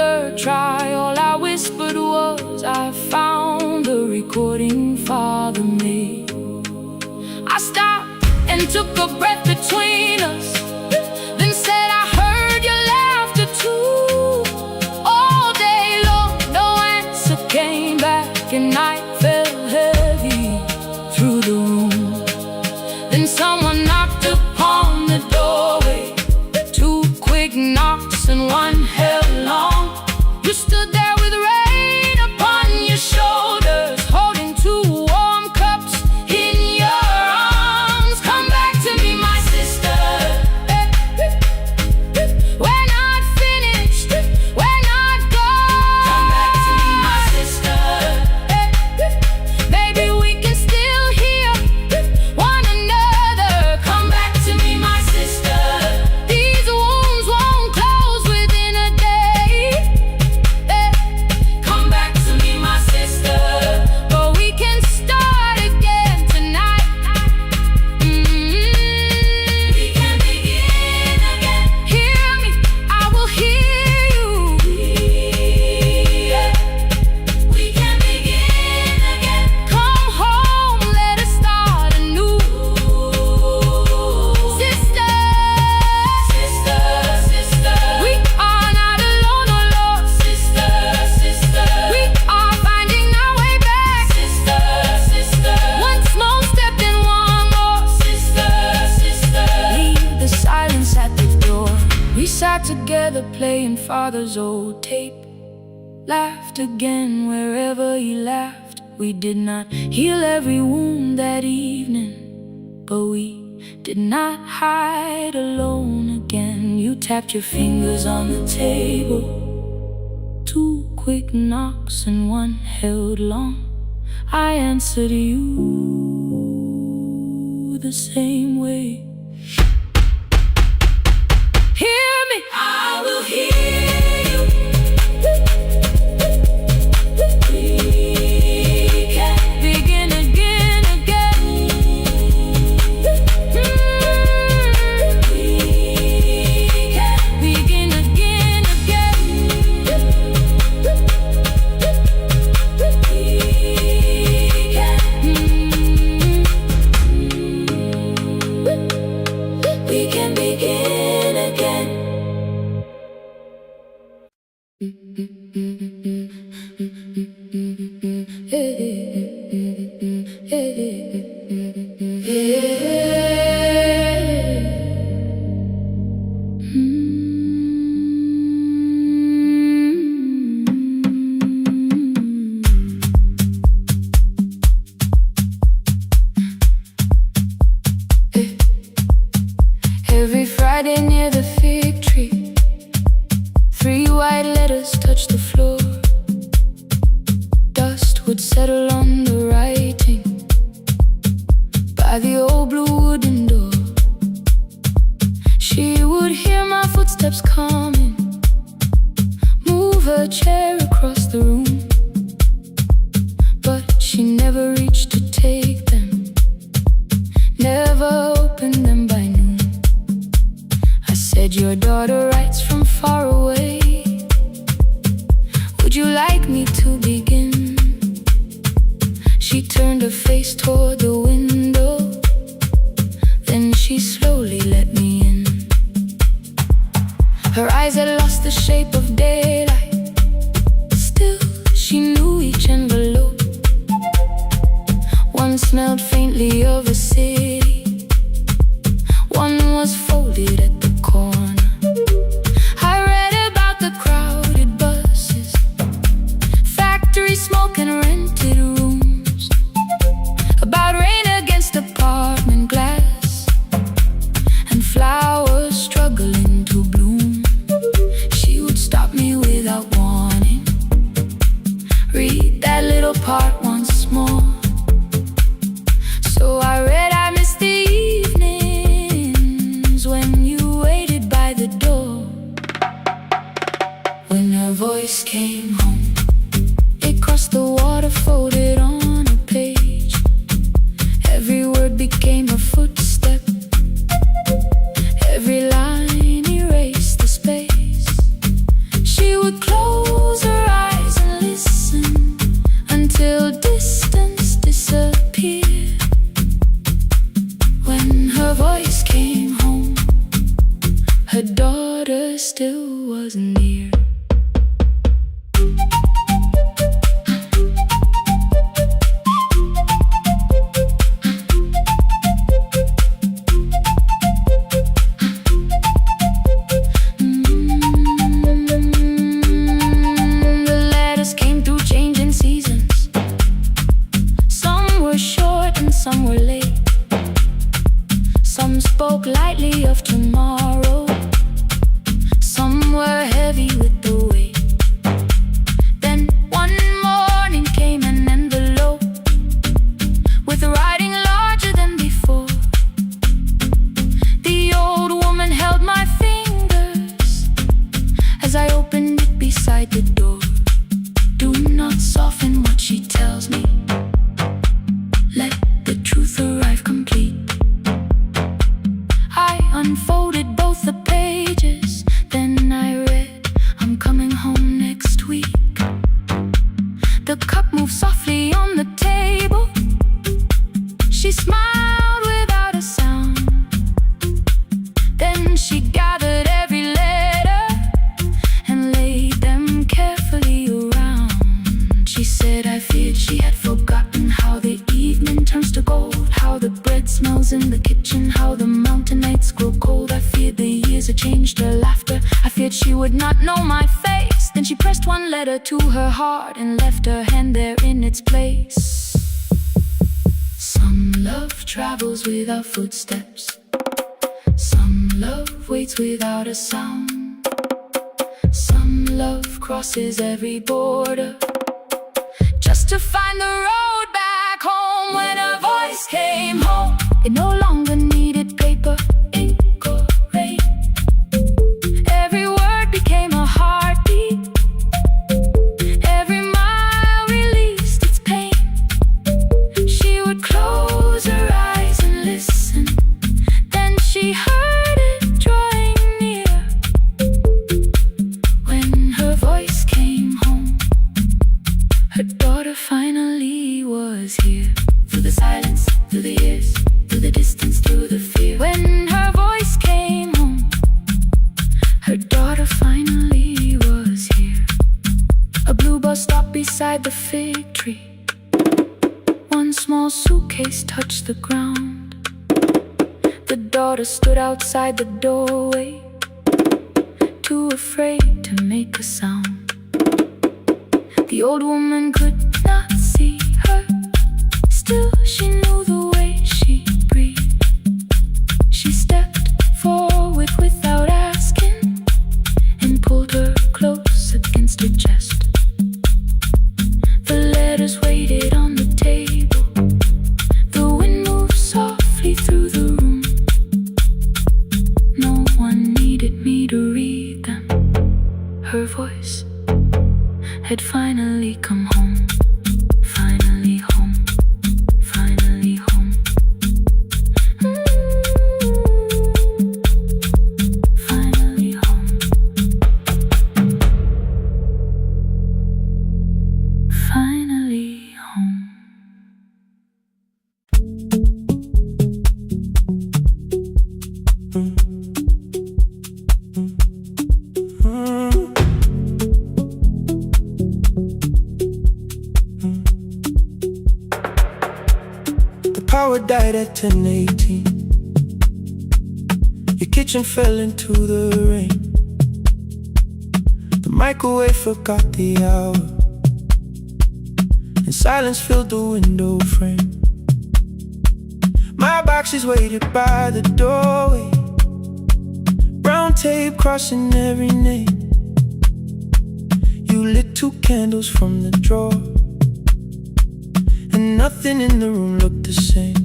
third try, all I whispered was, I found the recording Father made. I stopped and took a breath between us, then said, I heard your laughter too. All day long, no answer came back, and night fell heavy through the room. Then someone knocked upon the doorway, 2 quick knocks and 1 held long. You stood there with rain upon your shoulders, holding 2 warm cups in your arms. Come back to me, my sister. We're not finished, we're not gone. Come back to me, my sister. Baby, we can still hear one another. Come back to me, my sister. These wounds won't close within a day. Come back to me, my sister. But we can start again tonight. We can begin again. Hear me, I will hear you. We can begin again. Come home, let us start anew. Sister, sister, sister, we are not alone, oh Lord. Sister, sister, we are finding our way back. Sister, sister, one small step and one more. Sister, sister, leave the silence at the door. We sat together playing Father's old tape, laughed again wherever he laughed. We did not heal every wound that evening, but we did not hide alone again. You tapped your fingers on the table, 2 quick knocks and 1 held long. I answered you the same way. Hear me, I will hear you. We can begin again, again. We can begin again, again. We can begin again. Every Friday near the fig tree, 3 white letters touched the floor. Dust would settle on the writing by the old blue wooden door. She would hear my footsteps coming, move her chair across the room, but she never reached to take them, never opened them by noon. I said, your daughter writes from far away. Would you like me to begin? She turned her face toward the window, then she slowly let me in. Her eyes had lost the shape of daylight, still she knew each envelope. One smelled faintly of a city, one was folded at the corner. I read about the crowded buses, factory smoke and rented rooms, about rain against apartment glass and flowers struggling to bloom. She would stop me without warning, read that little part once more. So I read, I missed the evenings when you waited by the door. When her voice came home, it crossed the water, folded on a page. Every word became a footstep, every line erased the space. She would close would not know my face. Then she pressed one letter to her heart and left her hand there in its place. Some love travels without footsteps. Some love waits without a sound. Some love crosses every border just to find the road back home. When her voice came home, it no longer needed paper, ink or rain. Every word became a heartbeat. Every mile released its pain. She would close her eyes and listen. Then she heard it drawing near. When her voice came home, her daughter finally was here. Through the silence, through the years, through the distance, through the fear. When her voice came home, her daughter finally was here. A blue bus stopped beside the fig tree. One small suitcase touched the ground. The daughter stood outside the doorway, too afraid to make a sound. The old woman could not see her. Still, she knew the way she breathed. She stepped forward without asking and pulled her close against her chest. The letters waited on the table. The wind moved softly through the room. No one needed me to read them. Her voice had finally come home. Finally home. Finally home. Finally home. Finally home. Power died at 10:18. Your kitchen fell into the rain. The microwave forgot the hour, and silence filled the window frame. My boxes waited by the doorway, brown tape crossing every name. You lit 2 candles from the drawer, and nothing in the room looked the same.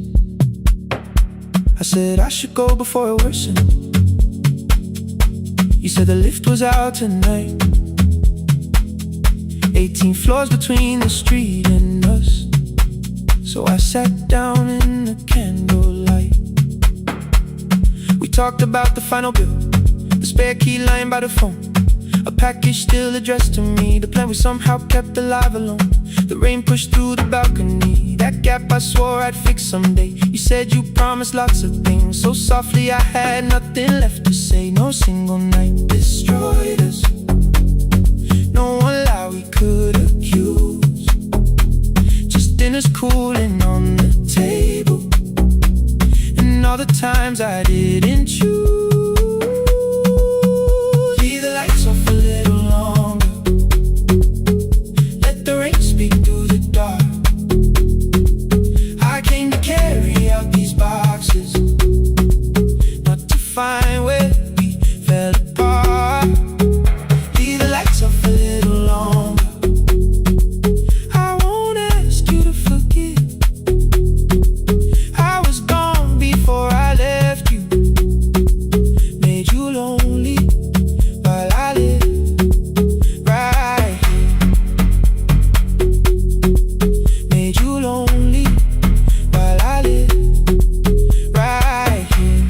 I said I should go before it worsened. You said the lift was out tonight. 18 floors between the street and us. So I sat down in the candlelight. We talked about the final bill, the spare key lying by the phone, a package still addressed to me, the plan we somehow kept alive alone. The rain pushed through the balcony, that gap I swore I'd fix someday. You said you promised lots of things, so softly I had nothing left to say. No single night destroyed us, no one lie we could accuse. Just dinners cooling on the table, and all the times I didn't choose. Leave the lights off a little longer, let the rain speak through the dark. I came to carry out these boxes, not to find where we fell apart. Leave the lights off a little longer. I won't ask you to forgive. I was gone before I left you, made you lonely while I live right here. Made you lonely while I live right here.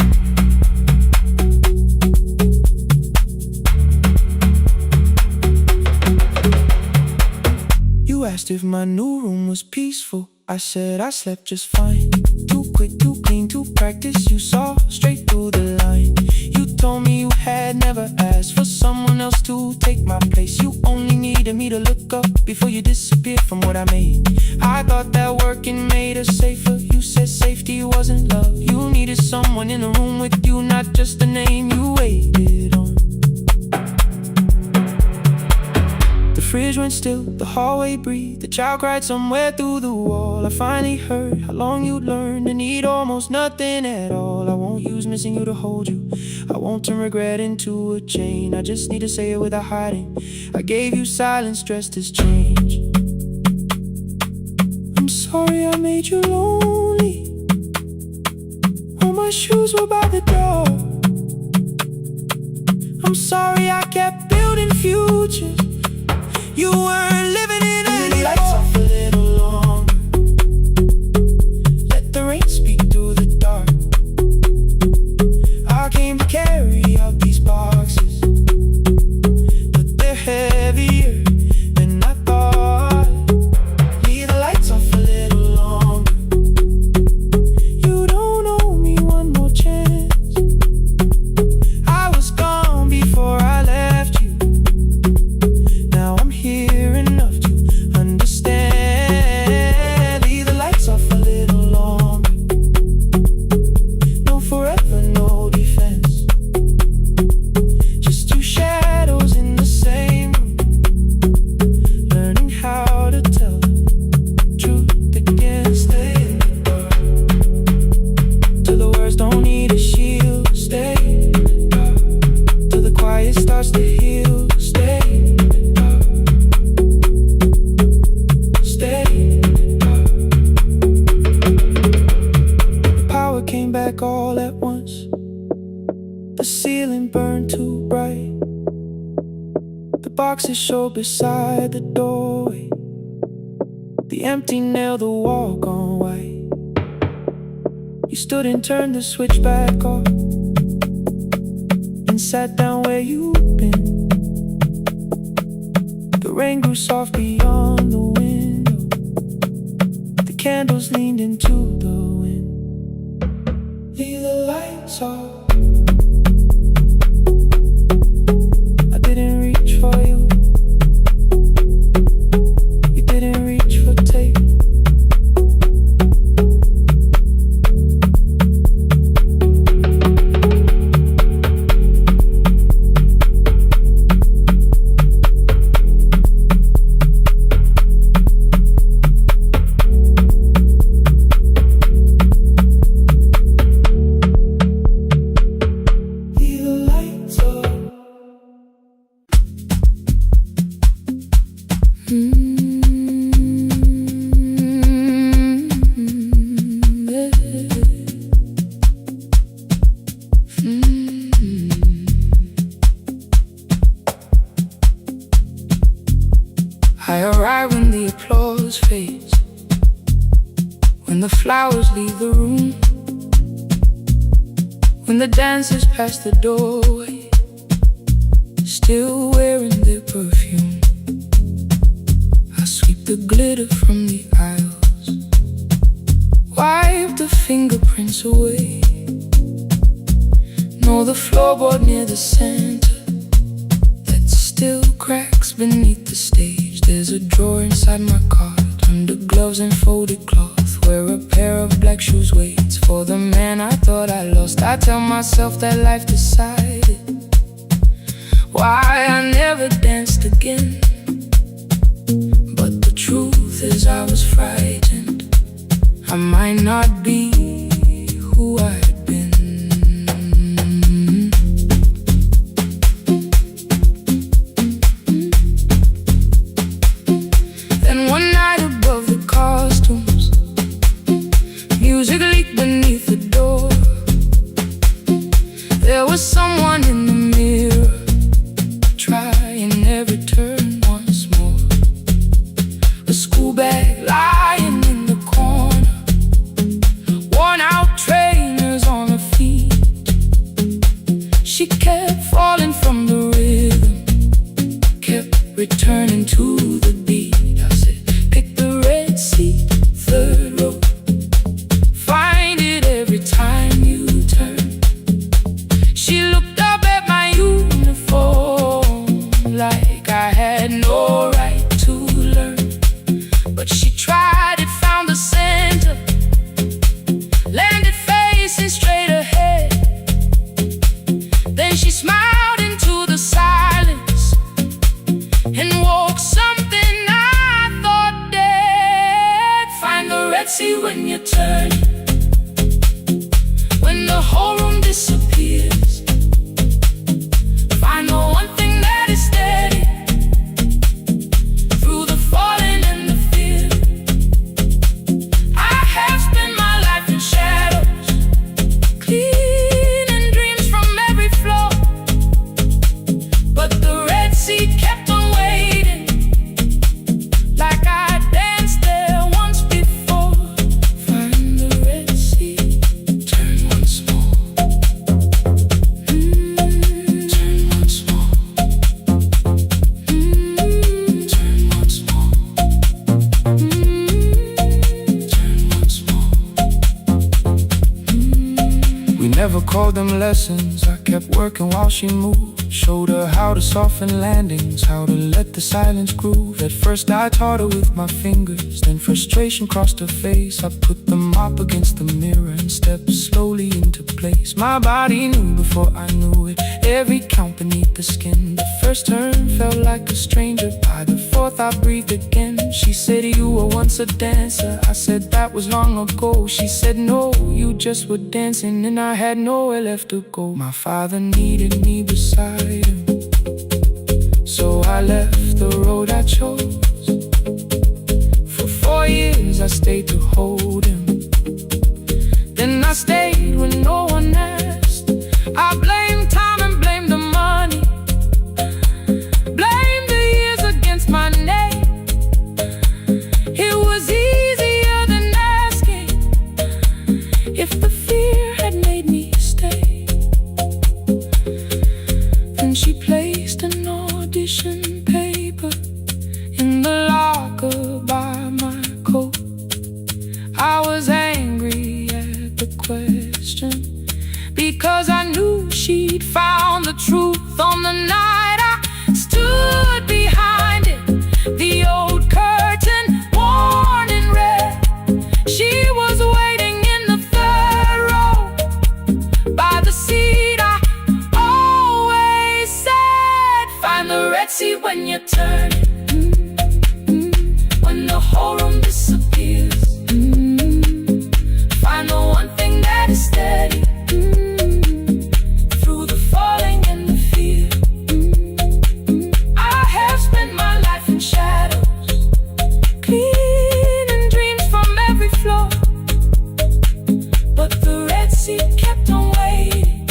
You asked if my new room was peaceful. I said I slept just fine. Too quick, too clean, too practiced. You saw straight through the line. You told me you had never asked for someone else to take my place. You only needed me to look up before you disappeared from what I made. I thought that working made us safer. You said safety wasn't love. You needed someone in the room with you, not just the name you waited on. fridge went still, the hallway breathed. The child cried somewhere through the wall. I finally heard how long you'd learned to need almost nothing at all. I won't use missing you to hold you. I won't turn regret into a chain. I just need to say it without hiding. I gave you silence dressed as change. I'm sorry I made you lonely. All my shoes were by the door. I'm sorry I kept building futures. You weren't living in any lights off a little longer. Let the rain speak through the dark. I came to carry out these boxes, but they're heavier than I thought. Leave the lights off a little longer. You don't owe me one more chance. I was gone before I left you. Now I'm here enough to understand. Leave the lights off a little longer. No forever, no defense. Just two shadows in the same room, learning how to tell the truth again. Stay in the dark till the words don't need a shield. Stay in the dark till the quiet starts to heal. Stay in the dark. Stay in the dark. The power came back all at once. The ceiling burned too bright. The boxes showed beside the doorway. The empty nail, the wall gone white. You stood and turned the switch back off and sat down where you'd been. The rain grew soft beyond the window. The candles leaned into the wind. Leave the lights off. I didn't reach for you. You didn't reach for tape. Leave the lights off. I arrive when the applause fades, when the flowers leave the room, when the dancers pass the doorway, still wearing their perfume. I sweep the glitter from the aisles, wipe the fingerprints away. Know the floorboard near the center that still cracks beneath the stage. There's a drawer inside my cart, under gloves and folded cloth, where a pair of black shoes waits for the man I thought I lost. I tell myself that life decided why I never danced again. But the truth is I was frightened. I might not be who I had been. Then one night above the costumes, music leaked beneath the door. There was someone in the mirror, trying every turn once more. A school bag lying in the corner, worn out trainers on her feet. She kept falling from the rhythm, kept returning to the beat. I said, pick the red seat, third row. Find it every time you turn. She looked up at my uniform like I had no right to learn. But she Red Sea when you turn, when the whole room disappears. Find the one thing that is steady through the falling and the fear. I have spent my life in shadows, cleaning dreams from every flaw, but the Red Sea kept on waiting, like I danced there once before. Find the Red Sea, turn once more. Turn once more. Turn once more. Turn once more. We never called them lessons. I kept working while she moved. Showed her how to soften landings, how to let the silence groove. At first I taught her with my fingers, then frustration crossed her face. I put them up against the mirror and stepped slowly into place. My body knew before I knew it, every count beneath the skin. The first turn felt like a stranger, by the fourth I breathed again. She said, you were once a dancer. I said, that was long ago. She said, no, you just were dancing, and I had nowhere left to go. My father needed me beside him, so I left the road I chose. For 4 years I stayed to hold him, then I stayed when no one asked. I blamed time and blamed the money, blamed the years against my name. It was easier than asking if the fear had made me stay. Then she placed an audition paper in the locker by my coat. I was angry at the question, because I knew she'd found the truth on the night I stood behind it. The old curtain, worn in red. She was waiting in the third row by the seat I always said. Find the Red Sea when you turn it, when the whole room disappears. Find the one thing that is steady through the falling and the fear. I have spent my life in shadows, cleaning dreams from every flaw, but the Red Sea kept on waiting.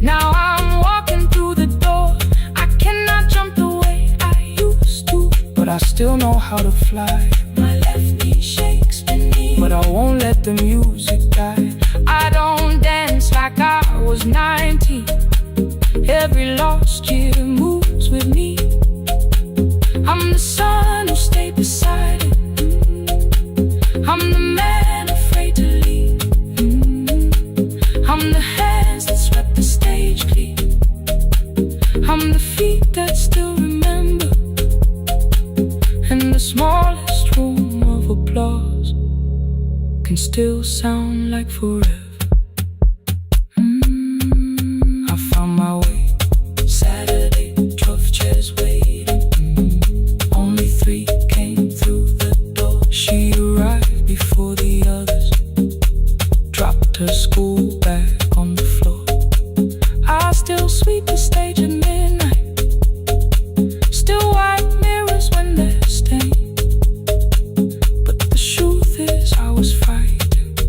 Now I'm walking through the door. I cannot jump the way I used to, but I still know how to fly. My left knee shakes beneath, but I won't let the music die. I don't dance like I was 19. Every lost year moves with me. I'm the son who stayed beside it. I'm the man afraid to leave. I'm the hands that swept the stage clean. I'm the feet that still remember, and the smallest room of applause can still sound like forever. I found my way. Saturday, 12 chairs waiting. Only 3 came through the door. She arrived before the others, dropped her school bag on the floor. I still sweep the stage at midnight, still wipe mirrors when they're stained. But the truth is I was frightened.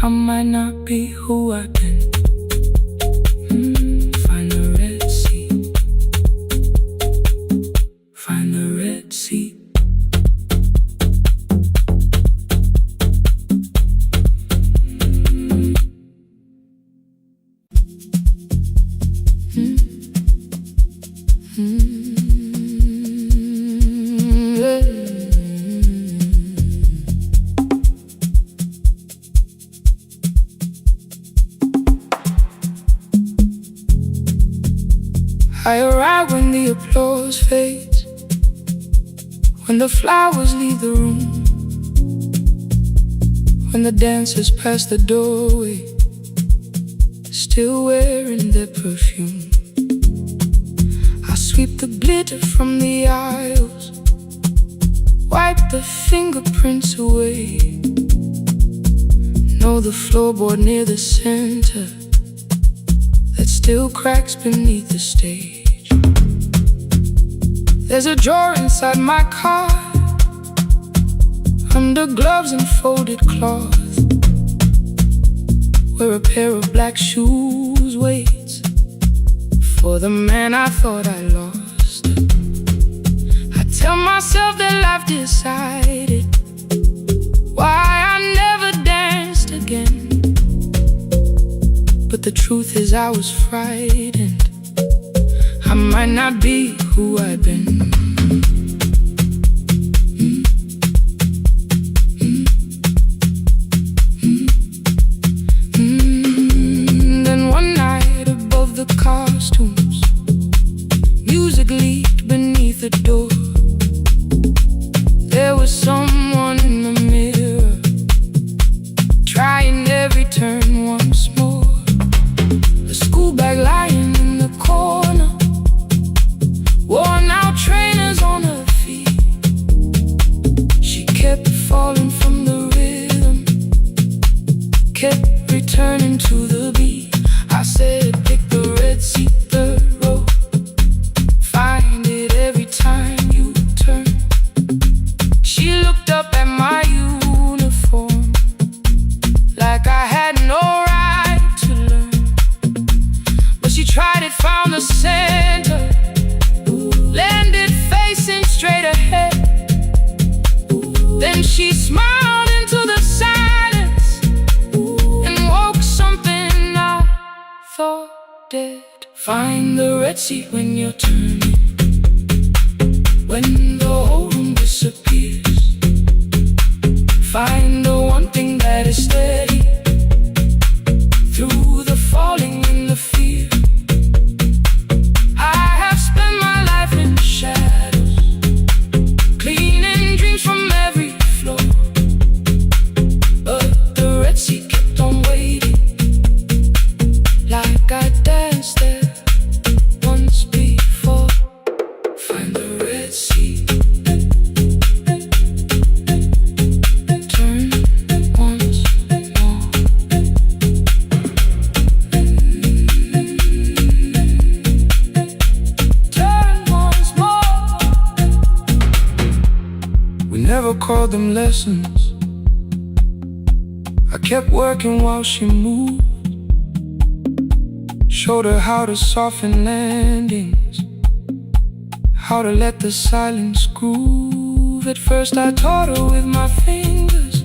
I might not be who I've been. Find the Red Sea. Find the Red Sea. I arrive when the applause fades, when the flowers leave the room, when the dancers pass the doorway, still wearing their perfume. I sweep the glitter from the aisles, Wipe the fingerprints away. Know the floorboard near the center that still cracks beneath the stage. There's a drawer inside my car, under gloves and folded cloth, where a pair of black shoes waits for the man I thought I lost. I tell myself that life decided why I never danced again, but the truth is I was frightened. I might not be who I've been. Then one night above the costumes, music leaked beneath the door. There was someone in the mirror, trying every turn once more. A school bag lying in the corner, worn out trainers on her feet. She kept falling from the rhythm, kept returning to the beat. I said, pick the red seat, third row, find it every time you turn. She looked up at my uniform like I had no right to learn, but she tried it, found the center, landed facing straight ahead. Then she smiled into the silence and woke something I thought dead. Find the red seat when you're turning, when the whole room disappears. Find the one thing that is steady through the falling and the fear. I have spent my life in shadows, cleaning dreams from every floor, but the red seat kept on waiting, like I danced there once before. Find the red seat, turn once more. Turn once more. We never called them lessons. I kept working while she moved, showed her how to soften landings, how to let the silence groove. At first I taught her with my fingers,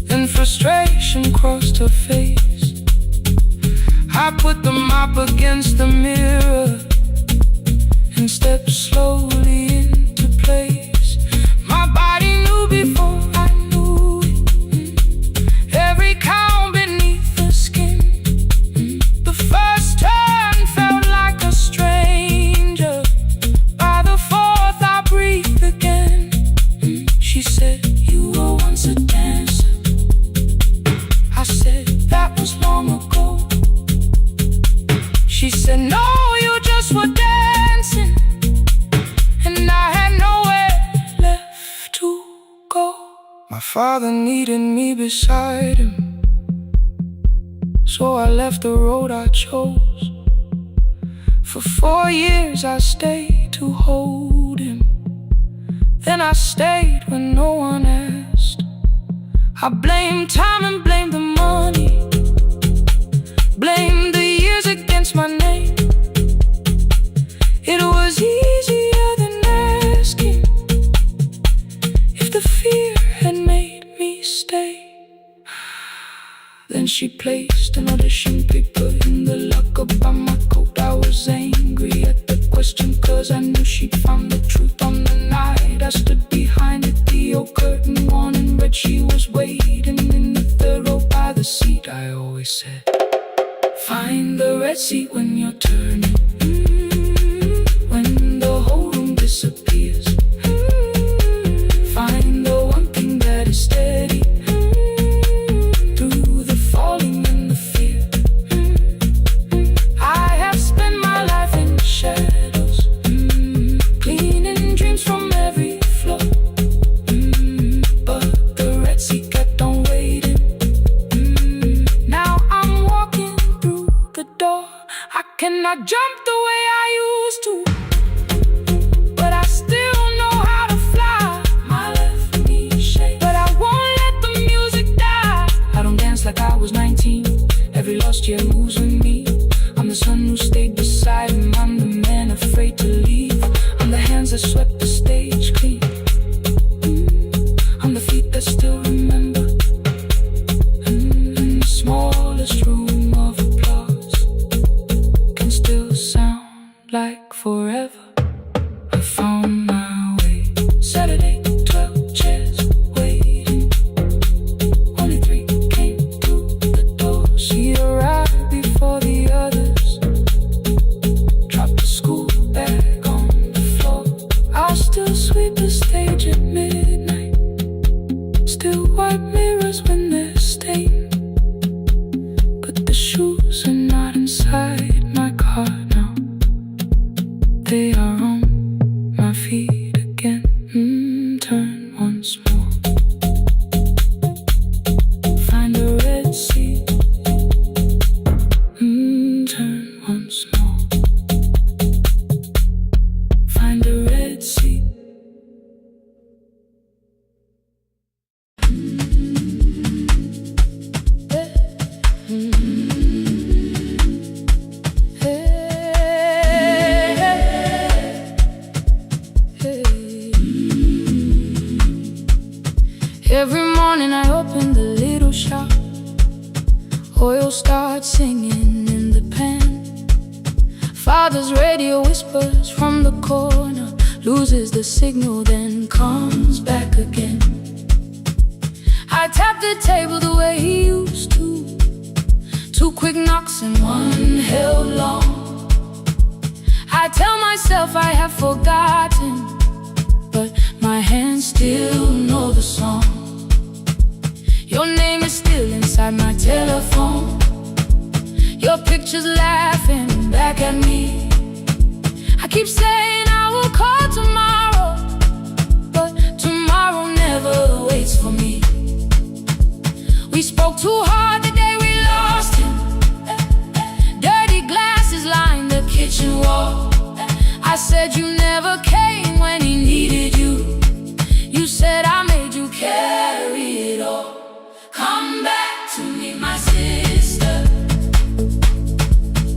then frustration crossed her face. I put the mop against the mirror and stepped slowly into place. My body knew before I knew it, every count beneath the skin. The first turn felt like a stranger, by the fourth I breathed again. She said, you were once a dancer. I said, that was long ago. She said, no, you just were dancing, and I had nowhere left to go. My father needed me beside him, so I left the road I chose. For 4 years I stayed to hold him, then I stayed when no one asked. I blamed time and blamed the money, blamed the years against my name. It was easier than asking if the fear had made me stay. Then she placed an audition paper in the locker by my coat. I was angry at the question, cause I knew she'd found the truth on the night I stood behind it. The old curtain worn in red, she was waiting in the third row by the seat. I always said, find the red seat when you're turning, when the whole room disappears. Find the one thing that is steady through the falling and the fear. I have spent my life in shadows, cleaning dreams from every floor. Every morning I open the little shop. Oil starts singing in the pan. Father's radio whispers from the corner, loses the signal, then comes back again. I tap the table the way he used to. 2 quick knocks and 1 held long. I tell myself I have forgotten, but my hands still know the song. Your name is still inside my telephone. Your picture's laughing back at me. I keep saying I will call tomorrow, but tomorrow never waits for me. We spoke too hard the day we lost him. Dirty glasses lined the kitchen wall. I said you never came when he needed you. You said I made you carry it all. Come back to me, my sister.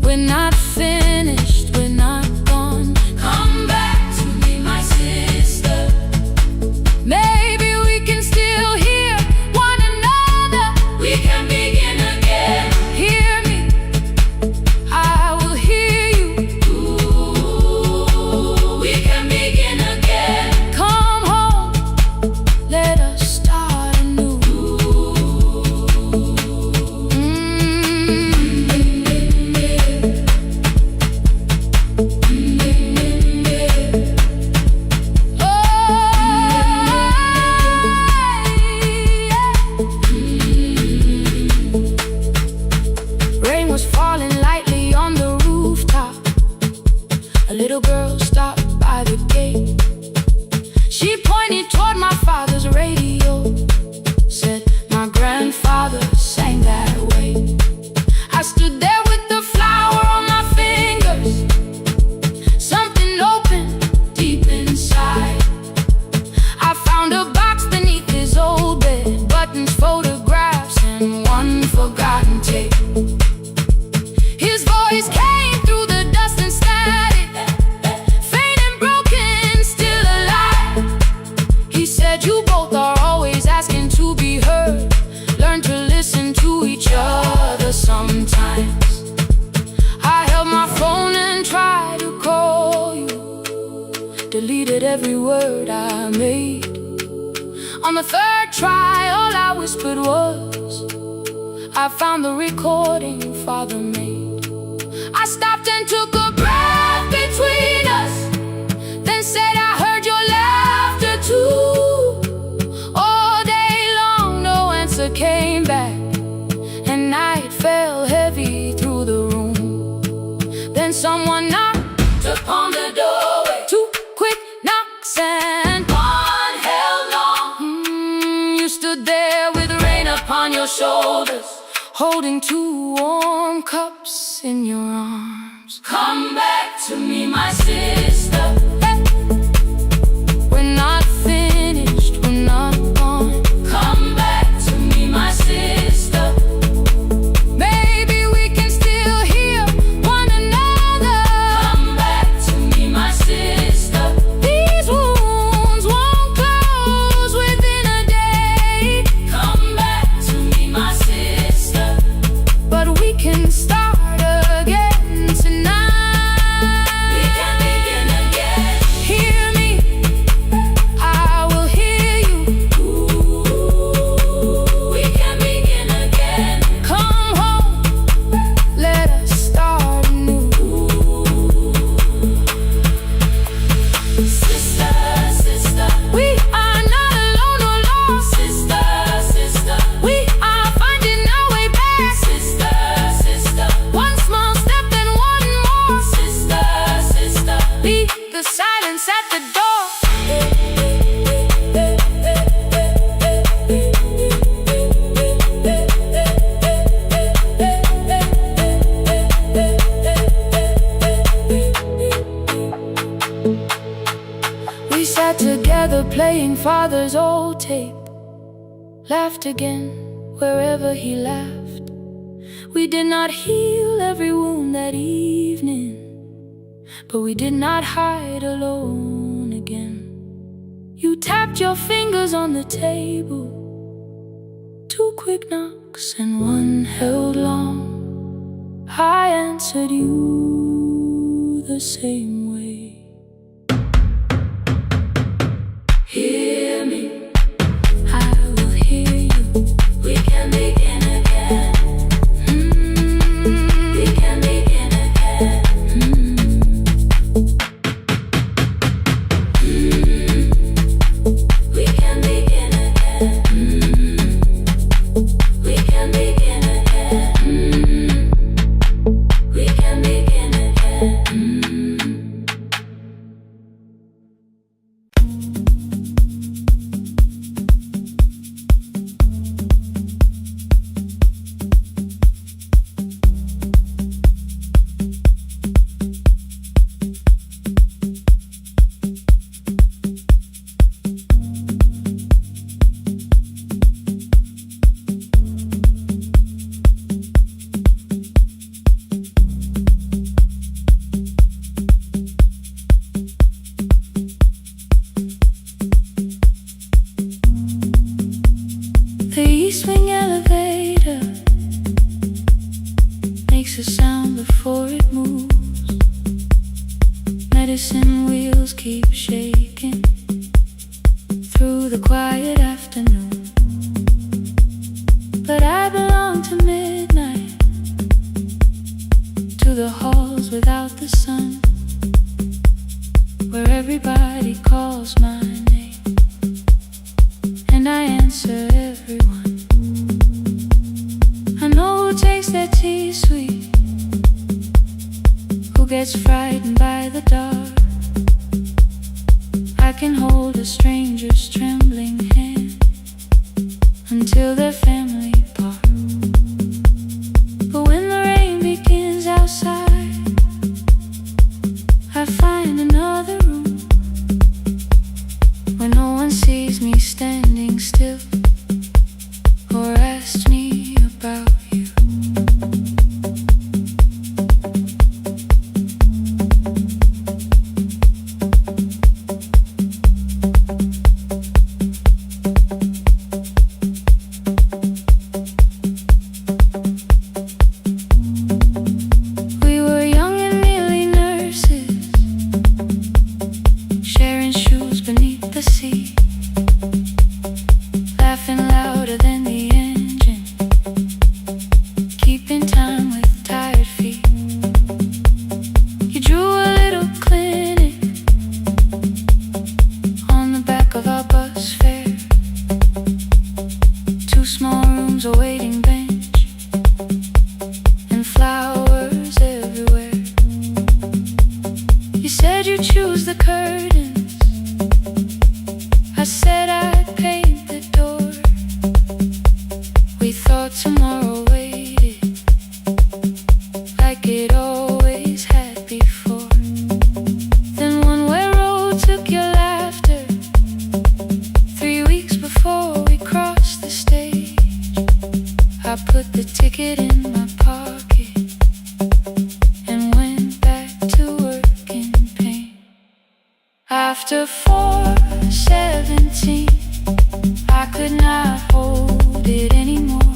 We're not finished, we're not gone. Come back to me, my sister. Maybe we can still hear one another. We can begin again. Hear me, I will hear you. Ooh, we can begin again. Come home, let us start anew. Rain was falling lightly on the rooftop. A little girl stopped by the gate. She pointed toward my father's radio, said my grandfather sang that way. I stood there with the flower on my fingers. Something opened deep inside. I found a box beneath his old bed, buttons, photographs, and 1 forgotten tape. His voice came through the dust and static, faint and broken, still alive. He said you both are always asking to be heard. Learn to listen to each other sometimes. I held my phone and tried to call you, deleted every word I made. On the 3rd try, all I whispered was, I found the recording Father made. I stopped and took a breath between us, then said I heard your laughter too. All day long no answer came back, and night fell heavy through the room. Then someone knocked upon the doorway. 2 quick knocks and 1 held long. You stood there with rain upon your shoulders, holding 2 warm cups in your arms. Come back to me, my sister. Hey. We're not finished, we're not gone. Come back to me, my sister. Maybe we can still hear one another. Come back to me, my sister. These wounds won't close within a day. Come back to me, my sister. But we can start again tonight. We can begin again. Hear me, I will hear you. Ooh, we can begin again. Come home, let us start anew. Sister, sister, we are not alone or lost. Sister, sister, we are finding our way back. Sister, sister, 1 small step then 1 more. Sister, sister, leave the silence at the door. We sat together playing Father's old tape, laughed again wherever he laughed. We did not heal every wound that evening, but we did not hide alone again. You tapped your fingers on the table, quick knocks and one held long. I answered you the same way. Hear me, I will hear you. We can begin again. We can begin again. We can begin again. We can begin again. We can begin again. The east wing elevator makes a sound before it moves. Medicine wheels keep shaking through the quiet afternoon. But I belong to midnight, to the halls without the sun, where everybody calls my name and I answer everyone. I know who takes their tea sweet, who gets frightened by the dark. I can hold a stranger's trembling hand until their family part. But when the rain begins outside, I find another room where no one sees me standing still or asks me about you. We were young and nearly nurses, sharing shoes beneath the sea, laughing louder than the engine, keeping time with tired feet. You drew a little clinic on the back of our bus fare, 2 small rooms, a waiting bench, and flowers everywhere. You said you'd choose the curtains, I said I'd paint the door. We thought tomorrow waited like it always had before. Then one way road took your laughter, 3 weeks before we crossed the stage. I put the ticket in my pocket and went back to work in pain. After 4:17, I could not hold it anymore.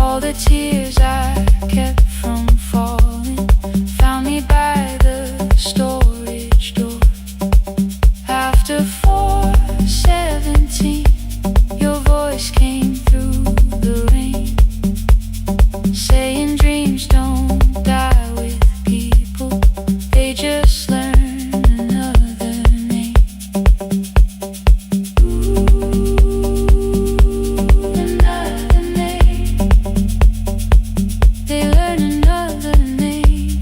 All the tears I kept from falling found me by the storage door. After 4:17, your voice came through the rain, saying dreams don't die with people, they just learn another name. Another name. They learn another name.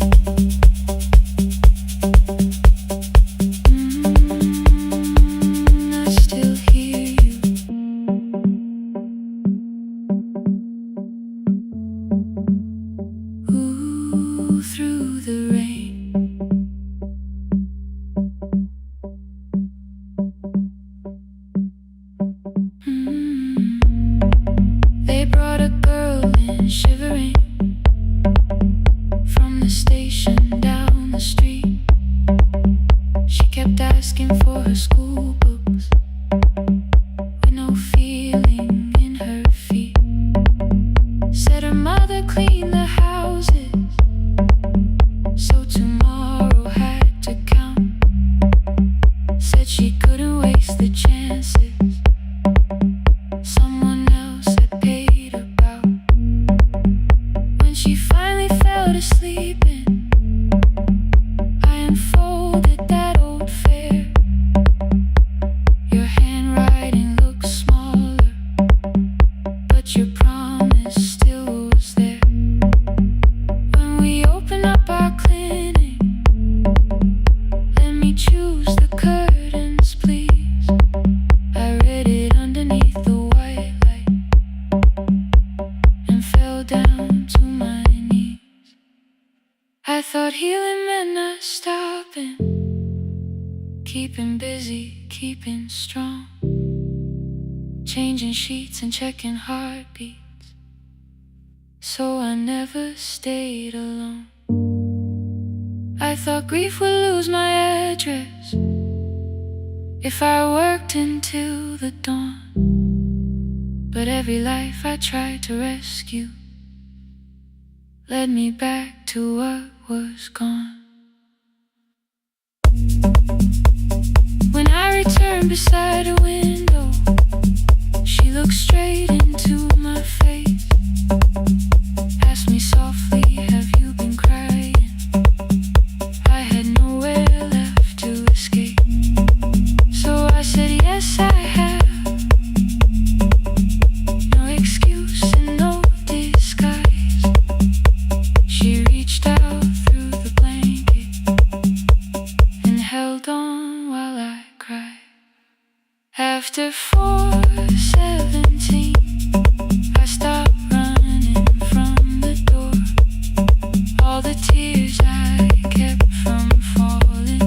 I still hear you. Ooh, through the rain. They brought a girl in shivering from the station down the street. She kept asking for her school books with no feeling in her feet. the chances someone else had paid about. When she finally fell to sleeping, I unfolded that old fare. Your handwriting looks smaller, but your promise still was there. When we open up our clinic, let me choose the curtains, please. I read it underneath the white light and fell down to my knees. I thought healing meant not stopping, keeping busy, keeping strong, changing sheets and checking heartbeats, so I never stayed alone. I thought grief would lose my address if I worked until the dawn, but every life I tried to rescue led me back to what was gone. When I returned beside a window, she looked straight into my face, asked me softly, have you been crying? I had nowhere left to escape, so I said yes, I have. No excuse and no disguise. She reached out through the blanket and held on while I cried. After 4:17, I stopped running from the door. All the tears I kept from falling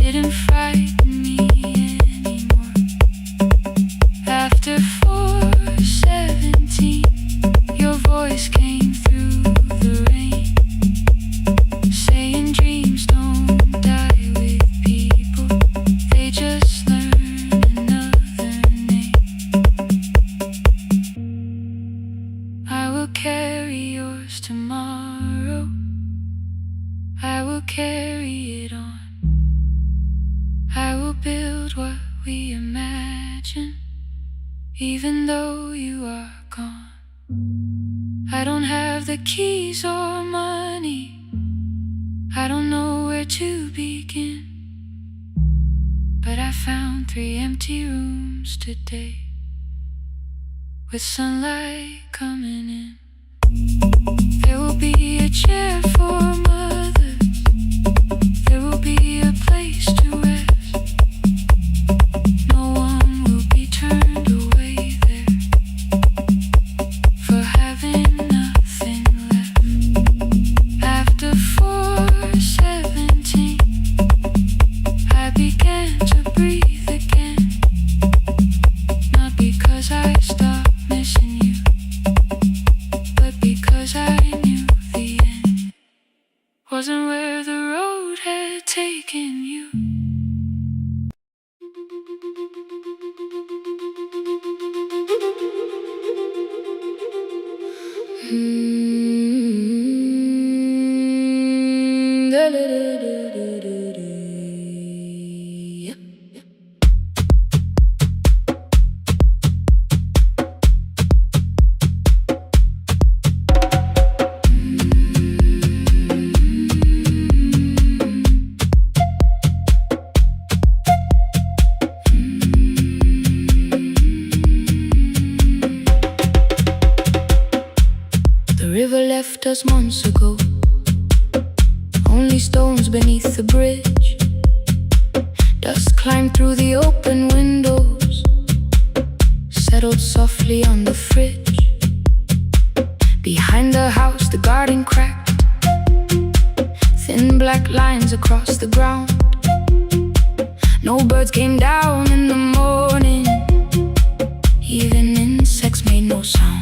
didn't frighten me anymore. After 4:17, your voice came through the rain, saying dreams don't die with people, they just learn another name. I will carry yours tomorrow, I will carry it on. I will build what we imagine, even though you are gone. I don't have the keys or money, I don't know where to begin, but I found 3 empty rooms today, with sunlight coming in. There will be a chair for mothers, there will be a place to rest. No one will be turned away there for having nothing left. After 4:17, I began to breathe again, not because I stopped missing you, but because I knew the end wasn't where the road had taken you. The river left us months ago, only stones beneath the bridge. Dust climbed through the open windows, settled softly on the fridge. Behind the house the garden cracked, thin black lines across the ground. No birds came down in the morning, even insects made no sound.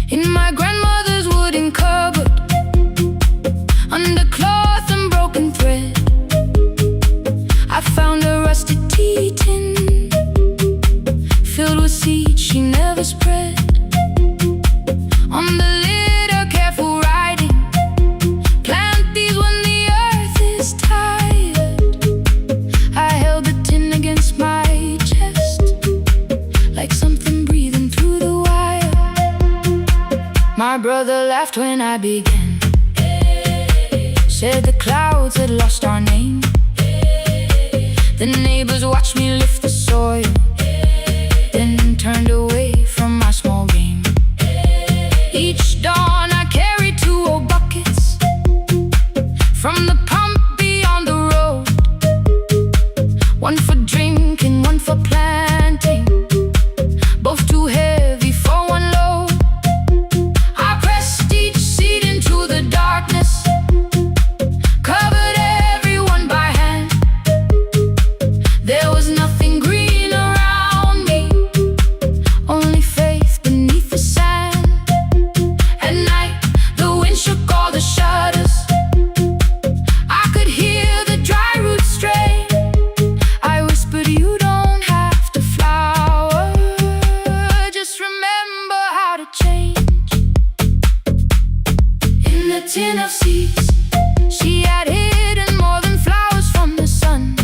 In my grandmother's wooden cupboard, under cloth and broken thread, I found a rusted tea tin filled with seeds she never spread. On the lid a careful writing, plant these when the earth is tired. I held the tin against My brother laughed when I began. Said the clouds had lost our name. The neighbors watched me lift the soil, then turned away from my small game. Each dawn I carried 2 old buckets from the pump beyond the road. One for drinking, one for planting, both too heavy for one load. I pressed each seed into the darkness, covered everyone by hand. There was nothing green around me, only faith beneath the sand. At night, the wind shook all the shutters. I could hear the dry roots stray. I whispered, you don't have to flower, just remember how to change. In the tin of seeds, she had hidden more than flowers from the sun.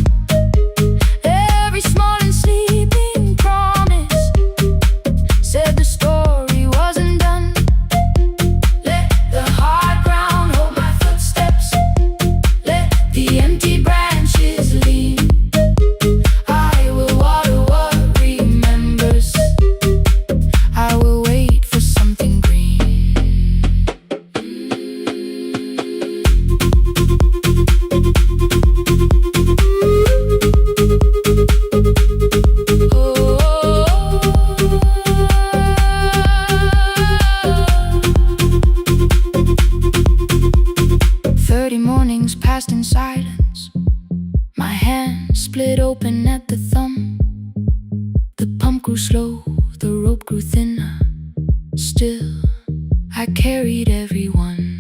Every small and sleeping promise said the story wasn't done. Let the hard ground hold my footsteps, let the empty branches lean. I will water what remembers, I will wait for something green. 30 mornings passed in silence. My hand split open at the thumb. The pump grew slow, the rope grew thinner. Still, I carried everyone.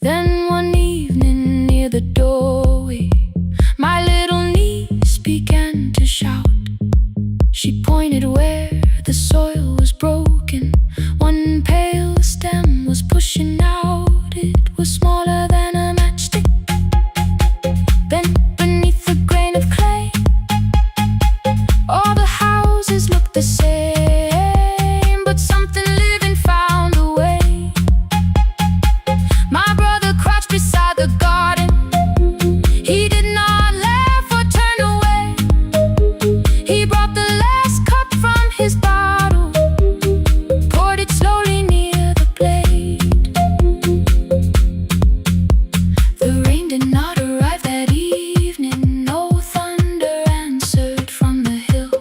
Then one evening near the doorway, my little niece began to shout. She pointed where the soil was broken. One pale stem was pushing out. It was smaller than a matchstick, bent beneath a grain of clay. All the houses looked the same, but something living found a way. My brother crouched beside the garden. He did not laugh or turn away. He brought the last cup from his bottle, poured it slowly near the blade. The rain did not arrive that evening. No thunder answered from the hill.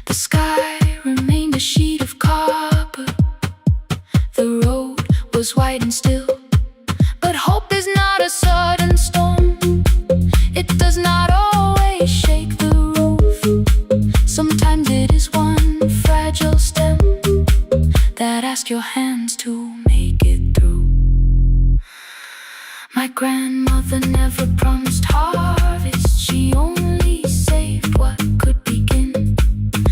The sky remained a sheet of copper. The road was white and still. But hope is not a sudden storm. It does not always shake the roof. Sometimes it is one fragile stem that asks your hands to make it through. My grandmother never promised harvest. She only saved what could begin.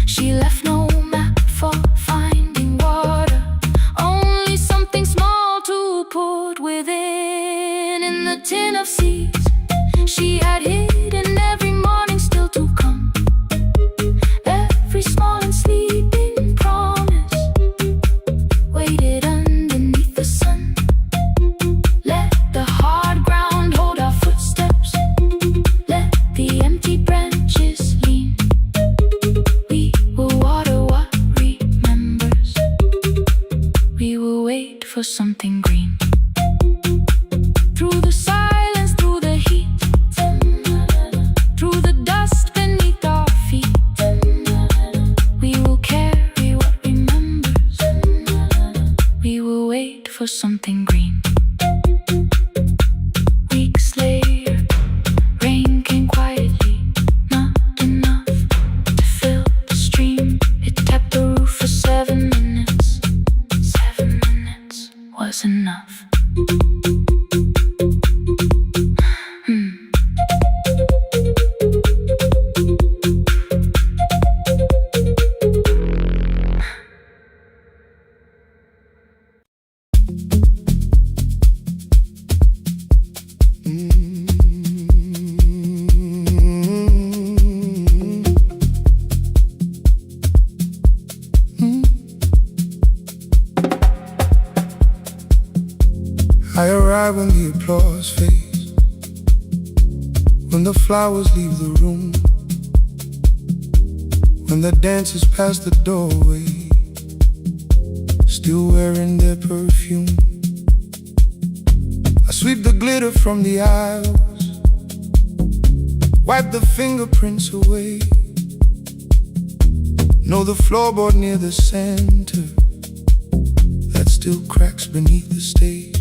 She left no map for finding water, only something small to put within. In the tin of seeds she had hidden every morning still to come. Every small and sleeping promise waited underneath the sun. Let the hard ground hold our footsteps, let the empty branches lean. We will water what remembers, we will wait for something green. Through the silence, through the heat, through the dust beneath our feet, we will carry what remembers, we will wait for something green. Weeks later, rain came quietly, not enough to fill the stream. It tapped the roof for 7 minutes. 7 minutes was enough. cry when the applause fades, when the flowers leave the room, when the dancers pass the doorway, still wearing their perfume. I sweep the glitter from the aisles, wipe the fingerprints away. Know the floorboard near the center that still cracks beneath the stage.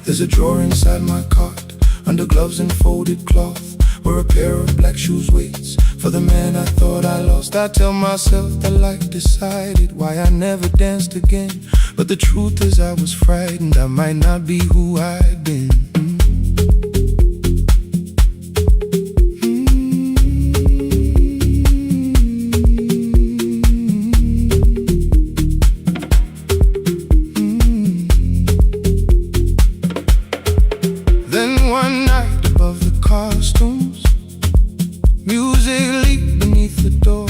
There's a drawer inside my cart, under gloves and folded cloth, where a pair of black shoes waits for the man I thought I lost. I tell myself that life decided why I never danced again, but the truth is I was frightened I might not be who I'd been. Then one night above the costumes, music leaked beneath the door.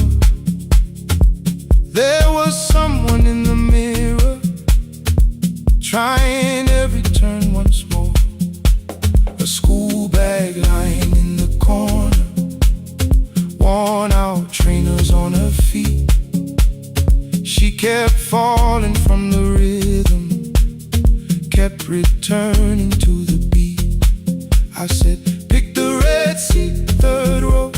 There was someone in the mirror, trying every turn once more. A school bag lying in the corner, worn out trainers on her feet. She kept falling from the rhythm, kept returning to the beat. I said, pick the red seat, third row,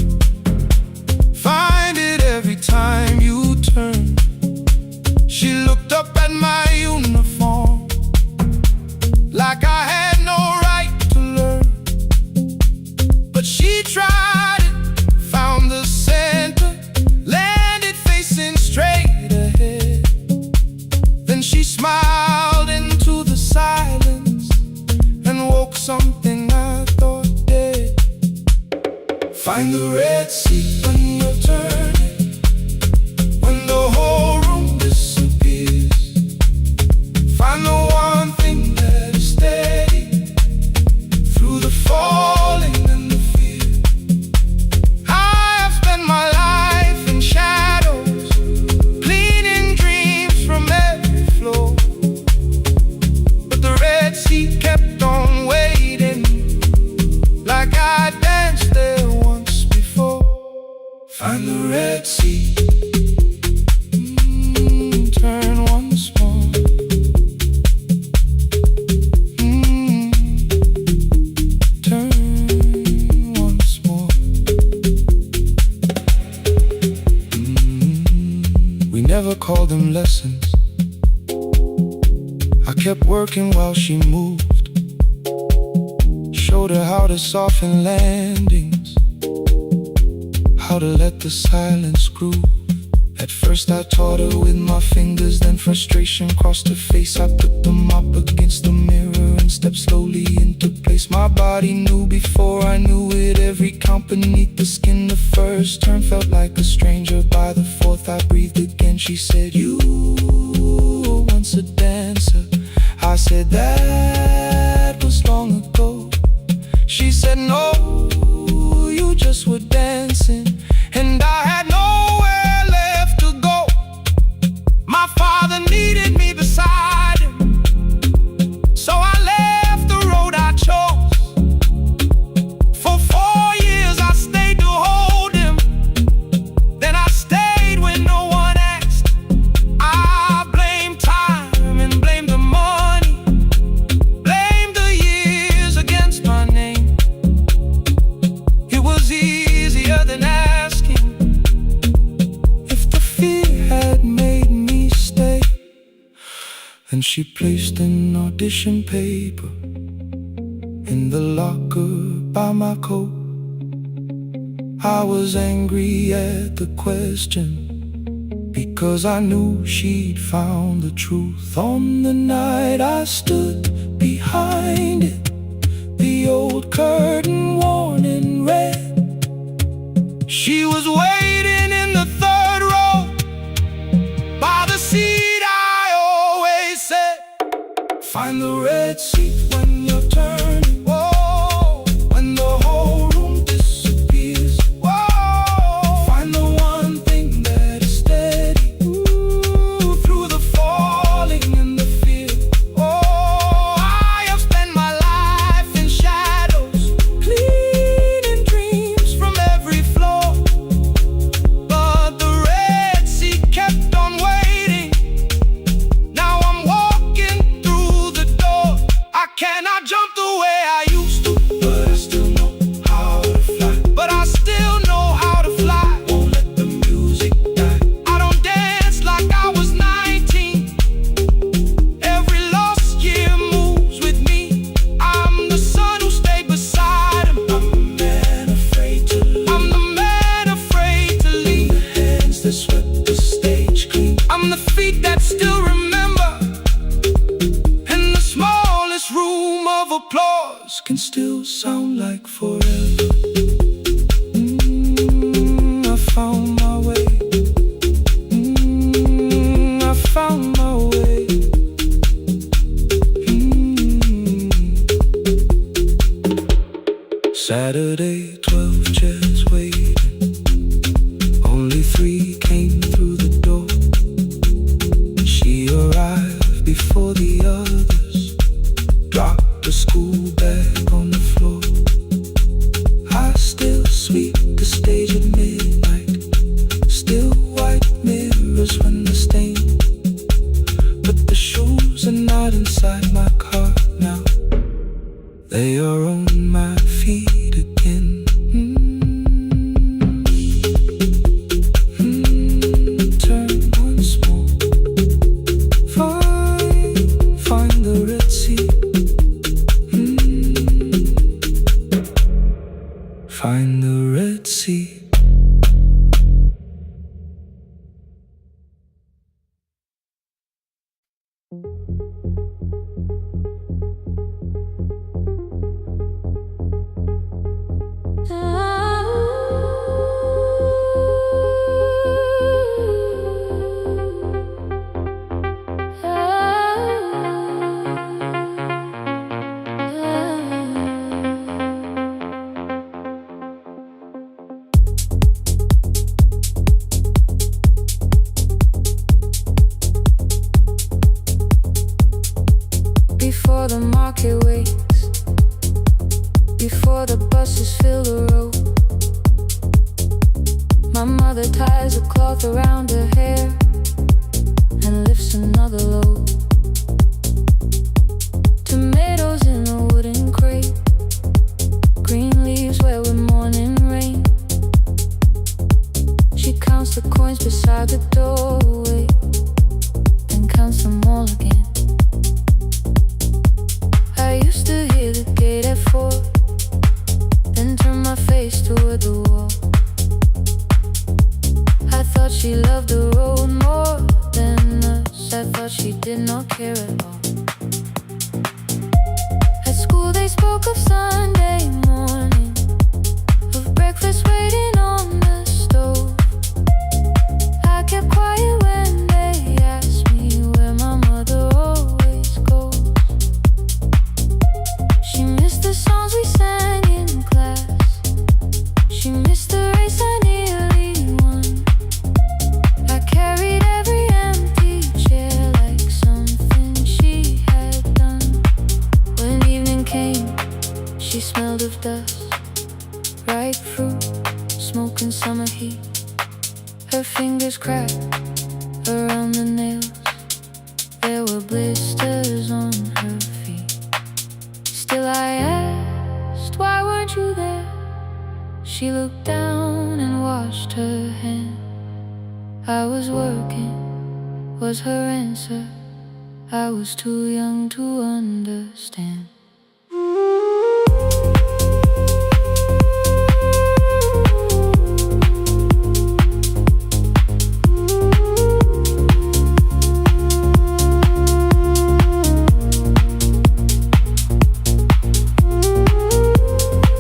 find it every time you turn. She looked up at my uniform like I had no right to learn, but she tried it, found the center, landed facing straight ahead. Then she smiled into the silence and woke something I thought dead. Find the red seat when you're turning, when the whole room disappears. Find the one thing that is steady through the falling and the fear. I have spent my life in shadows, cleaning dreams from every floor, but the red seat kept on waiting, like I danced there once before. Find the red seat, turn once more. Turn once more. We never called them lessons. I kept working while she moved, showed her how to soften landings, how to let the silence groove. At first I taught her with my fingers, then frustration crossed her face. I put them up against the mirror and stepped slowly into place. My body knew before I knew it, every count beneath the skin. The first turn felt like a stranger, by the fourth I breathed again. She said, you were once a dancer. I said, that was long ago. She said, no, you just were dancing, and I had nowhere left to go. My father needed me beside him, so I left the road I chose. For 4 years I stayed to hold him, then I stayed when no one asked. I blamed time and blamed the money, blamed the years against my name. It was easier than asking if the fear had made me stay. Then she placed an audition paper in the locker by my coat. I was angry at the question, because I knew she'd found the truth. On the night I stood behind it, the old curtain worn in red. She was waiting in the third row, by the seat I always said. Find the red seat when you're turning, whoa, when the whole room disappears. Whoa, find the one thing that is steady, through the falling and the fear. Oh, I have spent chairs waiting. Only three came through the door. She arrived before the others, dropped the school bag on the floor. I still sweep the stage at midnight, still white mirrors when the stain. But the shoes are not inside my car now, they are on my feet again. Turn once more, find the Red Sea. Find the Red Sea. Before the market wakes, before the buses fill the road, my mother ties a cloth around her hair and lifts another load. Tomatoes in a wooden crate, green leaves where we're morning rain. She counts the coins beside the doorway, then counts them all again. I used to hear the gate at 4, then turn my face toward the wall. I thought she loved the road more than us, I thought she did not care at all. At school they spoke of Sunday morning, of breakfast waiting on the stove. I kept quiet when they asked me where my mother always goes. She missed the songs we sang in class, she missed the race I nearly won. I carried every empty chair like something she had done. When evening came, she smelled of dust, ripe fruit, smoke and summer heat. Her fingers cracked around the nails, there were blisters on her feet. Still I asked, why weren't you there? She looked down and washed her hand. I was working, was her answer. I was too young to understand.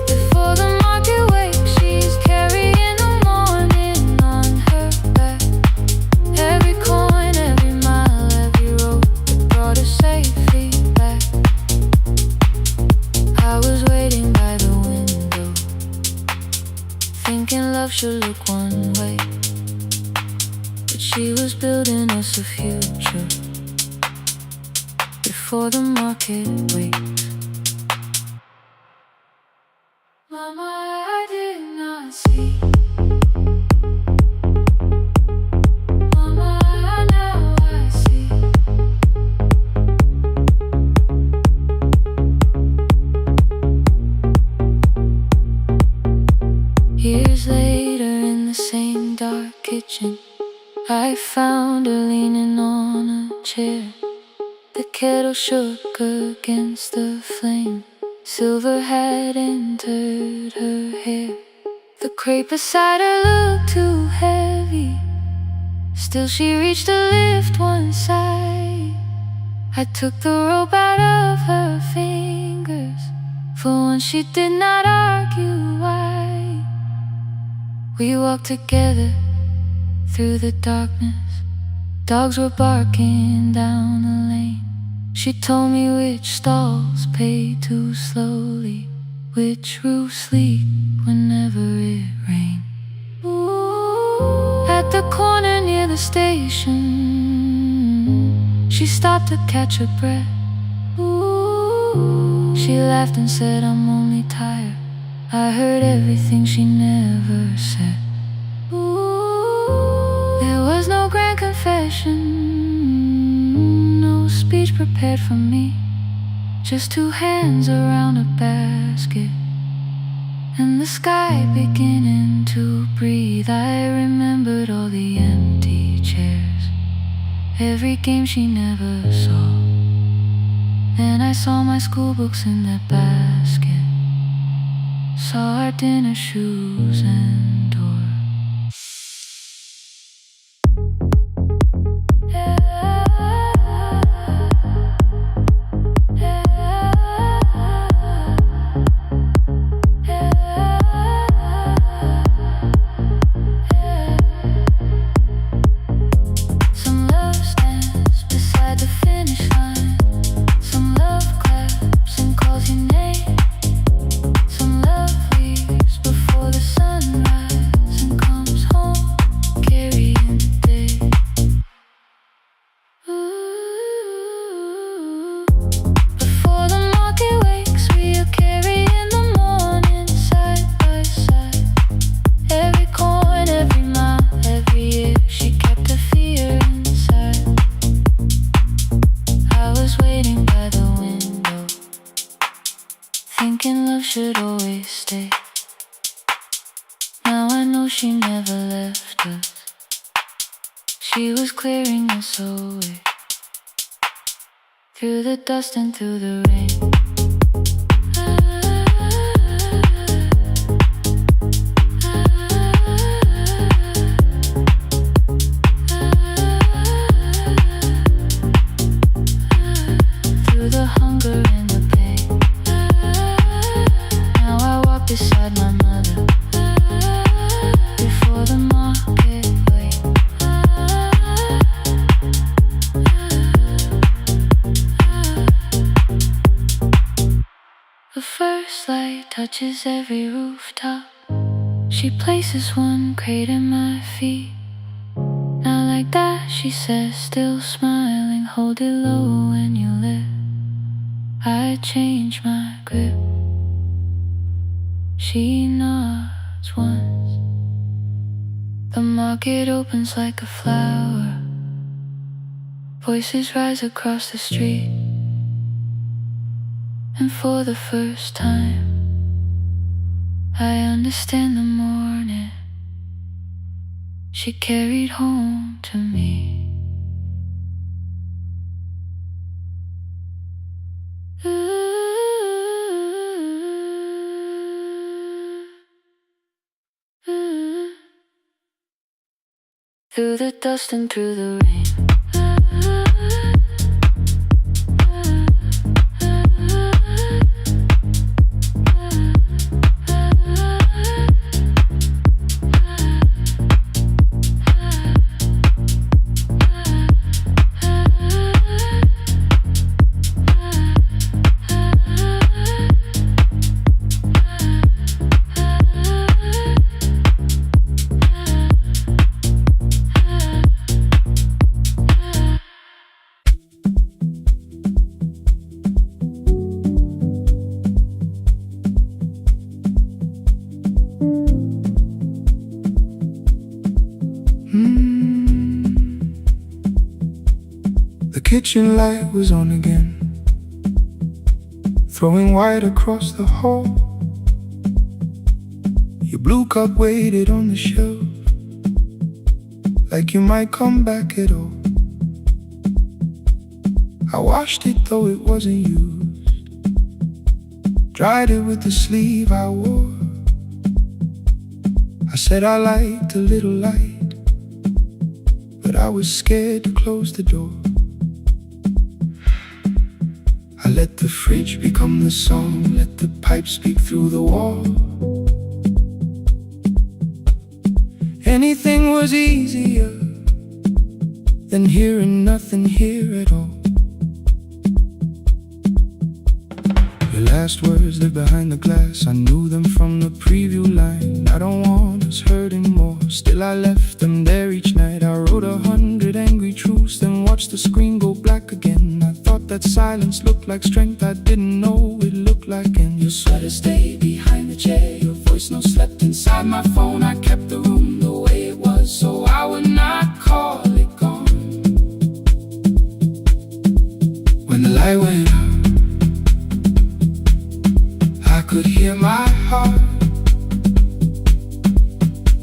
Before the market wakes, she's carrying the morning on her back. Every coin, every mile, every road that brought her safely back. I was waiting by the window, thinking love should look one way, but she was building us a future before the market wakes. Mama, I did not see. Mama, now I see. Years later in the same dark kitchen, I found her leaning on a chair. The kettle shook against the flame, silver had entered her hair. The crepe beside her looked too heavy, still she reached to lift one side. I took the rope out of her fingers, for once she did not argue why. We walked together through the darkness, dogs were barking down the lane. She told me which stalls paid too slowly, which roofs leak whenever it rains. At the corner near the station, she stopped to catch her breath. She laughed and said, "I'm only tired." I heard everything she never said. There was no grand confession, no speech prepared for me, just two hands around a basket and the sky beginning to breathe. I remembered all the empty chairs, every game she never saw. Then I saw my school books in that basket, saw our dinner shoes and door. Thinking love should always stay. Now I know she never left us. She was clearing us away, through the dust and through the rain. Through the hunger and the pain. Now I walk beside my mother, before the market wait. The first light touches every rooftop. She places one crate at my feet. Now like that, she says, still smiling, hold it low when you lift. I change my grip. She nods once. The market opens like a flower. Voices rise across the street. And for the first time, I understand the morning she carried home to me. Through the dust and through the rain. The kitchen light was on again, throwing white across the hall. Your blue cup waited on the shelf, like you might come back at all. I washed it though it wasn't used, dried it with the sleeve I wore. I said I liked a little light, but I was scared to close the door. I let the fridge become the song, let the pipe speak through the wall. Anything was easier than hearing nothing here at all. Your last words live behind the glass. I knew them from the preview line. I don't want us hurting more. Still I left them there each night. I wrote 100 angry truths, then watched the screen go black again. I thought that silence looked like strength. I didn't know it looked like end. Your sweater stayed behind the chair. Your voice no slept inside my phone. I kept the room the way it was, so I would not call it gone. When the light went out, I could hear my heart.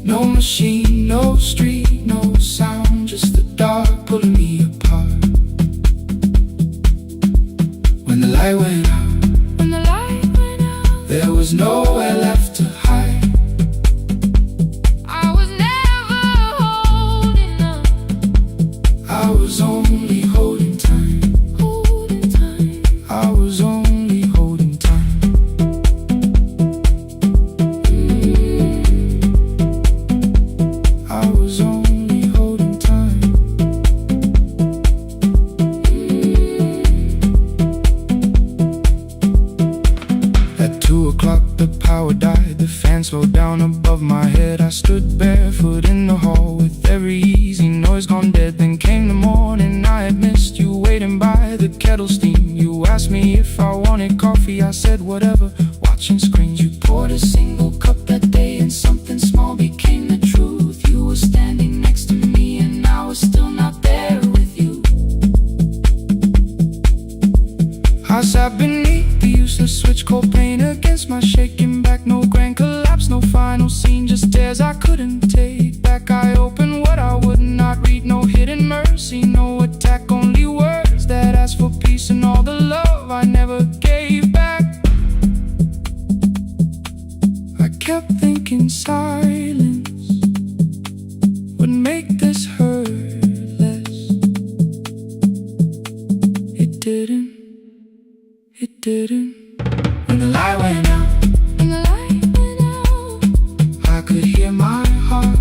No machine, no street, no sound, just the dark pulling me apart. When the light went out, there was nowhere left to hide. I was never holding up. I was only holding time. I was only holding time. I was only holding time. At 2 o'clock the power died. The fan slowed down above my head. I stood barefoot in the hall with every easy noise gone dead. Then came the morning. I had missed you waiting by the kettle steam. You asked me if I wanted coffee. I said whatever, watching screens. You poured a single cup that day, and something small became the truth. You were standing next to me, and I was still not there with you. I sat beneath the useless switch, cold pain against my shaking back. No grand collapse, no final scene, just tears I couldn't take back. I opened what I would not read. No hidden mercy, no attack, only words that ask for peace and all the love I never gave back. I kept thinking silence would make this hurt less. It didn't. It didn't. When the light went out, I could hear my heart.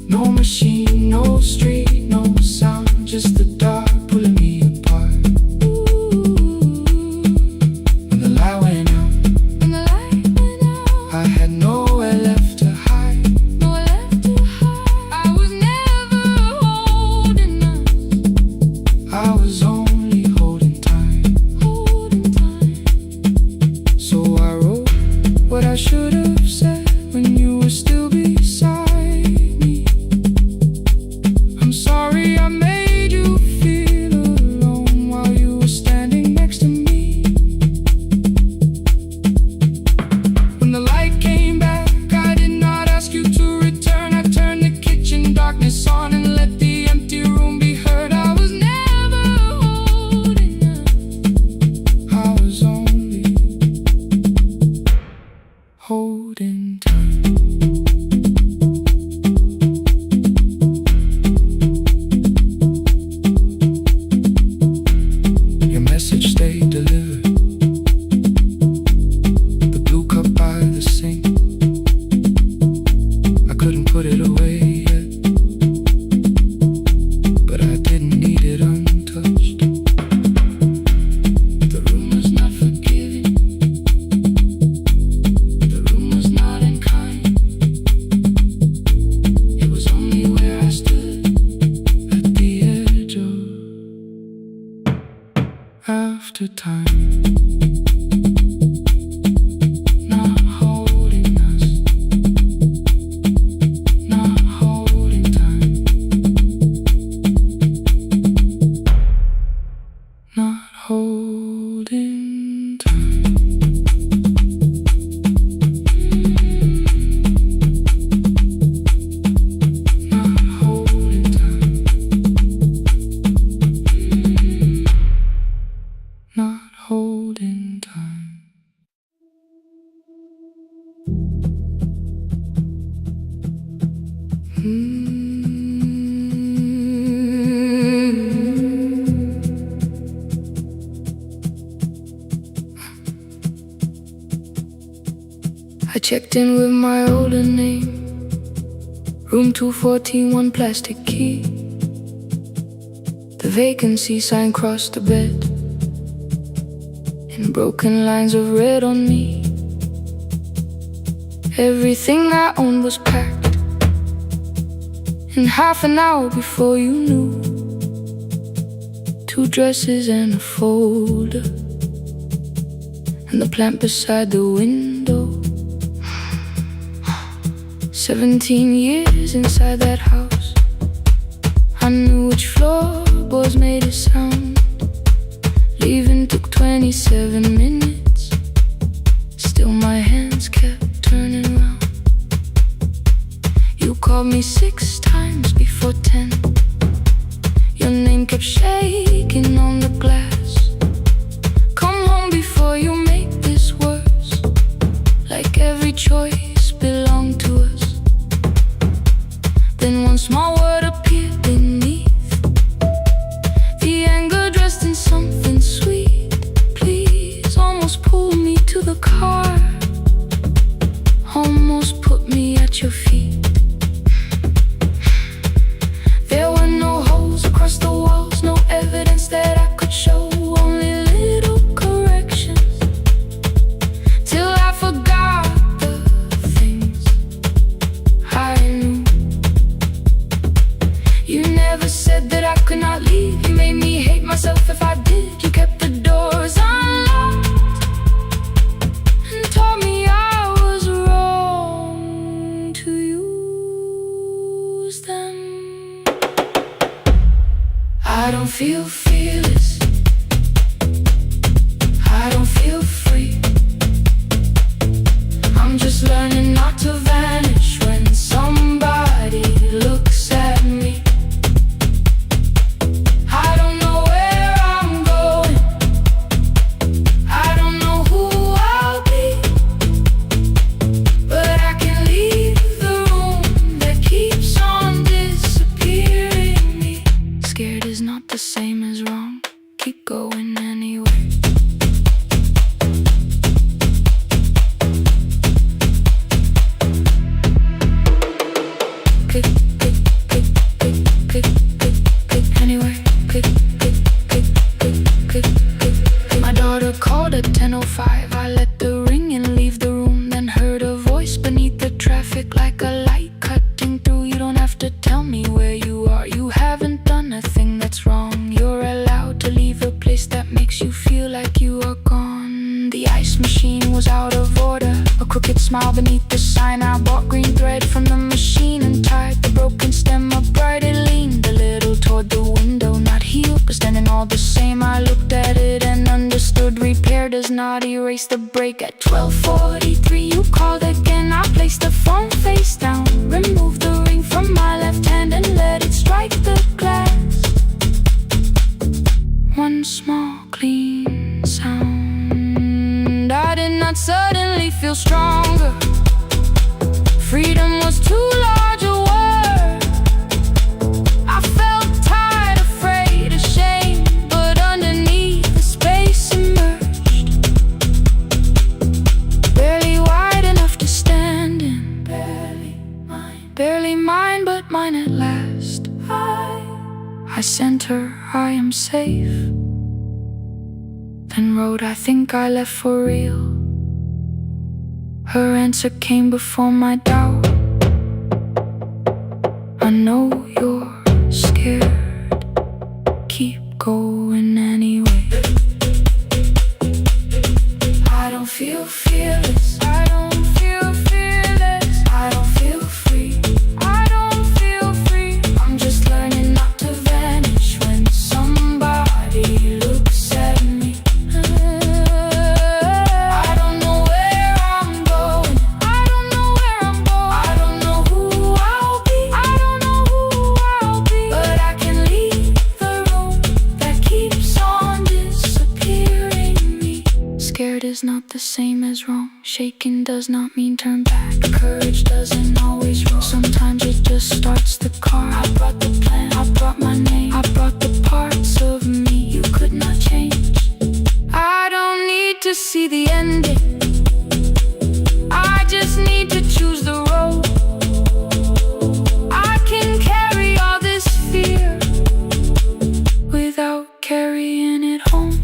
No machine, no street, no sound, just the dark pulling me apart. When the light went out, I had nowhere left to hide. I was never holding up. I was only holding time. So I wrote what I should have said when you were still beside me. I'm sorry I made you feel alone while you were standing next to me. When the light came back, I did not ask you to return. I turned the kitchen darkness on and let the empty room be heard. I was never holding up. I was only holding time. Your message stayed delivered. The blue cup by the sink, I couldn't put it away yet, but I didn't need it untouched. The room was not forgiving. The room was not unkind. It was only where I stood at the edge of after time. Not holding us. Not holding time. Not holding time. Not holding time. Not holding time. I checked in with my older name, room 214, one plastic key. The vacancy sign crossed the bed. and broken lines of red on me. Everything I owned was packed in half an hour before you knew. 2 dresses and a folder, and the plant beside the window. 17 years inside that house, I knew which floorboards made it sound. Leaving took 27 minutes, still my hands kept turning round. You called me 6 times before 10. Your name kept shaking on the glass. Come home before you make this worse, like every choice belonged to us. Then one small word appeared beneath, the anger dressed in something sweet. Please, almost pulled me to the car, almost put me at your feet. There were no holes across the walls, no evidence that I could show, only little corrections, till I forgot the things I knew. You never said that I could not leave. You made me hate myself if I did. You kept the doors unlocked and told me I was wrong to use them. I don't feel fearless, I don't feel free. I'm just learning not to vanish when somebody looks at me. I don't know where I'm going, I don't know who I'll be, but I can leave the room that keeps on disappearing me. Scared is not the same as wrong, keep going anyway. Click, click, click, click, click, click, click, anyway. Click, click, click, click, click, click, click. My daughter called at 10:05. I let the ring and leave the room, then heard a voice beneath the traffic like a light cutting through. You don't have to tell me where you are, you haven't done a thing that's wrong. You're allowed to leave a place that makes you feel like you are gone. The ice machine was out of order, a crooked smile beneath the sign. I bought green thread from the machine and tied the broken stem upright. It leaned a little toward the window, not healed but standing all the same. I looked at it and understood repair does not erase the break. At 12:43 you called again. I placed the phone face down, removed the ring from my left hand and let it strike the glass. One small clean sound. I did not suddenly feel stronger. Freedom was too large a word. I felt tired, afraid, ashamed, but underneath the space emerged, barely wide enough to stand in. Barely mine, but mine at last. I sent her, I am safe, then wrote, I think I left for real. Her answer came before my doubt. I know you're scared, keep going anyway. I don't feel fearless, I don't feel fearless, I don't feel free, I don't feel free. I'm just learning not to vanish when somebody looks at me. I don't know where I'm going, I don't know where I'm going, I don't know who I'll be, I don't know who I'll be, but I can leave the room that keeps on disappearing me. Scared is not the same as wrong, shaking does not mean turn back. Courage doesn't always roll, sometimes it just starts the car. I brought the plan, I brought my name, I brought the parts of me you could not change. I don't need to see the ending, I just need to choose the road. I can carry all this fear without carrying it home.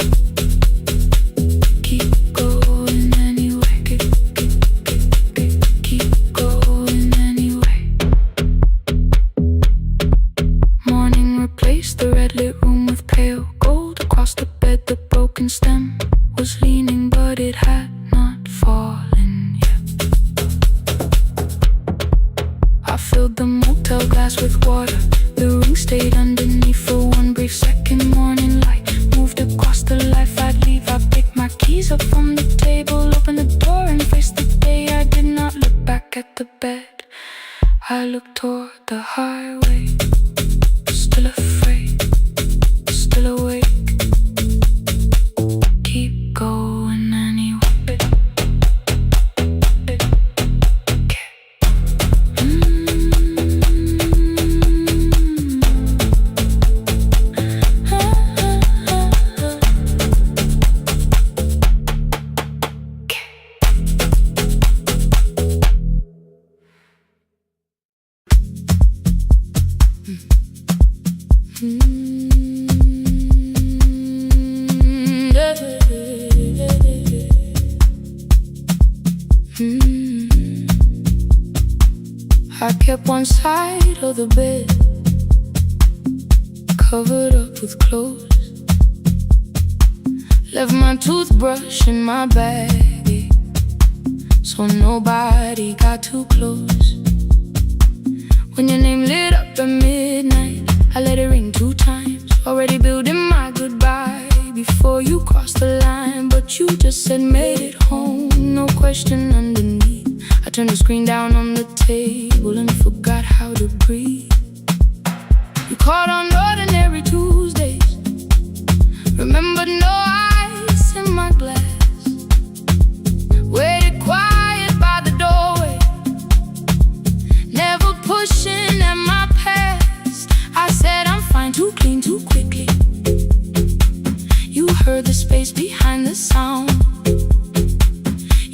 filled the motel glass with water. The ring stayed underneath for one brief second. Morning light moved across the life I'd leave. I picked my keys up from the table, opened the door and faced the day. I did not look back at the bed. I looked toward the highway, still afraid, still awake. Keep going anyway. I kept one side of the bed covered up with clothes. Left my toothbrush in my bag, so nobody got too close. When your name lit up at midnight, I let it ring 2 times. Already building my goodbye before you crossed the line. But you just said made it home, no question underneath. I turned the screen down on the table and forgot how to breathe. You called on ordinary Tuesdays, remembered no ice in my glass. Waited quiet by the doorway, never pushing at my past. I said I'm fine, too clean, too quickly. You heard the space behind the sound.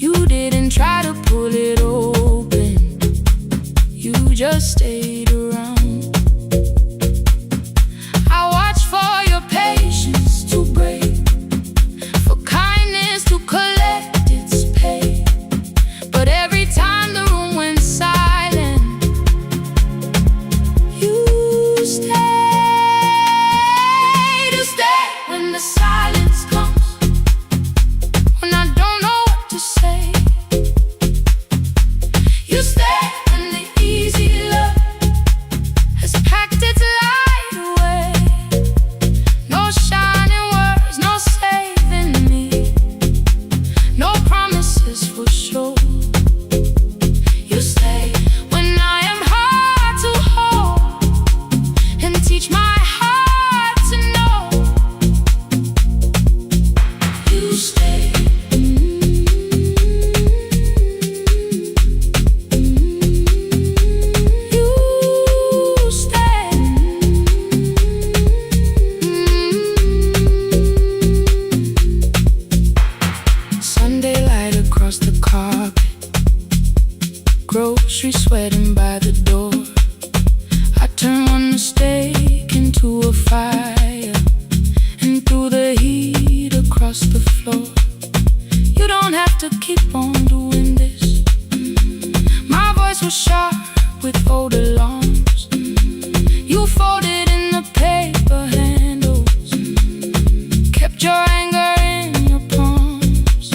You didn't try to pull it open, you just stayed around. I watched for your patience to break, for kindness to collect its pay. But every time the room went silent, you stayed. You stay when the silence comes, when I don't know what to say. You stay when the easy love has packed its light away. No shining words, no saving me, no promises for sure. You stay when I am hard to hold and teach my heart to know. You stay. You stay. Sunday light across the carpet, grocery sweating by the door. I turn one mistake into a fire, and through the heat across the floor. You don't have to keep on doing this. My voice was sharp with old alarms. You folded in the paper handles, kept your anger in your palms.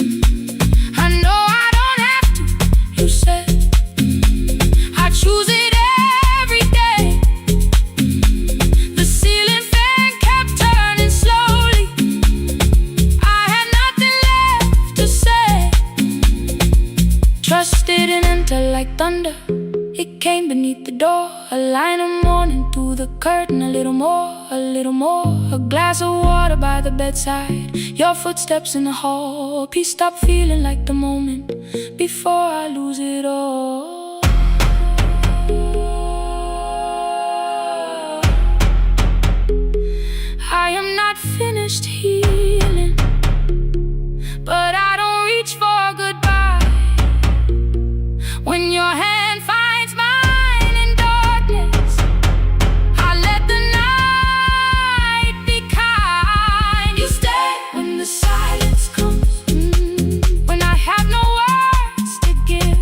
I know I don't have to, you said. I choose it every day. The ceiling fan kept turning slowly. I had nothing left to say. Trust didn't enter like thunder, it came beneath the door. A line of morning through the curtain, a little more, a little more. A glass of water by the bedside, your footsteps in the hall. Peace stopped feeling like the moment before I lose it all. I am not finished healing, but I don't reach for goodbye. When your hand finds mine in darkness, I let the night be kind. You stay when the silence comes, when I have no words to give.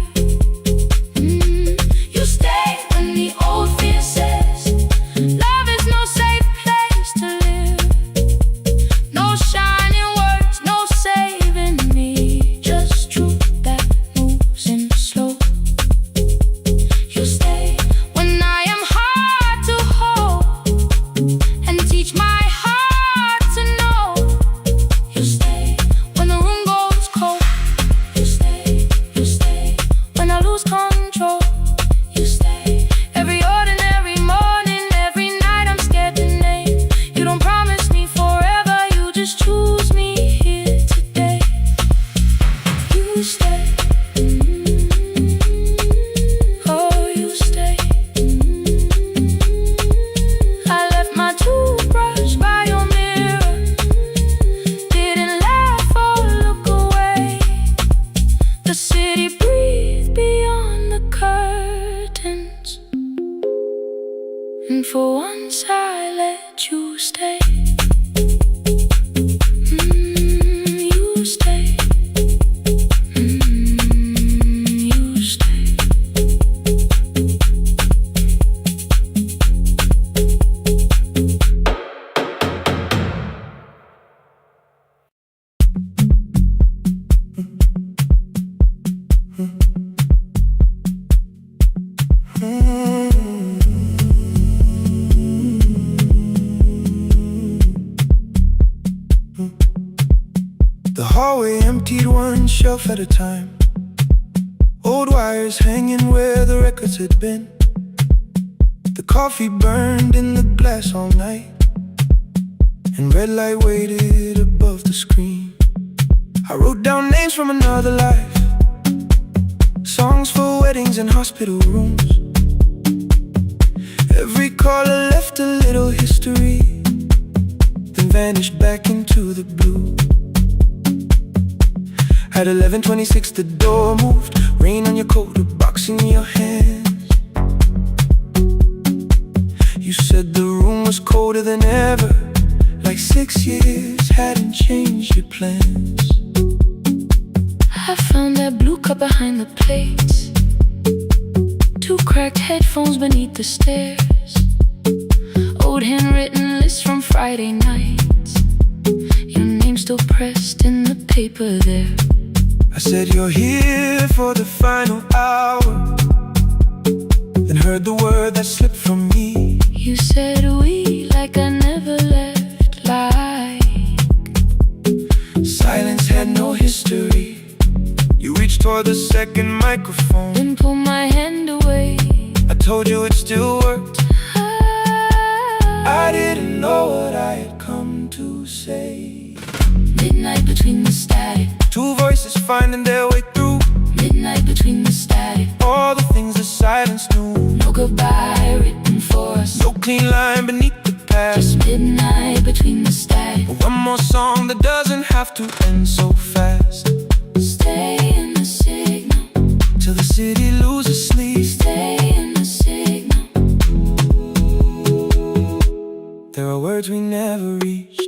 You stay when the old fear says love is no safe place to live. No shining words, no saving me, just truth that moves in slow. curtains, and for once I let you stay. You stay. You stay. The hallway emptied one shelf at a time. Old wires hanging where the records had been. The coffee burned in the glass all night, and red light waited above the screen. I wrote down names from another life, songs for weddings and hospital rooms. Every caller left a little history, then vanished back into the blue. At 11:26 the door moved, rain on your coat, a box in your hands. You said the room was colder than ever, like 6 years hadn't changed your plans. I found that blue cup behind the plates, 2 cracked headphones beneath the stairs, old handwritten lists from Friday nights, your name still pressed in the paper there. I said you're here for the final hour, then heard the word that slipped from me. You said we like I never left, like silence had no history. You reached toward the second microphone, then pulled my hand away. I told you it still worked. I didn't know what I had come to say. Midnight between the static, 2 voices finding their way through. midnight between the static, All the things the silence knew. no goodbye written for us, No clean line beneath the past. just midnight between the static. One more song that doesn't have to end so fast. Stay in the signal, Till the city loses sleep. stay in the signal. There are words we never reached.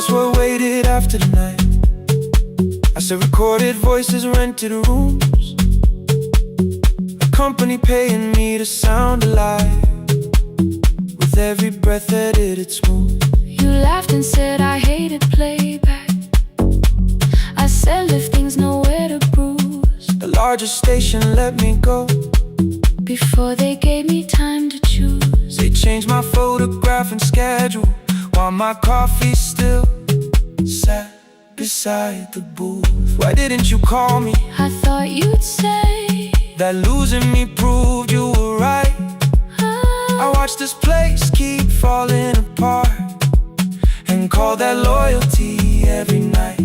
What waited after the night? I said recorded voices, rented rooms, a company paying me to sound alive, with every breath edited smooth. You laughed and said I hated playback. I said if things nowhere to bruise, The largest station let me go before they gave me time to choose. They changed my photograph and schedule, while my coffee still sat beside the booth. Why didn't you call me? I thought you'd say that losing me proved you were right. I watched this place keep falling apart, and call that loyalty every night.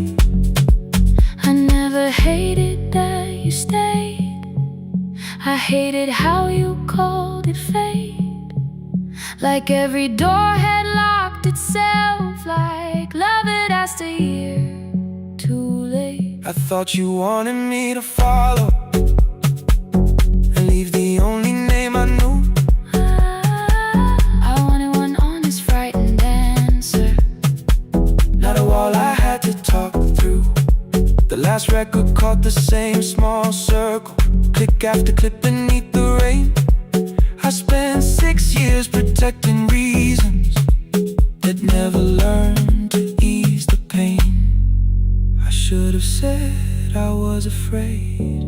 I never hated that you stayed, I hated how you called it fate. Like every door had locked itself, like love had asked a year too late. I thought you wanted me to follow and leave the only name I knew. I wanted one honest, frightened answer, not a wall I had to talk through. The last record caught the same small circle, click after click beneath the rain. I spent 6 years protecting reasons that never learned to ease the pain. I should have said I was afraid,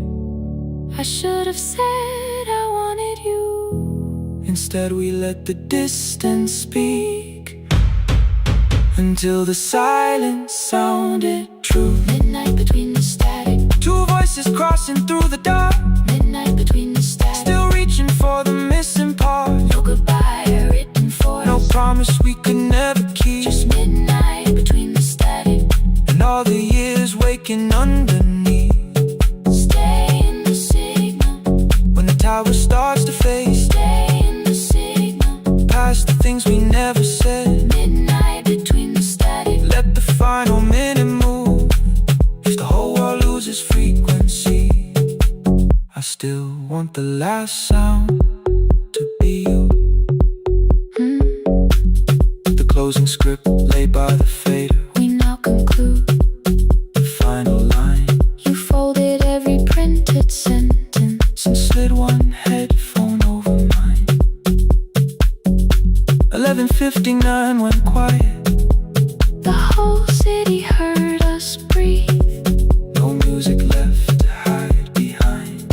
I should have said I wanted you. instead we let the distance speak, until the silence sounded true. Midnight between the static, 2 voices crossing through the dark, midnight between the static, still reaching for the missing part. no goodbye written for us, No promise we could never keep, just midnight between the static, and all the years waking underneath. still want the last sound to be you. The closing script laid by the fader. We now conclude The final line. You folded every printed sentence And slid one headphone over mine. 11:59 went quiet. The whole city heard us breathe. No music left to hide behind.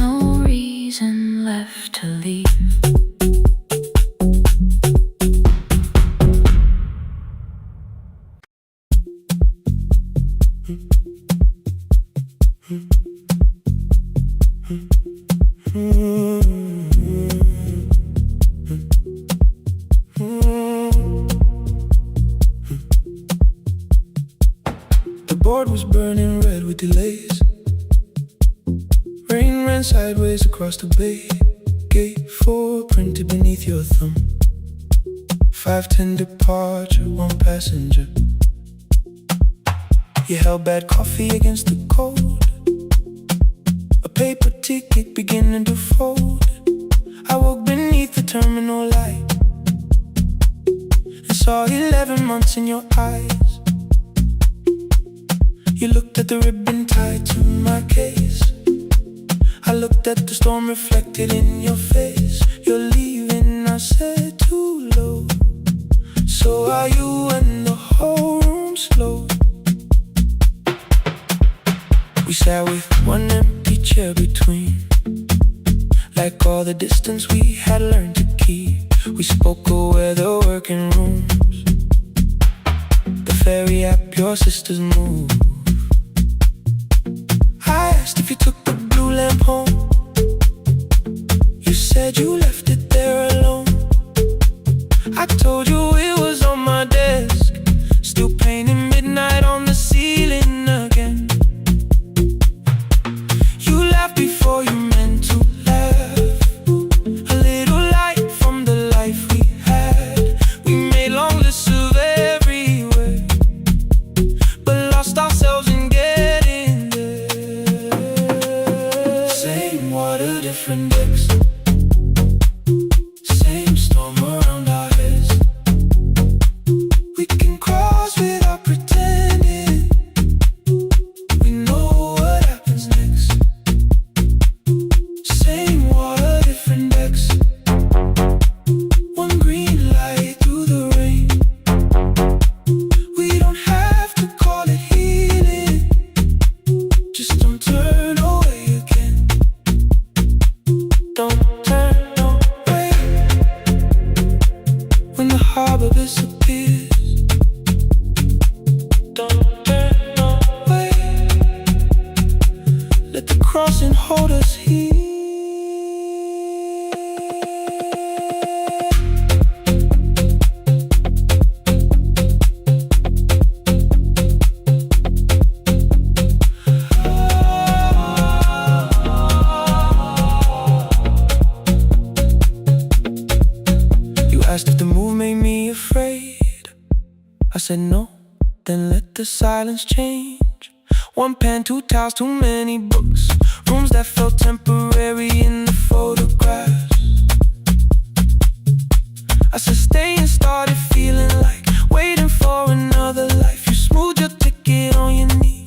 No reason left to leave. The board was burning red with delays. Rain ran sideways across the bay. Gate 4 printed beneath your thumb. 5:10 departure, 1 passenger. You held bad coffee against the cold. A paper ticket beginning to fold. I woke beneath the terminal light and saw 11 months in your eyes. You looked at the ribbon tied to my case. I looked at the storm reflected in your face. You're leaving, I said, too low. So are you, and the whole room slowed. We sat with one empty chair between, like all the distance we had learned to keep. We spoke of weather, working rooms, the ferry app your sisters move. I asked if you took the blue lamp home. You said you left it there alone. I told you it was on my desk, still painting midnight on the ceiling again. You laughed before you meant to laugh. A little light from the life we had. We made long lists of everywhere, but lost ourselves in getting there. Same water, different decks. Same storm around our heads. We can cross without pretending. We know what happens next. Same water, different decks. One green light through the rain. We don't have to call it healing. Just don't turn away again. Don't turn away. When the harbor disappears, don't turn away. Let the crossing hold us here. You asked if the move made me afraid. I said no, then let the silence change. One pen, 2 towels, too many books. Rooms that felt temporary in the photographs. I said stay and started feeling like waiting for another life. You smoothed your ticket on your knee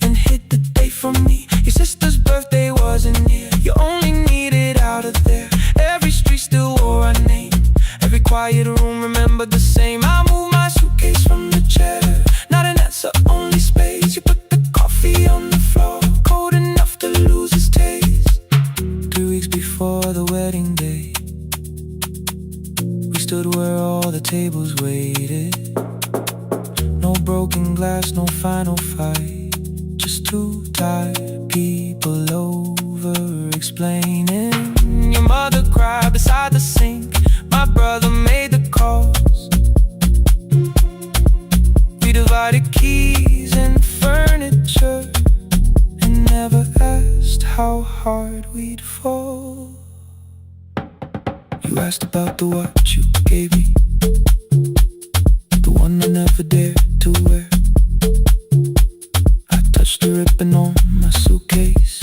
and hid the date from me. Your sister's birthday wasn't near. You only needed out of there. Every street still wore our name. Every quiet room remembered the same. I moved my suitcase from the chair. Not an answer, only space. You put the coffee on the floor, cold enough to lose its taste. 3 weeks before the wedding day, we stood where all the tables waited. No broken glass, no final fight. Just 2 tired people over explaining. Your mother cried beside the sink. My brother made the calls. We divided keys and furniture and never asked how hard we'd fall. You asked about the watch you gave me, the one I never dared to wear. I touched the ribbon on my suitcase.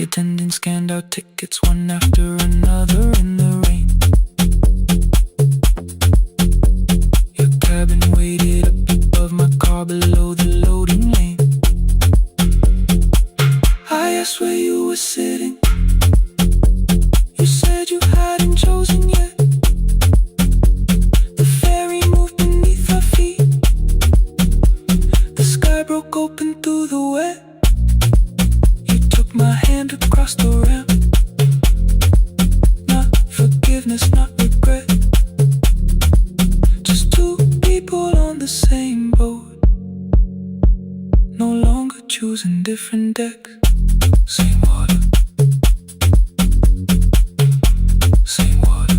The attendant scanned our tickets one after another in the rain. Your cabin waited up above my car below the loading lane. I asked where you were sitting. You said you hadn't chosen yet. The ferry moved beneath our feet. The sky broke open through the wet. You took my hand across the ramp. Not forgiveness, not regret. Just two people on the same boat, no longer choosing different decks. Same water, same water.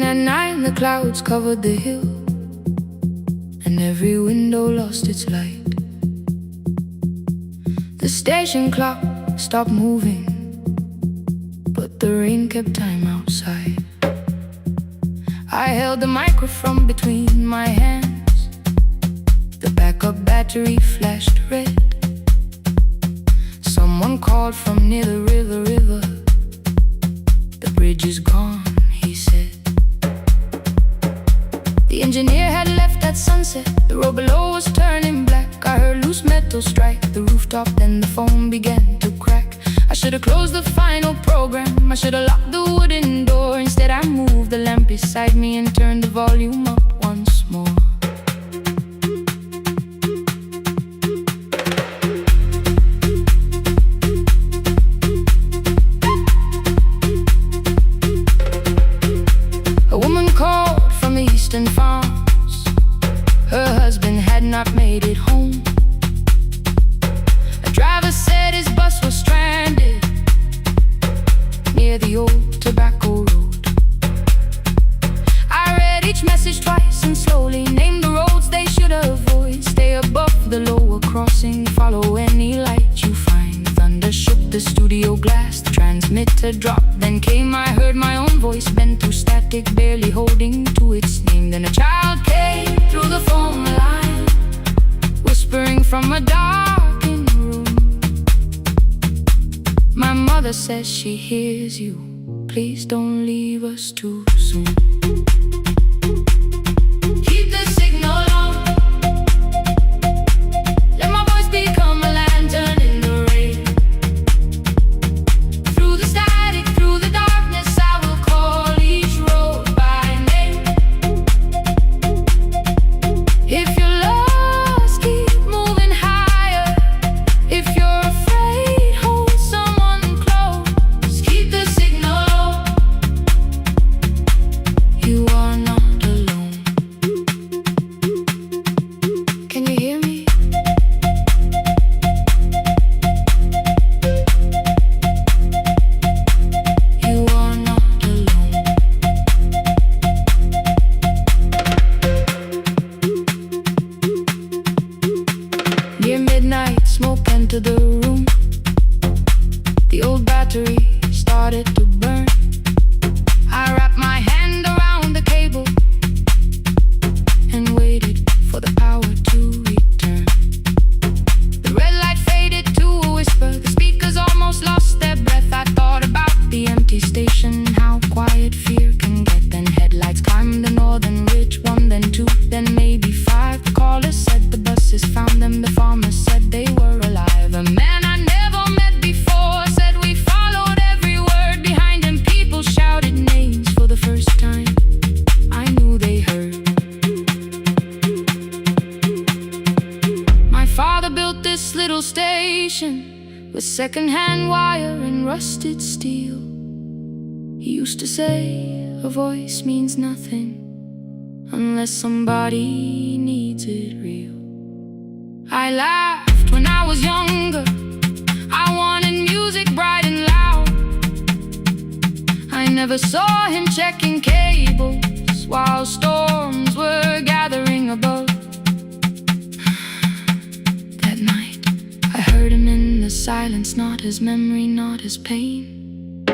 At night the clouds covered the hill, and every window lost its light. The station clock stopped moving, but the rain kept time outside. I held the microphone between my hands. The backup battery flashed red. Someone called from near the river. The bridge is gone, he said. The engineer had left at sunset. The road below was turning black. I heard loose metal strike the rooftop, then the phone began to crack. I should have closed the final program. I should have locked the wooden door. Instead I moved the lamp beside me and turned the volume up once more. A woman called from the eastern farms. Her husband had not made it home. A driver said his bus was stranded near the old tobacco road. I read each message twice and slowly named the roads they should avoid. Stay above the lower crossing, follow any light you find. Thunder shook the studio glass, the transmitter dropped. Then came, I heard my own voice bent through static, barely holding to its name. Then a child came through the phone line, whispering from a darkened room. My mother says she hears you. Please don't leave us too soon. Keep the signal on. Let my voice become a lantern in the rain. Through the static, through the darkness, I will call each road by name. If you're lost, keep moving higher. If you're afraid, hold someone close. Keep the signal low. You are not alone. Can you hear me? You are not alone. Near midnight, smoke entered the room. The old battery started to burn. I wrapped my hand around the cable and waited for the power to return. The red light faded to a whisper. The speakers almost lost their breath. I thought about the empty station, how quiet fear can get. Then headlights climbed the northern ridge. One, then two, then maybe five. The caller said the buses found them. The farmer said they were alive. A man I never met before said we followed every word behind him. People shouted names for the first time. I knew they heard. My father built this little station with second-hand wire and rusted steel. He used to say a voice means nothing unless somebody needs it real. I laughed when I was younger. I wanted music bright and loud. I never saw him checking cables while storms were gathering above. That night, I heard him in the silence, not his memory, not his pain.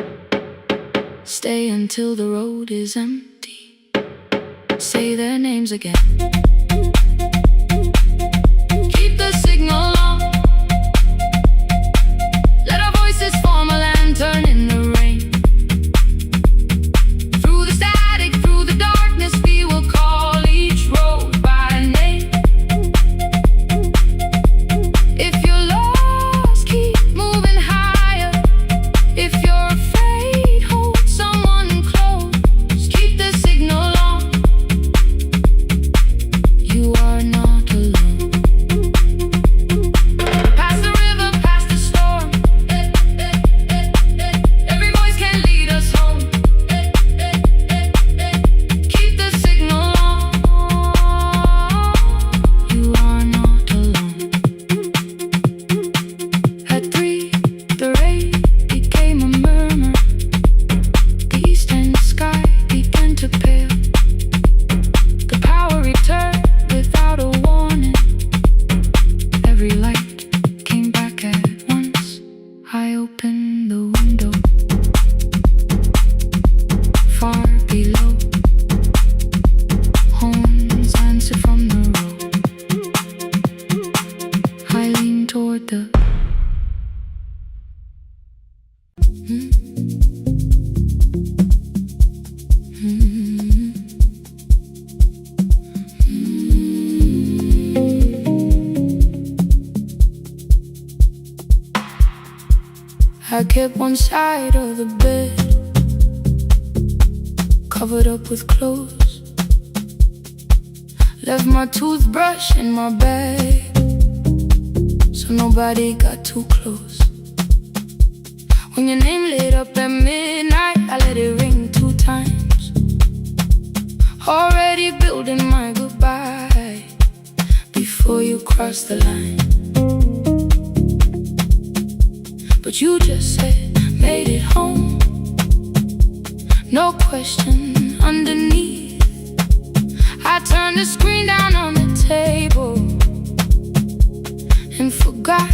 Stay until the road is empty. Say their names again. Keep the signal on. Let our voices form a lantern in the rain. Through the static, through the darkness, we will call each road by name. If you're lost, keep moving higher. If you're afraid, hold someone close. Keep the signal on. You are not alone. Past the river, past the storm. Every voice can lead us home. Keep the signal on. You are not alone. At 3, the rain became a murmur. The eastern sky began to pale. The power returned without a warning. Every light came back at once. I opened the window. Far below, horns answer from the road. I lean toward the I kept one side of the bed covered up with clothes. Left my toothbrush in my bag so nobody got too close. When your name lit up at midnight, I let it ring 2 times. Already building my goodbye before you cross the line. But you just said, made it home. No question underneath. I turned the screen down on the table and forgot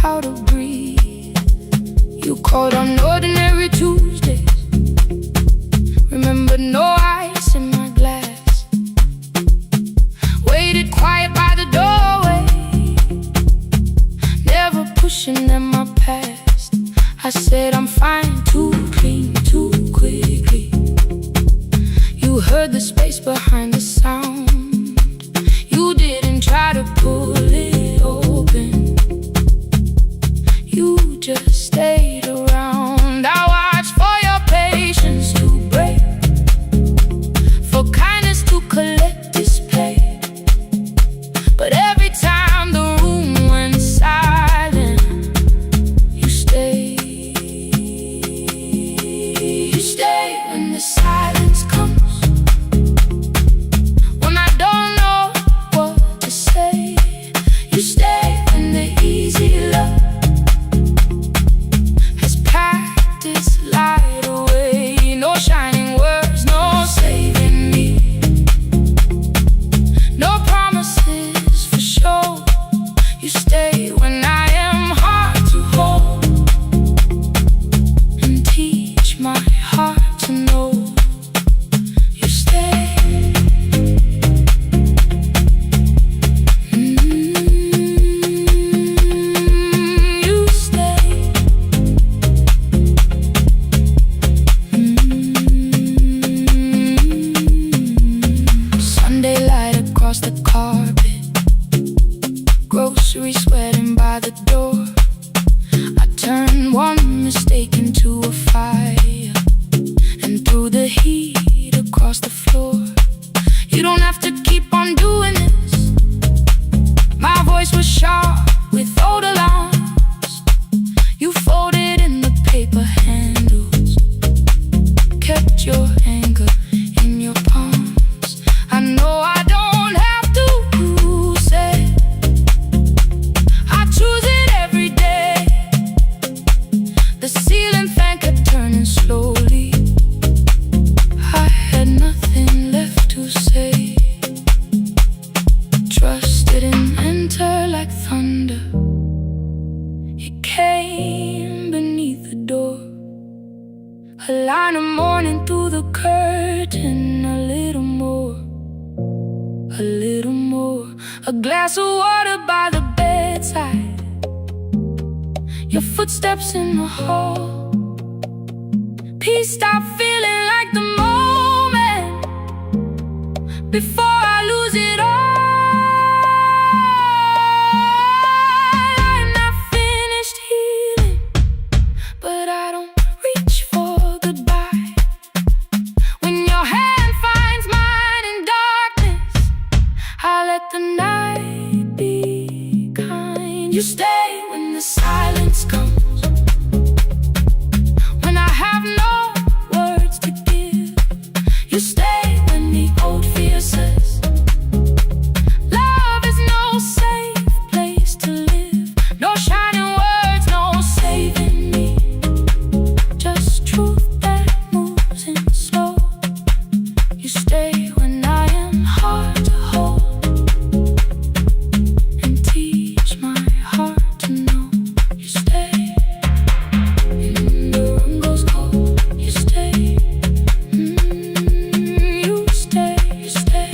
how to breathe. You called on ordinary Tuesdays. Remember, no ice in my glass. Waited quiet by the doorway, never pushing at my past. I said I'm fine, too clean, too quickly. You heard the space behind the sound. You didn't try to pull it open. You just stayed around. I watched for your patience to break, for kindness to collect display. But every time the room went silent, you stayed. You stay when the silence comes, when I don't know what to say. You stay when the easy love has packed its light away. No shining words, no saving me, no promises for sure. You stay when I am hard to hold and teach my heart to know. You stay. You stay. Sunday light across the carpet, groceries sweating by the door. I turned one mistake into a fire and threw the heat across the floor. You don't have to keep on doing this. My voice was sharp with old alarms. You folded in the paper handles, kept your anger in your palms. I know I don't have to say I choose it every day. The ceiling fan kept turning slowly. morning through the curtain. A little more, a little more. A glass of water by the bedside. Your footsteps in the hall. Peace, stop feeling like the moment before I lose it all. I'm not finished healing, but I don't reach for goodbye. When your hand finds mine in darkness, I let the night be kind. You stay when the silence comes, when I have no words to give. You stay when the old fear says love is no safe place to live. No shining words, no saving me, just truth that moves in slow. You stay when I am hard to hold, and teach my heart to know. You stay when the room goes cold. You stay, you stay, you stay.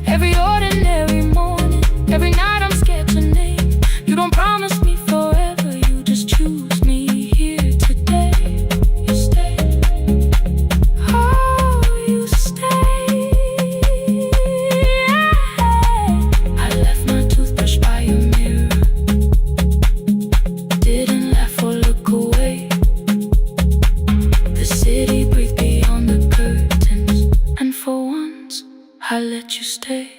Every ordinary morning, every night I'm scared to name. You don't promise me forever, you just choose me here today. You stay, oh, you stay. I left my toothbrush by your mirror, didn't laugh or look away. The city breathed beyond the curtains, and for once I let you stay.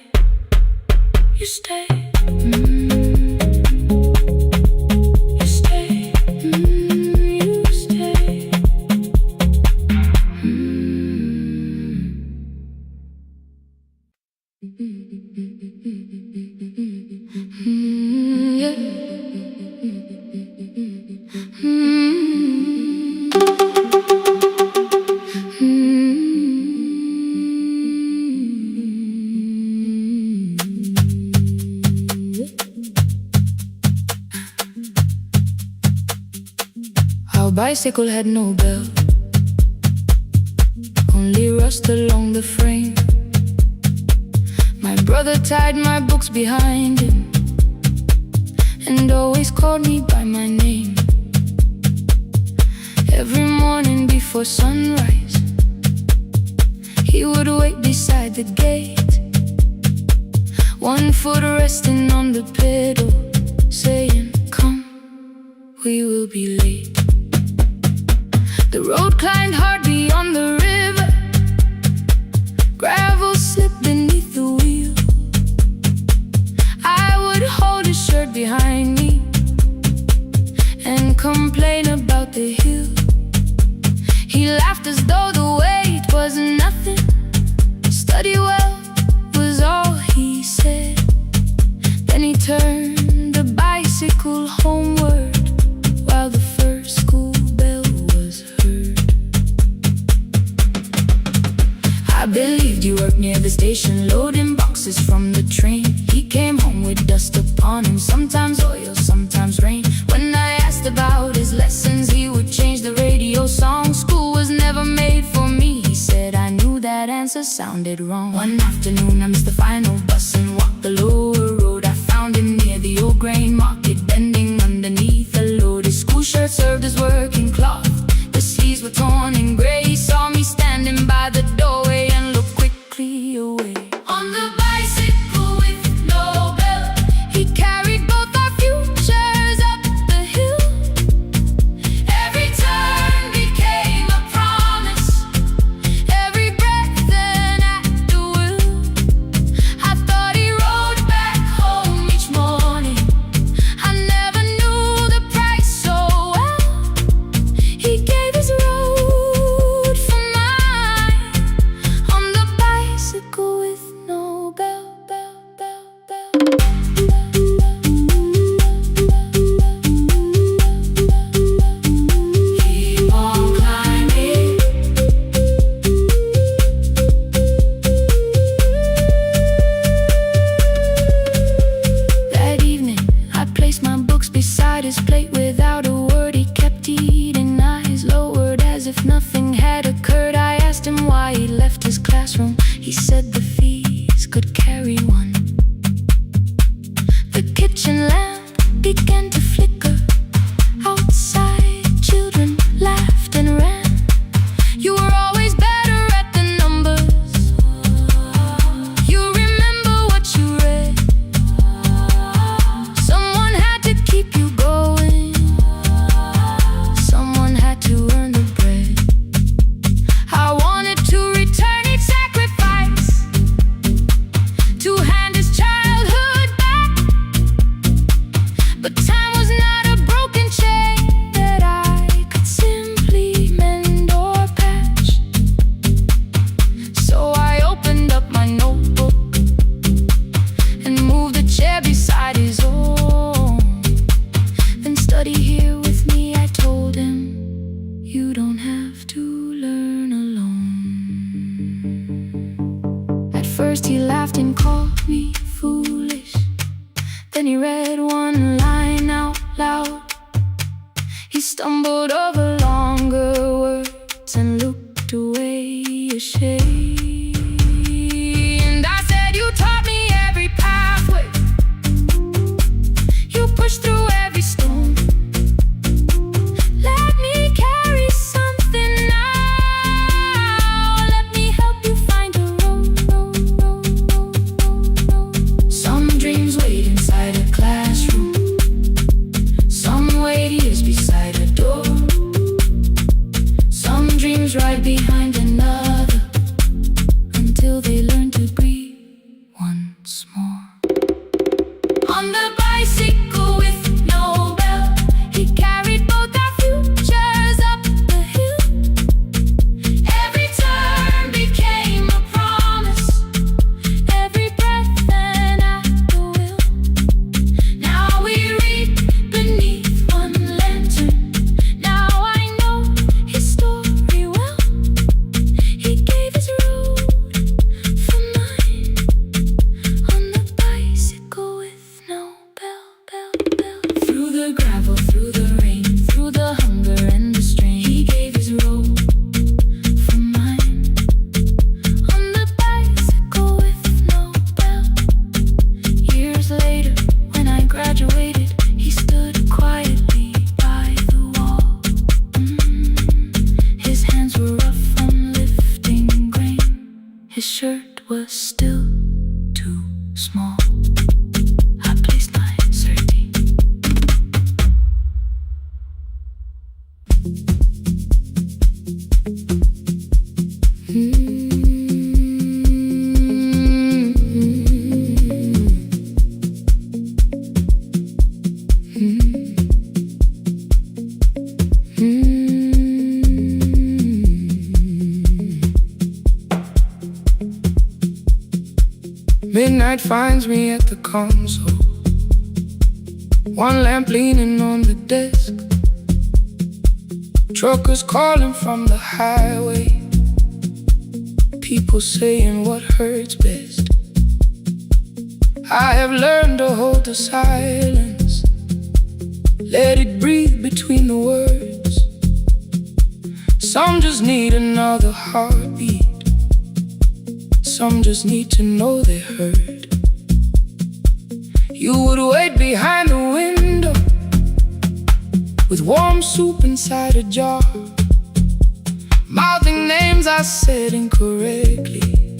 You stay, you stay, you stay. Yeah. Our bicycle had no bell, only rust along the frame. My brother tied my books behind him and always called me by my name. Every morning before sunrise, he would wait beside the gate, one foot resting on the pedal, saying, "Come, we will be late." The road climbed hard beyond the river, gravel slipped beneath the wheel. I would hold his shirt behind me and complain about the hill. He laughed as though the weight was nothing. Study well was all he said. Then he turned the bicycle homeward while the first school bell was heard. I believed you worked near the station, loading boxes from the train. He came home with dust upon him, sometimes oil, sometimes rain. When I asked about his lessons, he would change the radio song. School was never made for me, he said. I knew that answer sounded wrong. One afternoon I missed the final bus and walked the lower road. I found him near the old grain market, bending underneath a load. His school shirt served as working cloth, the sleeves were torn and gray. He saw me standing by the doorway and looked quickly away. On the bicycle with no bell, he carried both our futures up the hill. Every turn became a promise, every breath an act of will. I thought he rode back classroom. He said the fees could carry one. The kitchen lamp began to flicker. Outside, children laughed and ran. You were always better at the numbers. You remember what you read. Someone had to keep you going. Someone had to earn the bread. I wanted to return each sacrifice, to hand his childhood back. But time was not a broken chain that I could simply mend or patch. So I opened up my notebook and moved the chair beside his own. Then study here with me, I told him. You don't have to learn alone. At first he laughed and called me foolish. Then he read one line out loud. He stumbled over longer words and looked away ashamed. And I said, you taught me every pathway. You pushed through every stone. Let me carry something now. Let me help you find a road. Some dreams wait inside a classroom. Some wait years beside a door. Some dreams right behind another, until they learn to breathe once more. On the bicycle with no bell, he carried both our futures up the hill. Every turn became a promise, every breath an act of will. Now we read beneath one lantern. Now I know his story well. He gave his road for mine. On the bicycle with no bell. Through the gravel, through the rain, through the hunger and the strain, he gave his road for mine. On the bicycle with no bell. Years later, when I graduated, he stood quietly by the wall. His hands were rough from lifting grain. His shirt was still too small. I placed my certainty. Midnight finds me at the console, one lamp leaning on the desk. Truckers calling from the highway, people saying what hurts best. I have learned to hold the silence, let it breathe between the words. Some just need another heartbeat. Some just need to know they heard. You would wait behind the window with warm soup inside a jar, mouthing names I said incorrectly,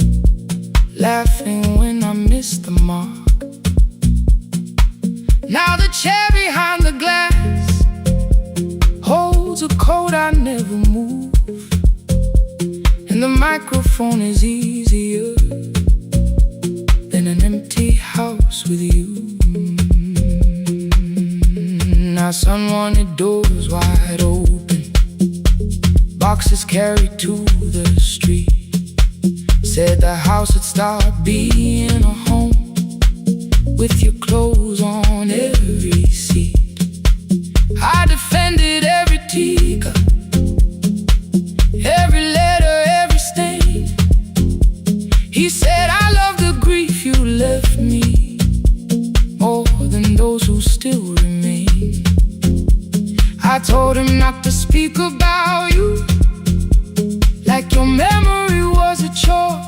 laughing when I missed the mark. Now the chair behind the glass holds a coat I never move, and the microphone is easier than an empty house with you. Now son wanted doors wide open, boxes carried to the street. Said the house would start being a home, with your clothes on every seat. I defended every teacup, every letter, every stain. He said I love the grief you left me more than those who still remain. I told him not to speak about you like your memory was a chore.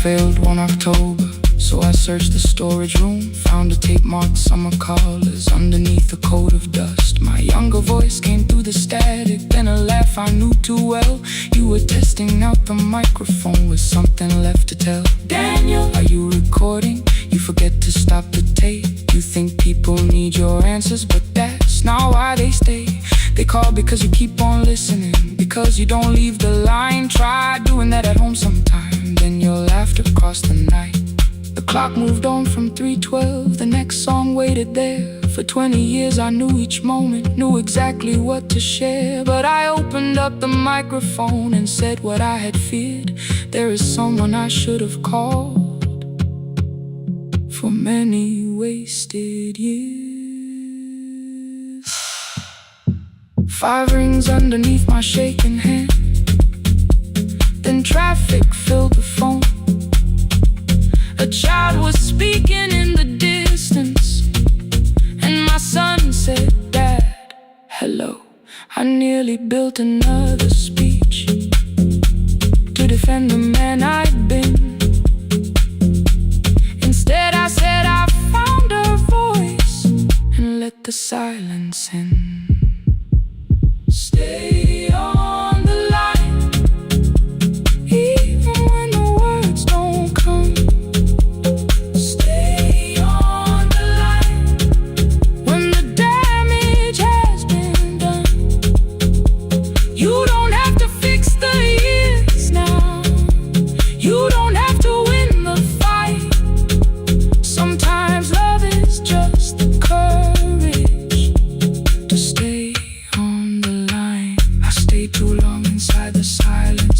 failed one October, so I searched the storage room, found a tape marked summer callers underneath a coat of dust. My younger voice came through the static, then a laugh I knew too well. You were testing out the microphone with something left to tell. Daniel, are you recording? You forget to stop the tape. You think people need your answers, but that's not why they stay. They call because you keep on listening, because you don't leave the line. Try doing that at home sometime, then you'll laugh across the night. The clock moved on from 3:12, the next song waited there. For 20 years I knew each moment, knew exactly what to share. But I opened up the microphone and said what I had feared. There is someone I should have called for many wasted years. 5 rings underneath my shaking hand, then traffic filled the phone. A child was speaking in the distance, and my son said, "Dad, hello." I nearly built another speech to defend the man I'd been. Instead I said I found a voice and let the silence in. Stay on the line, even when the words don't come.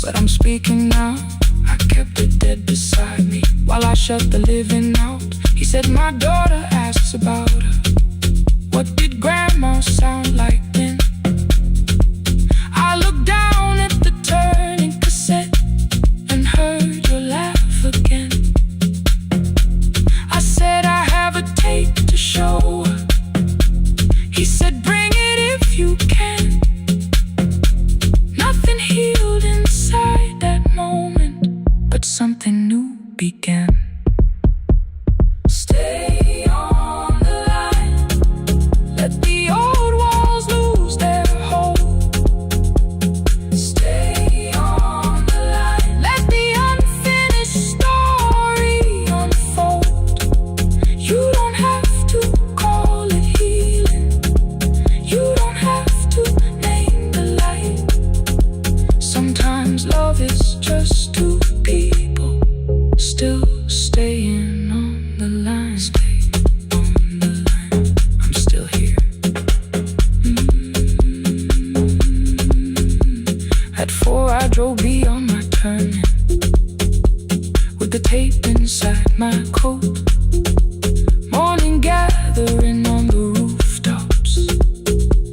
But I'm speaking now, I kept it dead beside me while I shut the living out. He said my daughter asks about her. What did grandma sound like then? I looked down at the turning cassette and heard her laugh again. I said I have a tape to show her. He said bring it if you can. Nothing healed inside that moment, but something new began. Stay on the line, let the old walls lose their hold. Stay on the line, let the unfinished story unfold. You don't have to call it healing, you don't have to name the light. Sometimes love is just two people still staying on the line. Stay on the line, I'm still here. At 4 I drove beyond my turning, with the tape inside my coat. Morning gathering on the rooftops,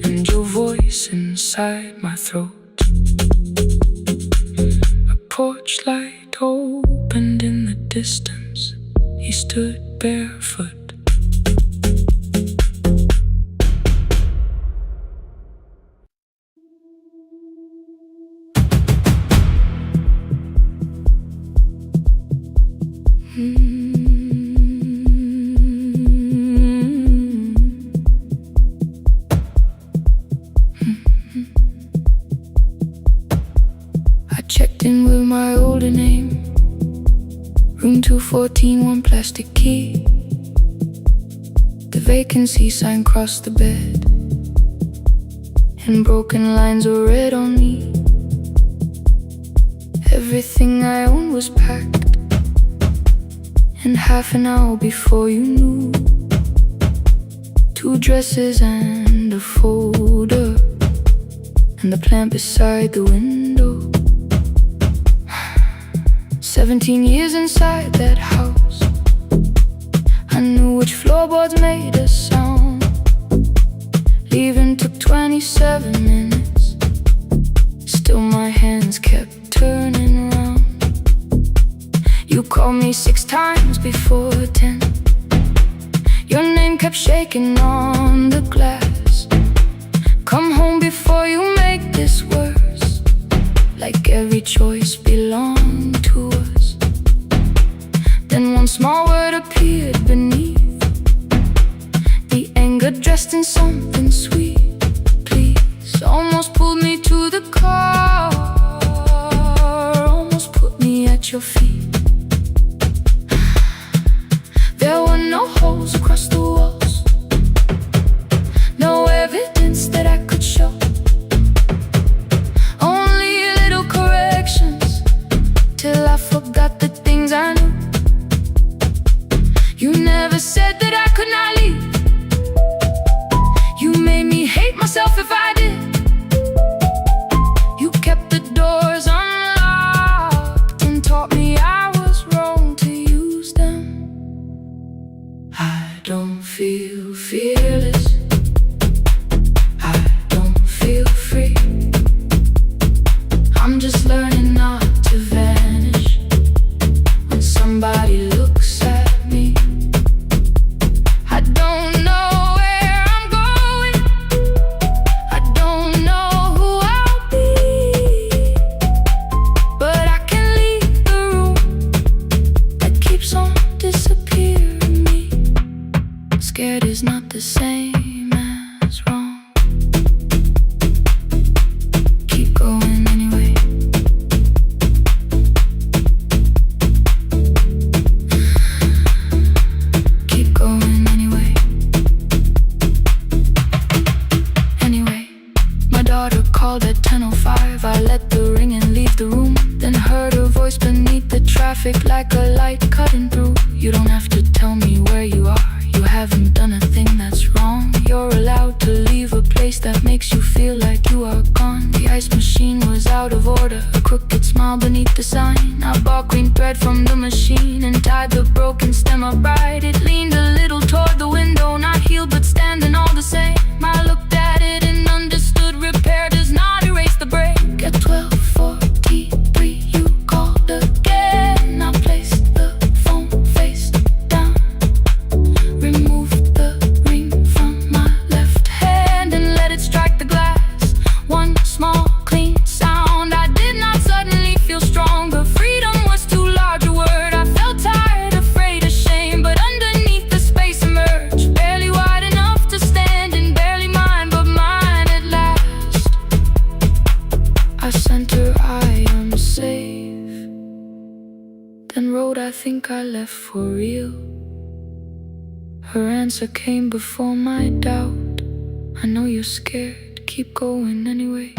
and your voice inside my throat. A porch light opened in the distance. He stood barefoot. I checked in with my older name, room 214, 1 plastic key. The vacancy sign crossed the bed, and broken lines were read on me. Everything I owned was packed, and half an hour before you knew, 2 dresses and a folder, and the plant beside the window. 17 years inside that house, I knew which floorboards made a sound. Leaving took 27 minutes, still my hands kept turning round. You called me 6 times before 10. Your name kept shaking on the glass. Come home before you make this worse, like every choice belonged to us. small word appeared beneath the anger, dressed in something sweet. Please, almost pulled me to the car, almost put me at your feet. There were no holes across the walls, no evidence that I could show, only little corrections till I forgot the things I knew. You never said that I could not leave. You made me hate myself if I did. You kept the doors unlocked and taught me I was wrong to use them. I don't feel fearless, I don't feel free. I'm just learning not to vanish when somebody looks at me. I don't know where I'm going, I don't know who I'll be, but I can leave the room that keeps on disappearing me. Scared is not the same as wrong. Keep going anyway. Keep going anyway. Anyway, my daughter called at 10:05. I let the ring and leave the room, then heard her voice beneath the traffic like a light cutting through. You don't have to tell me where you are, you haven't done a thing that's wrong. You're allowed to leave a place that makes you feel like you are gone. The ice machine was out of order, a crooked smile beneath the sign. I bought green thread from the machine and tied the broken stem upright. It leaned a little toward the window, not healed but standing all the same. I looked at it and understood repair does not erase the break. At 12:43 you called again. I placed the phone face down, removed the ring from my left hand and let it strike the glass. One small clean sound. I did not suddenly feel stronger. Freedom was too large a word. I felt tired, afraid, ashamed, but underneath the space emerged, barely wide enough to stand and barely mine, but mine at last. I sent her, I am safe, then wrote, I think I left for real. Her answer came before my doubt. I know you're scared, keep going anyway.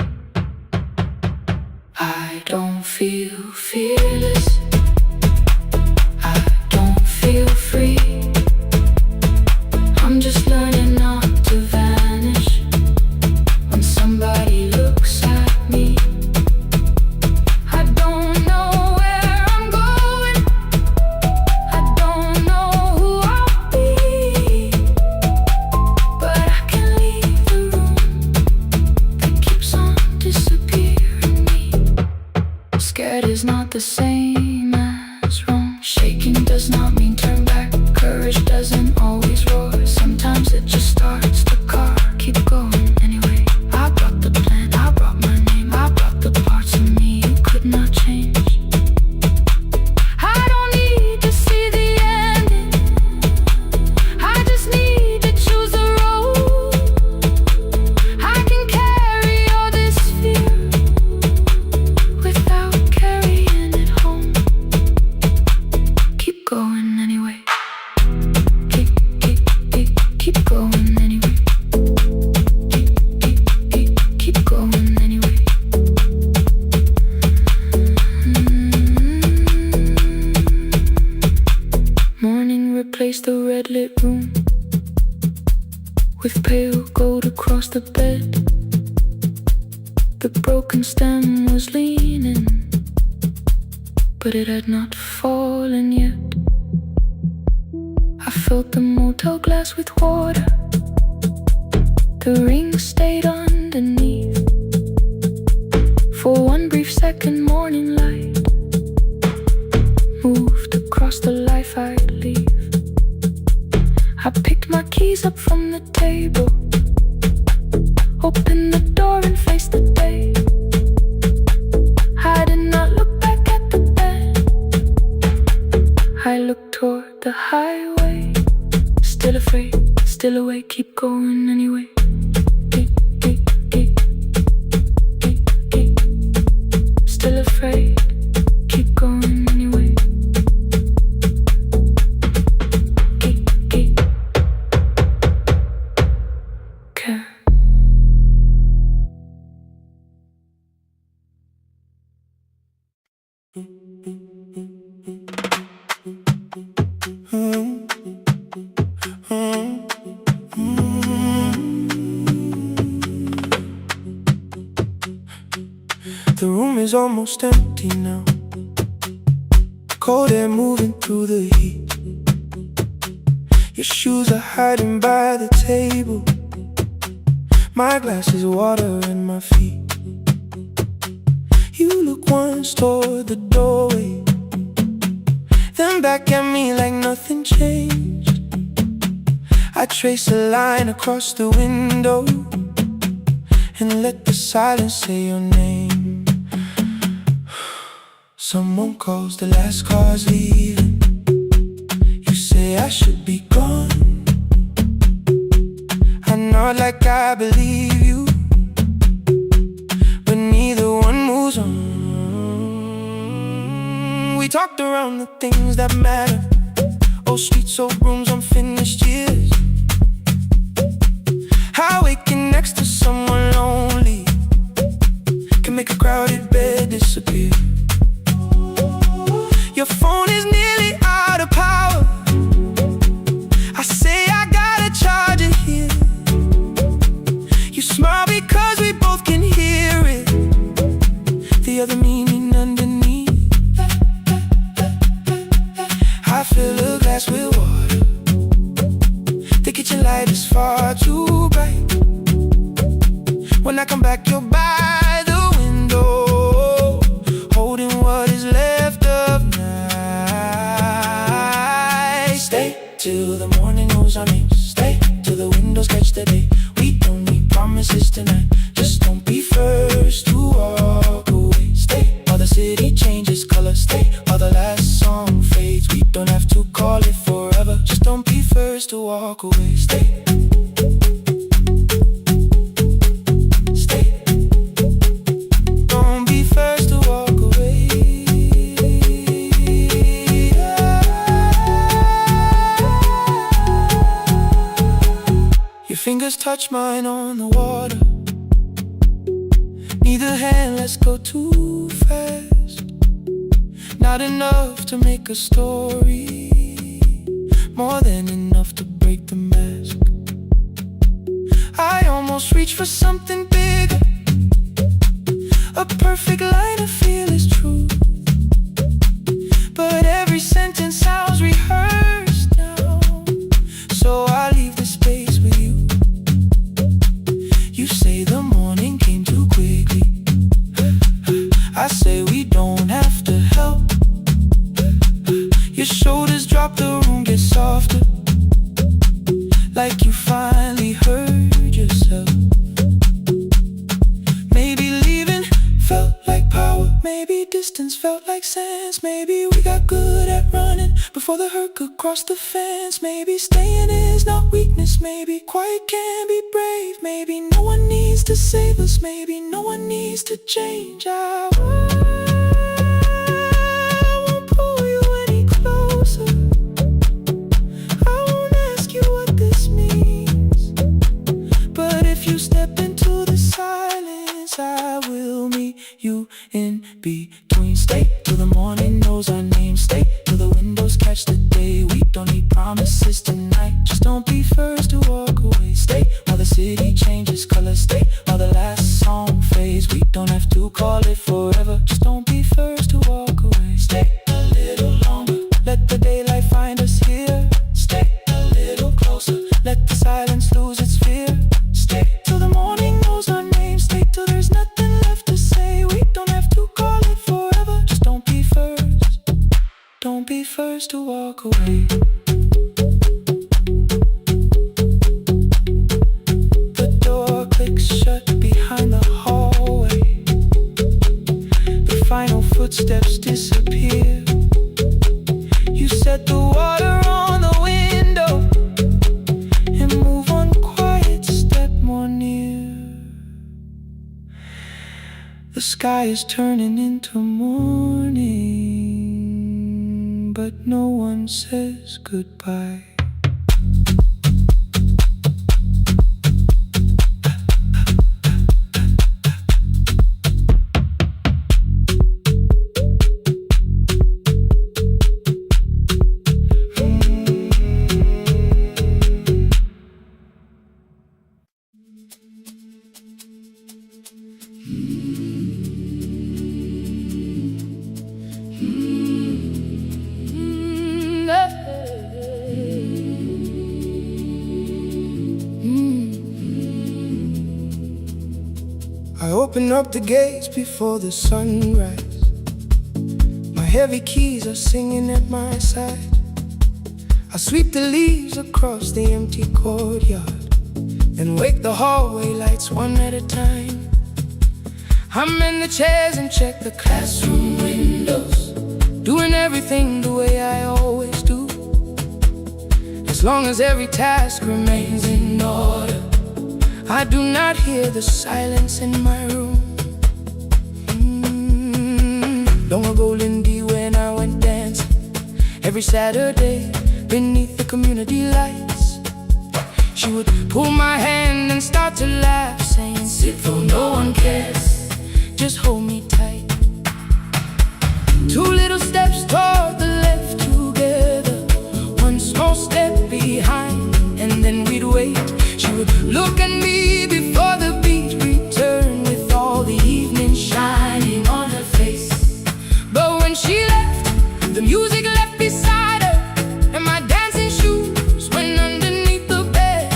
I don't feel fearless, I don't feel free. I'm just learning not to vanish when somebody looks at me. I don't know where I'm going, I don't know who I'll be, but I can leave the room that keeps on disappearing me. Scared is not the same as wrong. Shaking does not mean turn back. Courage doesn't always roar. Sometimes it just starts the car. Keep going anyway. I brought the plan, I brought my name, I brought the parts of me you could not change. I don't need to see the ending, I just need to choose the road. I can carry all this fear without carrying it home. Keep going anyway. Keep going anyway. Keep going anyway. Morning replaced the red lit room with pale gold across the bed. The broken stem was leaning, but it had not fallen yet. I filled the motel glass with water, the ring stayed underneath. For one brief second, morning light moved across the life I'd leave. I picked my keys up from the table, opened the door and faced the day. I did not look back at the bed, I looked toward going anyway. Still afraid, keep going anyway. Care. The room is almost empty now. Cold air moving through the heat. Your shoes are hiding by the table. My glass is water in my feet. You look once toward the doorway, then back at me like nothing changed. I trace a line across the window and let the silence say your name. Someone calls, the last car's leaving. You say I should be gone. I nod like I believe you, but neither one moves on. We talked around the things that matter. Old streets, old rooms, unfinished years. How waking next to someone lonely can make a crowded bed disappear. Your phone is nearly out of power. I say I gotta charge it here. You smile because we both can hear it, the other meaning underneath. I fill a glass with water. The kitchen light is far too bright. When I come back, you're by the window, holding what is left of night. Stay till the morning knows our names. Stay till the windows catch the day. We don't need promises tonight. Just don't be first to walk away. Stay while the city changes color. Stay while the last song fades. We don't have to call it forever. Just don't be first to walk away. Stay. Fingers touch mine on the water. Neither hand lets go too fast. Not enough to make a story, more than enough to break the mask. I almost reach for something bigger, a perfect line of fearless truth. But every sentence sounds rehearsed now, so I leave the space with you. You say the morning came too quickly. I say we don't have to help. Your shoulders drop, the room gets softer, like you finally heard yourself. Maybe leaving felt like power. Maybe distance felt like sense. Maybe we got good at running before the hurt could cross the fence. Maybe staying is not weakness. Maybe quiet can be brave. Maybe no one needs to save us. Maybe no one needs to change. I won't pull you any closer. I won't ask you what this means. But if you step into the silence, I will meet you in between. Stay till the morning knows our name. Stay till the windows catch the day. We don't need promises tonight. Just don't be first to walk away. Stay while the city changes color. Stay while the last song fades. We don't have to call it forever. Just don't be first to walk away. Stay a little longer. Let the daylight find us here. Stay a little closer. Let the silence lose its fear. Stay till the morning knows our name. Stay till there's nothing left to say. We don't have to call it forever. Just don't be first. Don't be first to walk away. The door clicks shut behind the hallway. The final footsteps disappear. You set the water on the window and move on quietly. The sky is turning into morning, but no one says goodbye. I open up the gates before the sunrise. My heavy keys are singing at my side. I sweep the leaves across the empty courtyard and wake the hallway lights one at a time. I'm in the chairs and check the classroom windows, doing everything the way I always do. As long as every task remains in order, I do not hear the silence in my room. Long ago, Lindy, when I went dancing every Saturday beneath the community lights, she would pull my hand and start to laugh, saying, "Sit though no one cares, just hold me tight." Two little steps toward the left together, one small step behind, and then we'd wait. She would look at me before the beat returned, with all the evening shining on her face. But when she left, the music left beside her, and my dancing shoes went underneath the bed.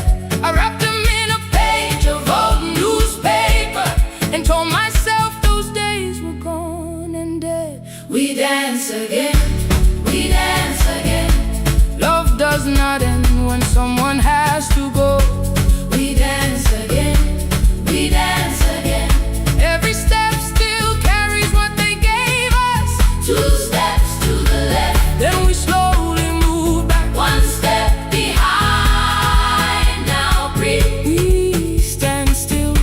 I wrapped them in a page of old newspaper and told myself those days were gone and dead. We dance again, we dance again. Love does not end when someone has to go. We dance again, we dance again. Every step still carries what they gave us. Two steps to the left, then we slowly move back. One step behind, now breathe. We stand still,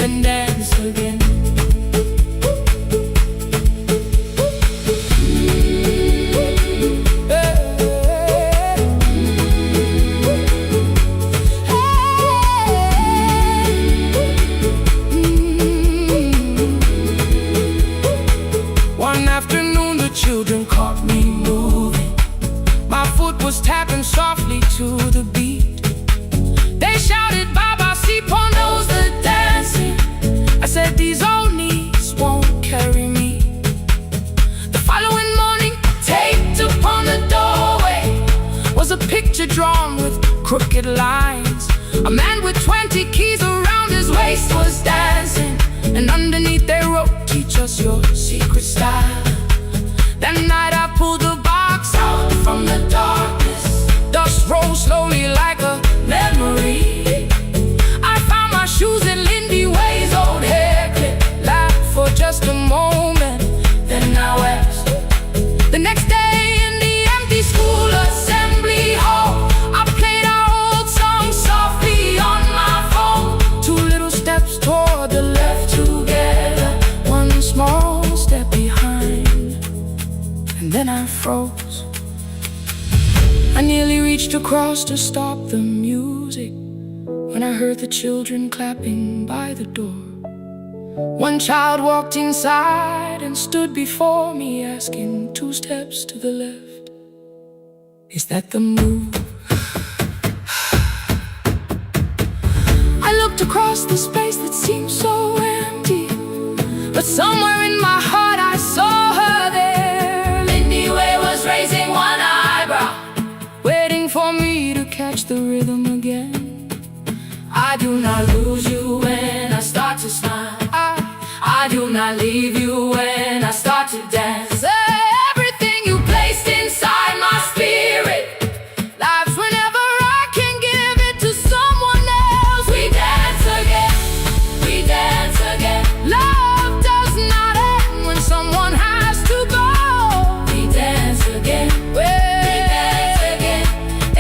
and dance again. One afternoon the children caught me moving. My foot was tapping softly to the beat. They shouted, "Baba, Sipo knows the dancing." I said, "These old knees won't carry me." The following morning, taped upon the doorway was a picture drawn with crooked lines. A man with 20 keys around his waist was dancing, and underneath they wrote, "Teach us your secret style." That night I pulled the box out from the darkness. Dust rolled slowly like a memory. I found my shoes in Lindy Way's old hair clip. Laughed for just a moment, then I wept. The next day in the empty school assembly hall, I played our old song softly on my phone. Two little steps toward the left together, one small step behind, and then I froze. I nearly reached across to stop the music when I heard the children clapping by the door. One child walked inside and stood before me, asking, "Two steps to the left, is that the move?" I looked across the space that seemed so empty, but somewhere in my heart I saw her there. Lindy Way was raising one eyebrow, waiting for me to catch the rhythm again. I do not lose you when I start to smile. I do not leave you when I start to dance. Everything you placed inside my spirit lives whenever I can give it to someone else. We dance again, we dance again. Love does not end when someone has to go. We dance again, we dance again.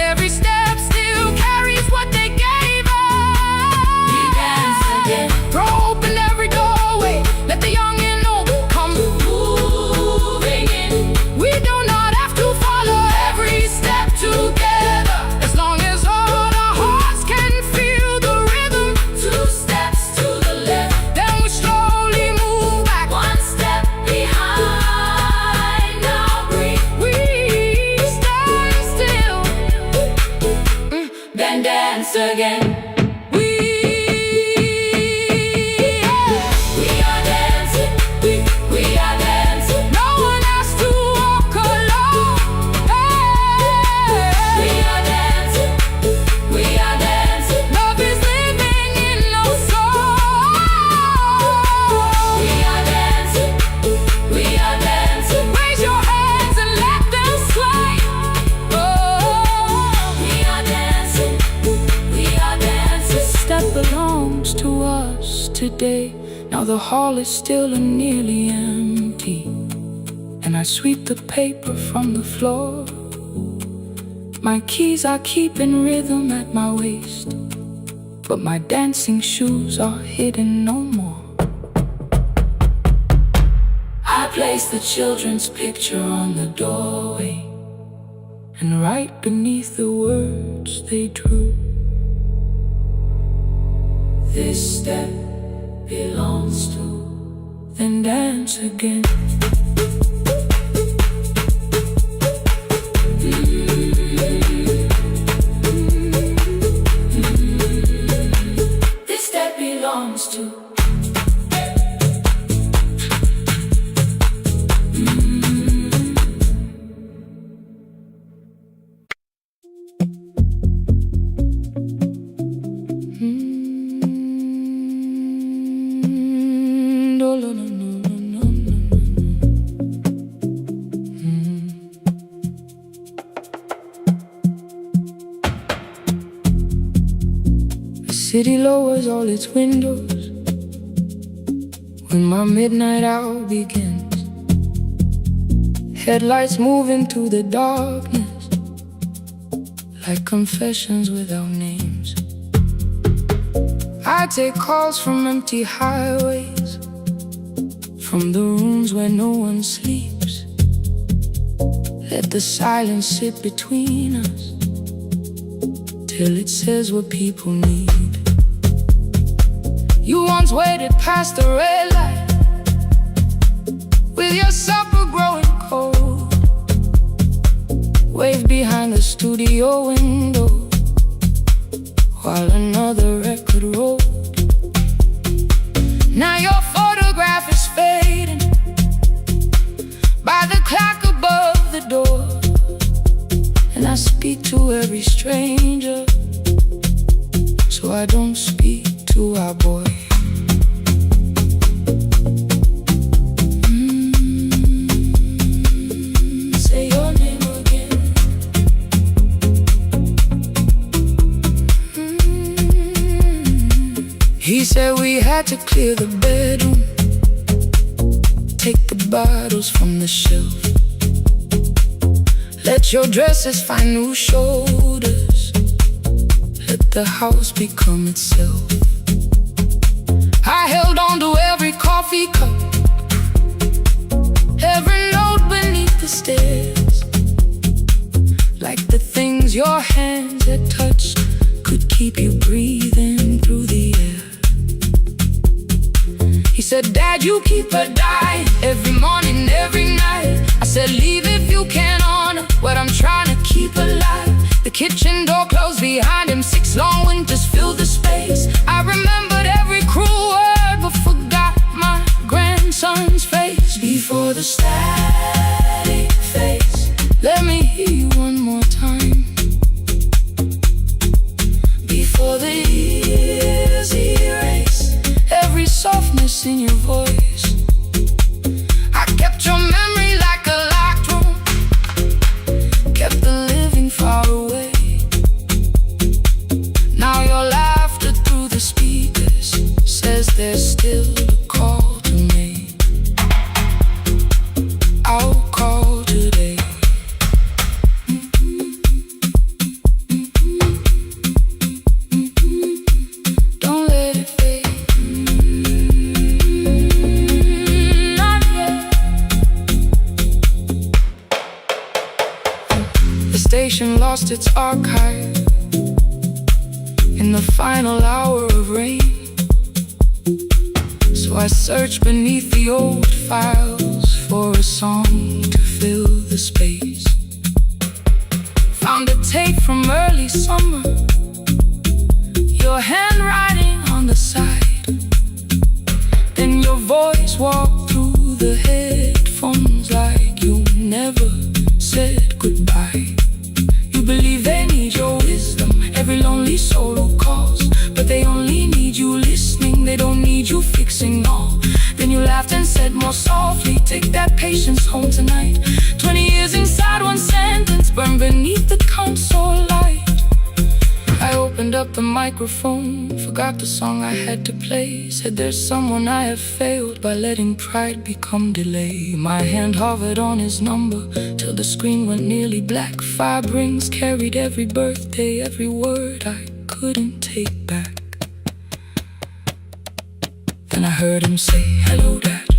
Every step still carries what they gave us. We dance again. Throw belongs to us today. Now the hall is still and nearly empty, and I sweep the paper from the floor. My keys I keep in rhythm at my waist, but my dancing shoes are hidden no more. I place the children's picture on the doorway, and right beneath the words they drew, this step belongs to, then dance again. This step belongs to. The city lowers all its windows when my midnight hour begins. Headlights move into the darkness like confessions without names. I take calls from empty highways, from the rooms where no one sleeps. Let the silence sit between us till it says what people need. You once waited past the red light with your supper growing cold, waved behind the studio window while another record rolled. Now your photograph is fading by the clock above the door, and I speak to every stranger, so I don't speak to our boy. Say your name again. He said we had to clear the bedroom, take the bottles from the shelf, let your dresses find new shoulders, let the house become itself. I held on to every coffee cup, every note beneath the stairs, like the things your hands had touched could keep you breathing through the air. He said, Dad, you keep her dying every morning, every night. I said, leave if you can honor what I'm trying to keep alive. The kitchen door closed behind him, 6 long winters filled the space. I remembered every cruel word but forgot my grandson's face. Before the static fades, let me hear you one more time. Before the years erase every softness in your voice, I kept your memory like a locked room, kept the living far away. Now your laughter through the speakers says there's still a call to make. I'll call today. Don't let it fade. Not yet. The station lost its archive in the final hour of rain, so I searched beneath the old files for a song to fill the space. Found a tape from early summer, your handwriting on the side, then your voice walked through the headphones like you never said goodbye. You believe they need your wisdom, every lonely soul who calls, but they only need you listening, they don't need you fixing all. Then you laughed and said more softly, take that patience home tonight. 20 years inside one sentence, burned beneath the console light. I opened opened up the microphone, forgot the song I had to play. Said there's someone I have failed by letting pride become delay. My hand hovered on his number till the screen went nearly black. 5 rings carried every birthday, every word I couldn't take back. Then I heard him say, "Hello, Dad."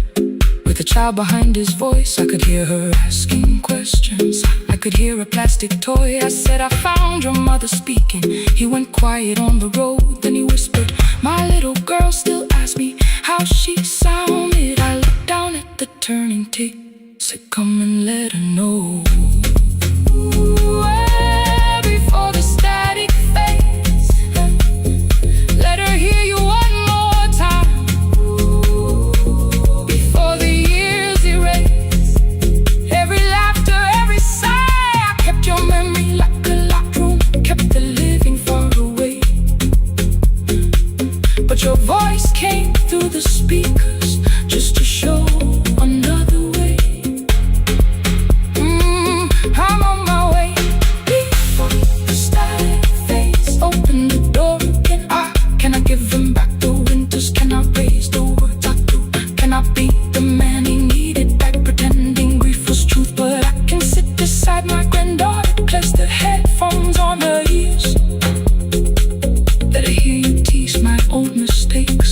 With a child behind his voice, I could hear her asking questions. I could hear a plastic toy. I said, "I found your mother speaking." He went quiet on the road, then he whispered, "My little girl still asks me how she sounded." I looked down at the turning tape, said, "Come and let her know." Before the static fades, let her hear you one more time. Before the years erase every laughter, every sigh, I kept your memory like a locked room, kept the living far away. But your voice came through the speakers just to show another way. I'm on my way. Before the static fades, open the door again. Can I give him back the winters? Can I raise the words I do? Can I be the man he needed back, pretending grief was truth? But I can sit beside my granddaughter, place the headphones on her ears. Let her hear you tease my old mistakes.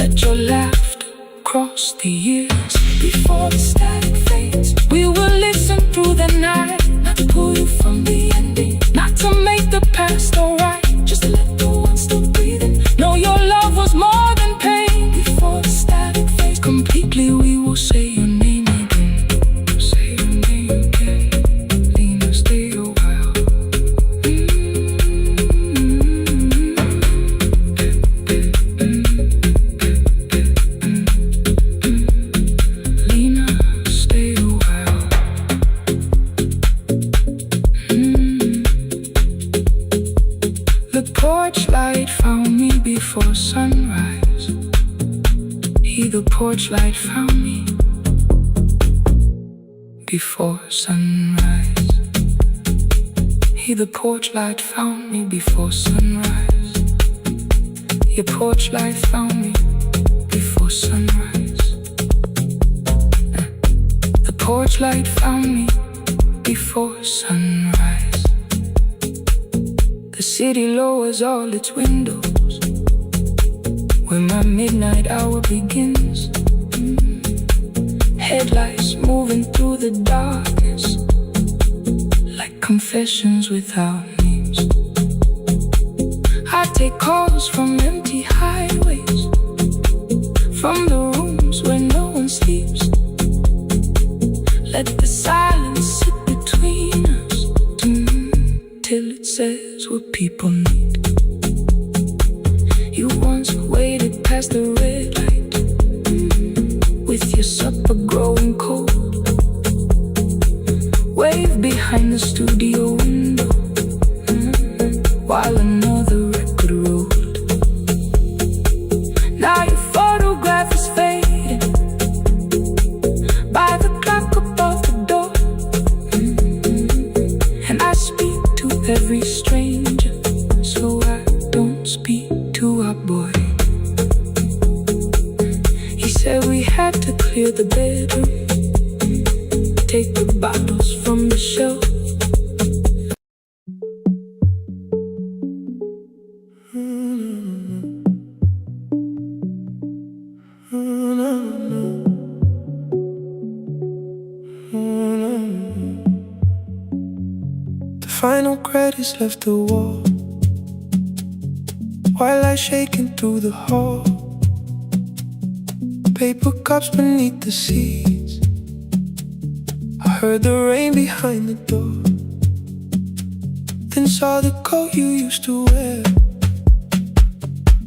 Let your laughter cross the years. Before the static fades, we will listen through the night. Not to pull you from the ending, not to make the past alright, just to let the one still breathing know your love was more than pain. Before the static fades completely, we will say your name again. Say your name again. Lena, stay a while. Lena, stay a while. The porch light found me before sunrise. The porch light found me before sunrise. The porch light found me before sunrise. Your porch light found me before sunrise. The porch light found me before sunrise. The city lowers all its windows when my midnight hour begins. Headlights moving through the darkness like confessions without names. I take calls from empty highways, from the rooms where no one sleeps. Let the silence sit between us till it says what people need. You once waited past the red light with your supper growing cold. Wave behind the studio window while another record rolled. Now your photograph is fading by the clock above the door. And I speak to every stranger, so I don't speak to our boy. He said we had to clear the bedroom, take the bottles from the shelf. The final credits left the wall, while I shaking through the hall. Paper cups beneath the seats. I heard the rain behind the door, then saw the coat you used to wear.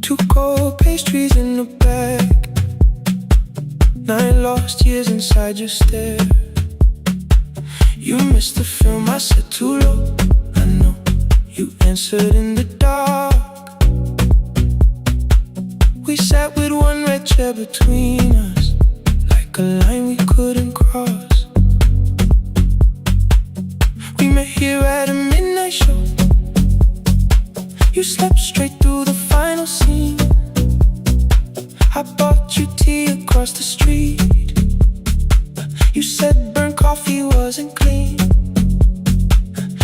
2 cold pastries in the bag, 9 lost years inside your stare. You missed the film, I said too low. I know you answered in the dark. We sat with one red chair between us, like a line we couldn't cross. We met here at a midnight show, You slept straight through the final scene. I bought you tea across the street. You said burnt coffee wasn't clean.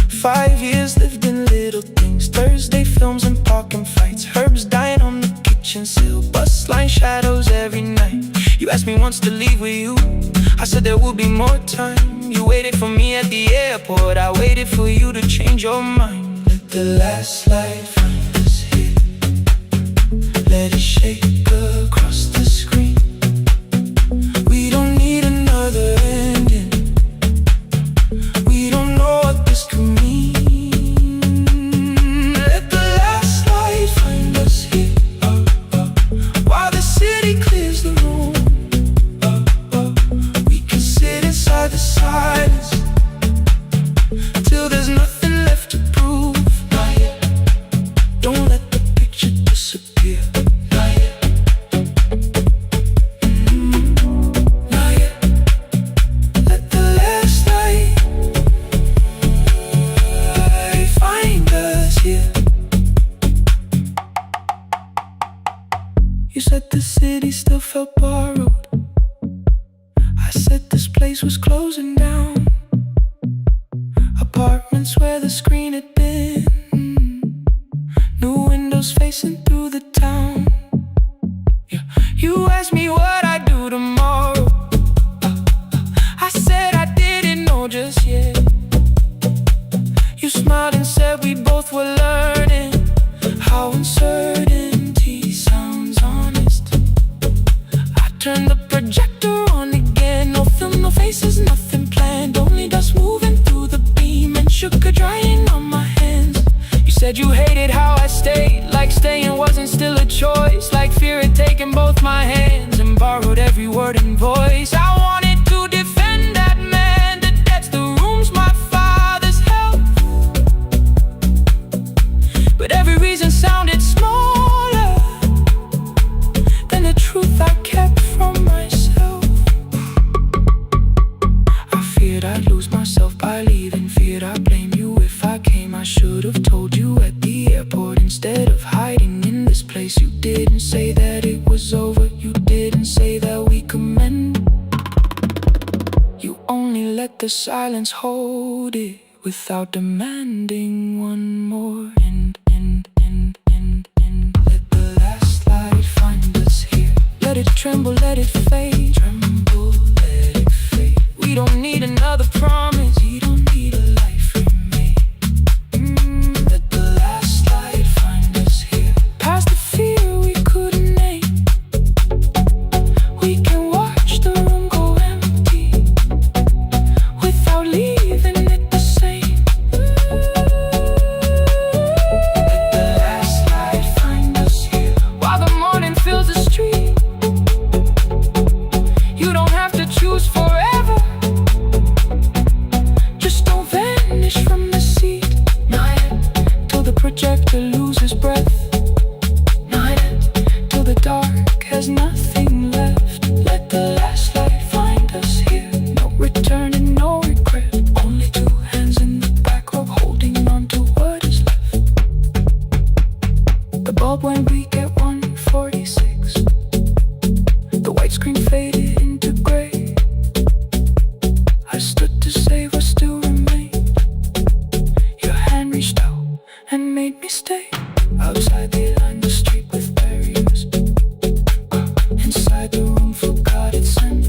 5 years lived in little things. Thursday films and parking fights. Herbs dying on the kitchen sill. Bus line shadows every night. You asked me once to leave with you. I said there would be more time. You waited for me at the airport. I waited for you to change your mind. Let the last light find us here. Let it shake across the screen. We don't need another ending. We don't know what this could mean. Let the last light find us here. While the city clears the room, we can sit inside the silence till there's nothing left to prove. Not yet. Don't let the picture disappear. Not yet. Not yet. Let the last light find us here. You said the city still felt borrowed. I said this place was closing down. Apartments where the screen had been. New windows facing through the town. Yeah. You asked me what I'd do tomorrow. I said I didn't know just yet. You smiled and said we both were learning how uncertainty sounds honest. I turned the projector on again. No film, no faces, nothing planned. Only dust moving through the beam and sugar drying on my hands. You said you hated how I stayed, like staying wasn't still a choice, like fear had taken both my hands and borrowed every word and voice. I wanted to defend that man, the debts, the rooms my fathers held, but every reason sounded smaller than the truth I kept from myself. I feared I'd lose myself by leaving, feared I'd blame you if I came. I should have told you at the airport instead of hiding in this place. You didn't say that it was over. You didn't say that we could mend. You only let the silence hold it without demanding one more. Let the last light find us here. Let it tremble, let it fade. Tremble, let it fade. We don't need another promise. We don't need a life remade. Let the last light find us here. Past the fear we couldn't name. We can watch the room go empty without leaving it the same. Let the last light find us here. While the morning fills the street, you don't have to choose forever. Just don't vanish from the seat. Not yet. Till the projector loses breath. Not yet. Till the dark has nothing left. Let the last light find us here. No return and no regret. Only two hands in the back row holding on to what is left. The bulb went bleak at 1:46. The white screen faded into gray. I stood to save what still remained. Your hand reached out and made me stay. Outside they lined the street with barriers. Inside the room forgot its scent.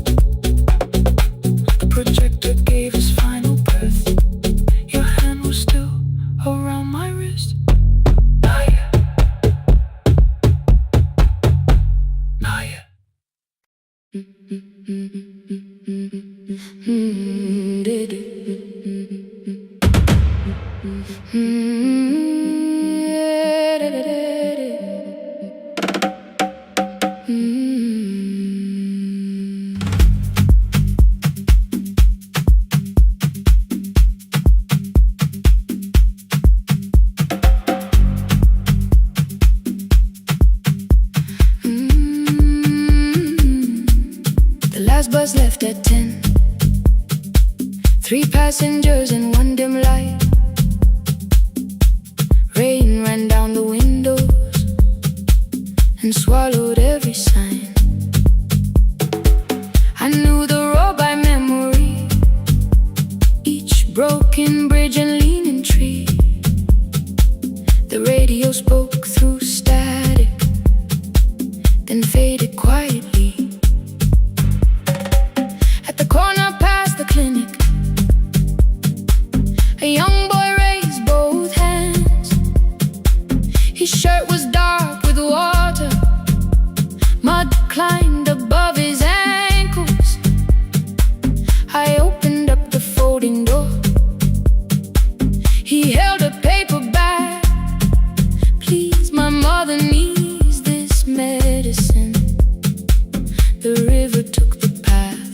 The projector gave his final breath. Your hand was still around my wrist. Not yet. Not yet. The last bus left at 10. 3 passengers and one dim light. Rain ran down the window. followed every sign. I knew the road by memory, each broken bridge and leaning tree. The radio spoke through static, then faded quietly. At the corner past the clinic, a young boy raised both hands. His shirt was dark with water, mud climbed above his ankles. I opened up the folding door. He held a paper bag. Please, my mother needs this medicine. The river took the path.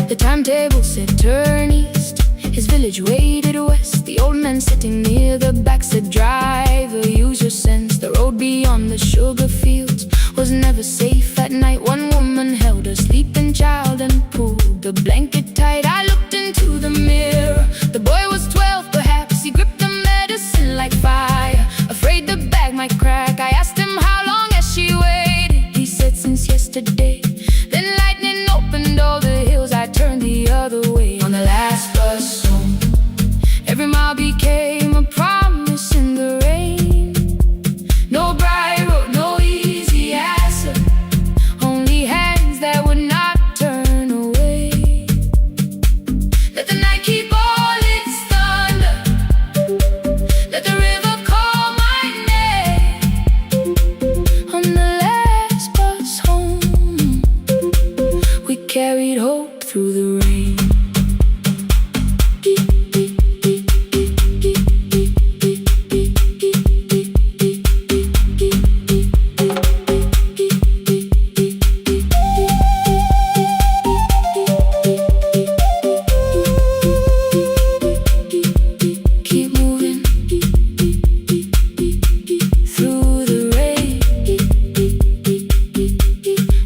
The timetable said turn east. His village waded west. The old man sitting near the back said, driver, use your sense. The road beyond the sugar fields was never safe at night. One woman held a sleeping child and pulled the blanket tight. I looked into the mirror. The boy was 12 perhaps. He gripped the medicine like fire, afraid the bag might crack. I asked him how long has she waited. He said since yesterday. Then lightning opened all the hills. I turned the other way on the last bus home. Every mile became a promise in the rain. No bright road, no easy answer, only hands that would not turn away. Let the night keep all its thunder, let the river call my name. On the last bus home, we carried hope through the rain. Keep moving through the rain.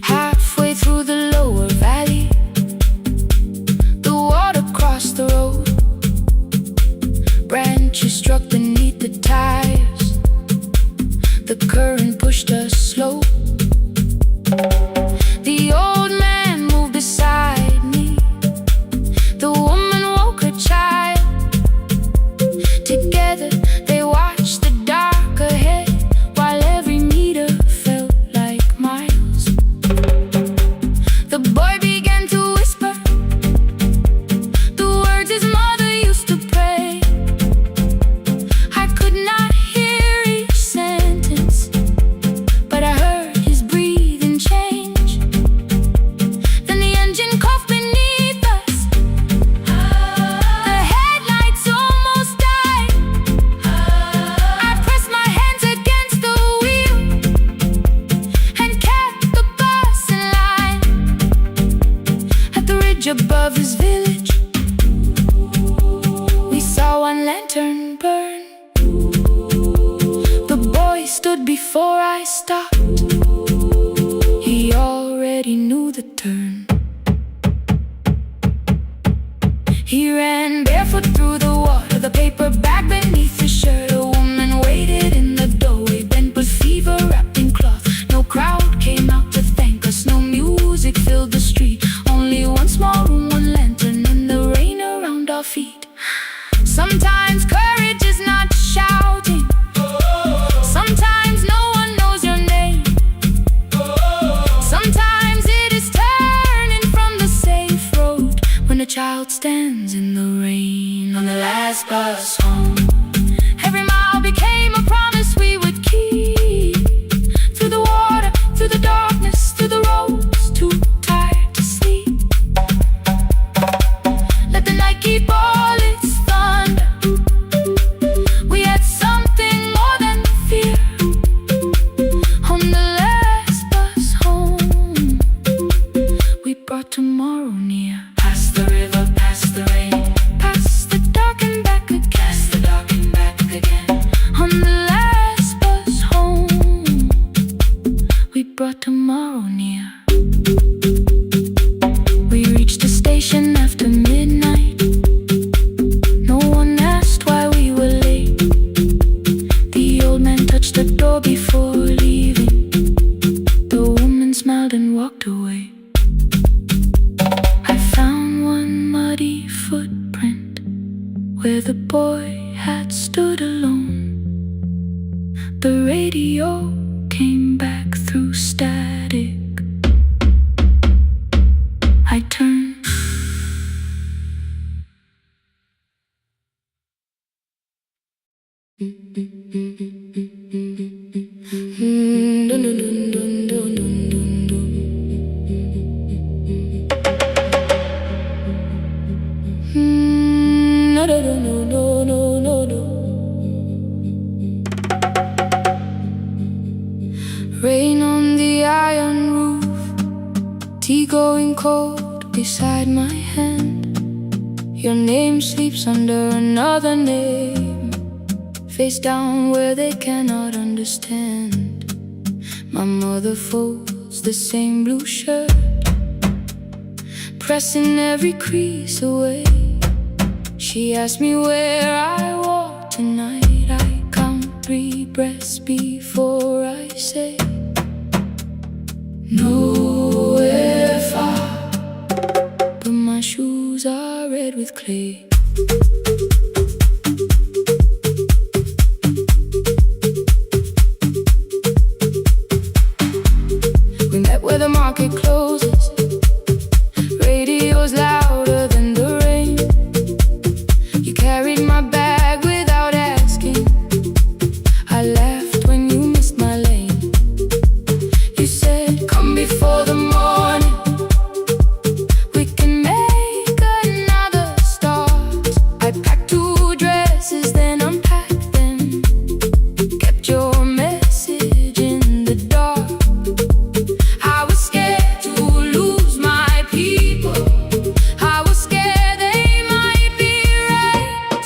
Halfway through the lower valley, the water crossed the road. Branches struck beneath the tires. The current pushed us slow. The old man moved beside me. The woman woke her child. Together they watched the dark ahead, while every meter felt like miles. The boy began to whisper the words his mother used to pray. I could not hear each sentence, but I heard his breathing change. Then the engine coughed beneath us. The headlights almost died. I pressed my hands against the wheel and kept the bus in line. At the ridge above his village, we saw one lantern burn. The boy stood before I stopped. He already knew the turn. He ran barefoot through the water, the paper bag beneath his shirt. A woman waited in the doorway, bent with fever wrapped in cloth. No crowd came out to thank us, no music filled the street. Only one small room, one lantern, and the rain around our feet. Sometimes courage is not shouting. Sometimes no one knows your name. Sometimes it is turning from the safe road when a child stands in the rain. On the last bus home, every mile became a promise we would keep. Through the water, through the darkness, through the roads too tired to sleep. Let the night keep all its thunder. We had something more than fear. On the last bus home, we brought tomorrow near. Past the river, past the rain, past the dark and back again. Past the dark and back again. On the last bus home, we brought tomorrow near. We reached the station after midnight. No one asked why we were late. The old man touched the door. radio came back through static. I turned. Rain on the iron roof, tea going cold beside my hand. Your name sleeps under another name, face down where they cannot understand. My mother folds the same blue shirt, pressing every crease away. She asked me where I walk tonight. I count 3 breaths before I say nowhere far, but my shoes are red with clay. We met where the market closes, radio's louder than the rain. You carried my bag without asking, I laughed when you missed my lane. You said, come before the morning, we can make another start. I packed 2 dresses, then unpacked them, kept your message in the dark. I was scared to lose my people, I was scared they might be right.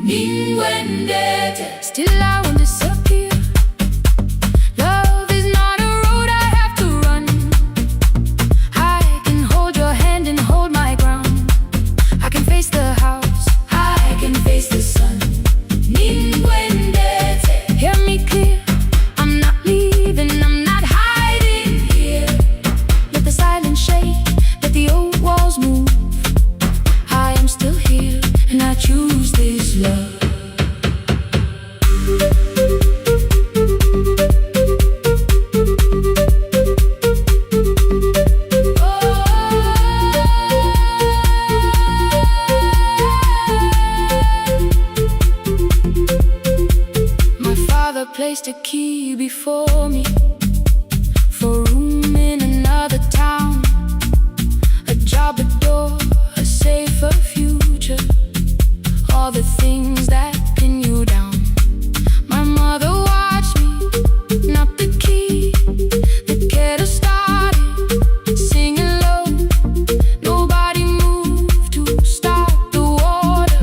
Ninguendete, still I won't disappear. Love is not a road I have to run. I can hold your hand and hold my ground. I can face the house, I can face the sun. Ninguendete, hear me clear, I'm not leaving, I'm not hiding here. Let the silence shake, let the old walls move. I am still here, and I choose this love. My father placed a key before me for room in another town, a job, a door, a safer future, all the things that pin you down. My mother watched me knock the key, the kettle started singing low. Nobody moved to stop the water,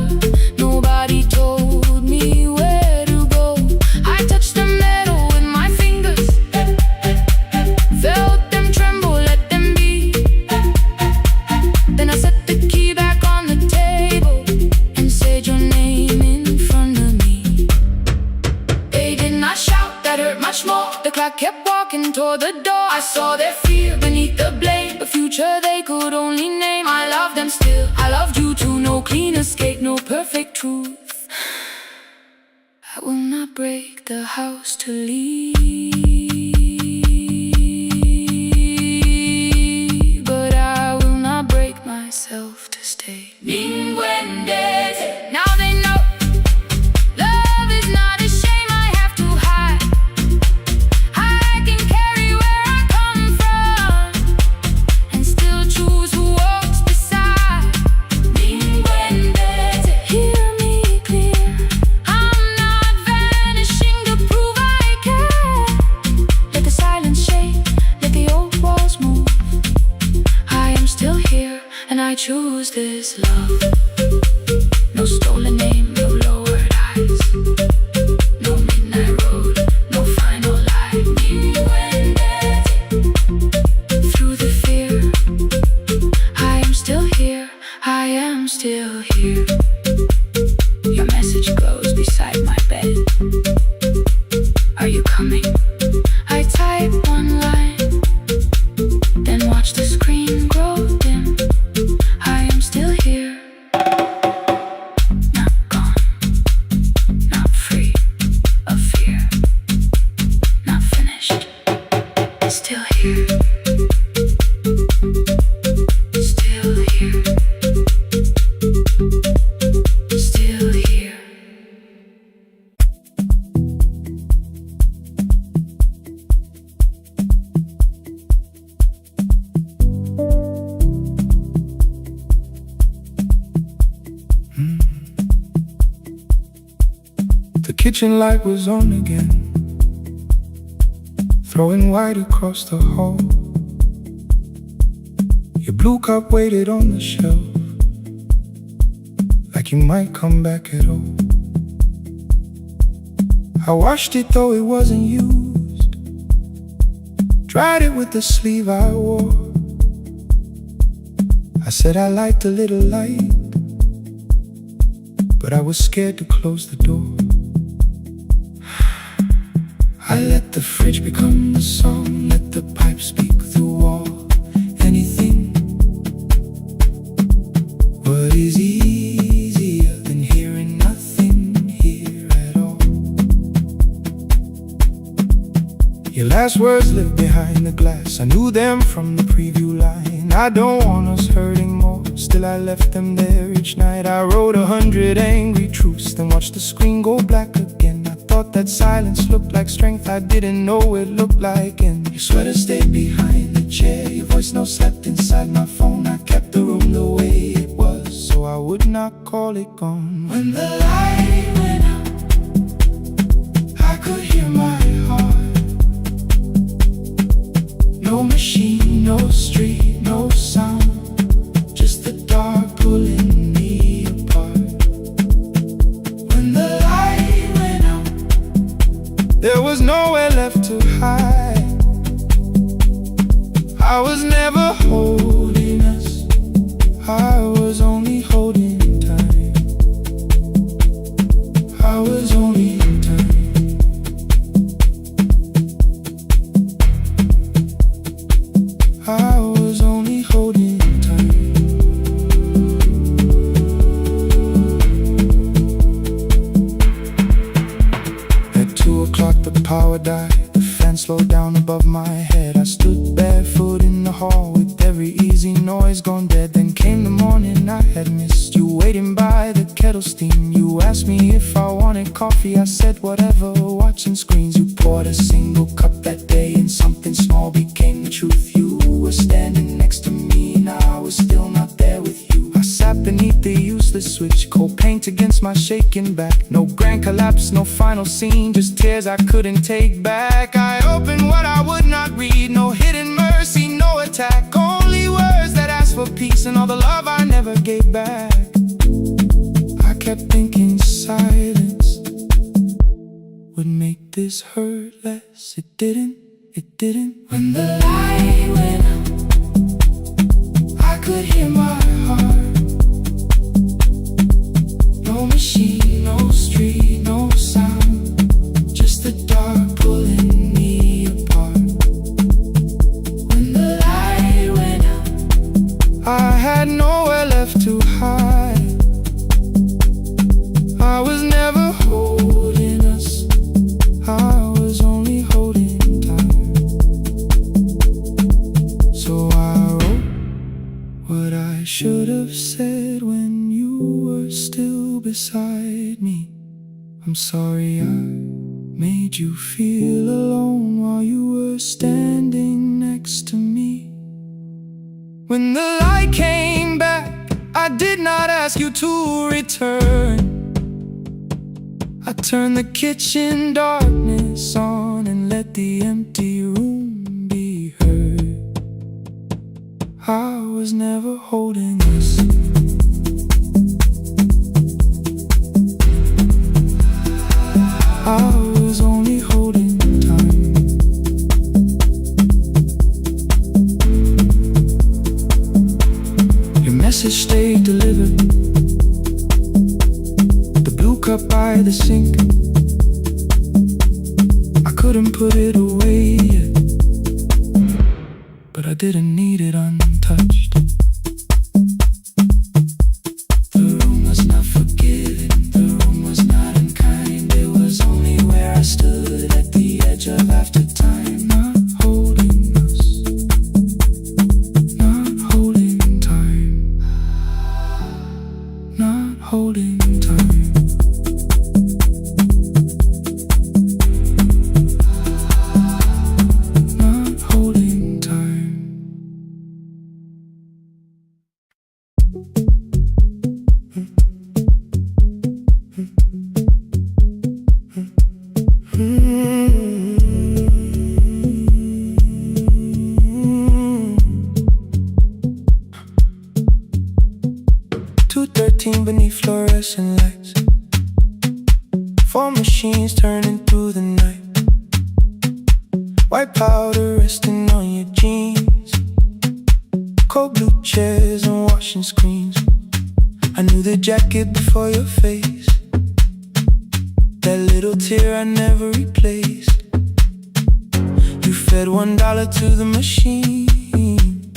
nobody told me where to go. I touched the metal with my fingers, felt them tremble, let them be. Then I set the key back on the table and said your name in front of me. They did not shout, that hurt much more. The clock kept walking toward the door. I saw their fear beneath the blame, a future they could only name. I loved them still, I loved you too. No clean escape, no perfect truth. I will not break the house to leave, but I will not break myself to stay. Ninguendete, now they know love is not a shame I have to hide. I can carry where I come from and still choose who walks beside. Ninguendete, hear me clear, I'm not vanishing to prove I care. Let the silence shake, let the old walls move. I am still here, and I choose this love. No stolen name, no lowered eyes, no midnight road, no final lie. Ninguendete, through the fear, I am still here, I am still here. Your message glows beside my bed. Are you coming? I type one line, then watch the screen grow dim. I am still here, not gone, not free of fear. kitchen light was on again, throwing white across the hall. Your blue cup waited on the shelf, like you might come back at all. I washed it though it wasn't used, dried it with the sleeve I wore. I said I liked a little light, but I was scared to close the door. I let the fridge become the song, let the pipe speak the wall. Anything, what is easier than hearing nothing here at all? Your last words lived behind the glass, I knew them from the preview line. I don't want us hurting more, still I left them there each night. I wrote 100 angry truths, then watched the screen go black again. I thought that silence looked like strength, I didn't know it looked like end. Your sweater stayed behind the chair, your voice note slept inside my phone. I kept the room the way it was, so I would not call it gone. When the light went out, I could hear my heart. No machine, no street, no sound, just the dark pulling me apart. When the light went out, there was nowhere left to hide. I was never holding us, I was only holding time. I was only in time. I was only holding time. At 2 o'clock the power died, the fan slowed down above my head. I stood barefoot in the hall with every easy noise gone dead. Then came the morning I had missed, you waiting by the kettle steam. You asked me if I wanted coffee, I said whatever, watching screens. You poured a single cup that day and something small became the truth. You were standing next to me and I was still not there with you. I sat beneath the useless switch, cold paint against my shaking back. No grand collapse, no final scene, just tears I couldn't take back. I opened what I would not read, no hidden mercy, no attack, only words that asked for peace and all the love I never gave back. I kept thinking silence would make this hurt less. It didn't, it didn't. When the light went out, I could hear my heart. No machine, no street, no sound, just the dark pulling me apart. When the light went out, I had nowhere left to hide. I was never holding us, I was only holding time. So I wrote what I should have said when you were still beside me. I'm sorry I made you feel alone while you were standing next to me. When the light came back, I did not ask you to return. I turned the kitchen darkness on and let the empty room be heard. I was never holding us, I was only holding time. Your message stayed delivered, the blue cup by the sink. I couldn't put it away yet, but I didn't need it untouched. The room was not forgiving, the room was not unkind. It was only where I stood at the edge of after time. Not holding us, not holding time, not holding time. Not holding time. White powder resting on your jeans, cold blue chairs and washing screens. I knew the jacket before your face, that little tear I never replaced. You fed $1 to the machine,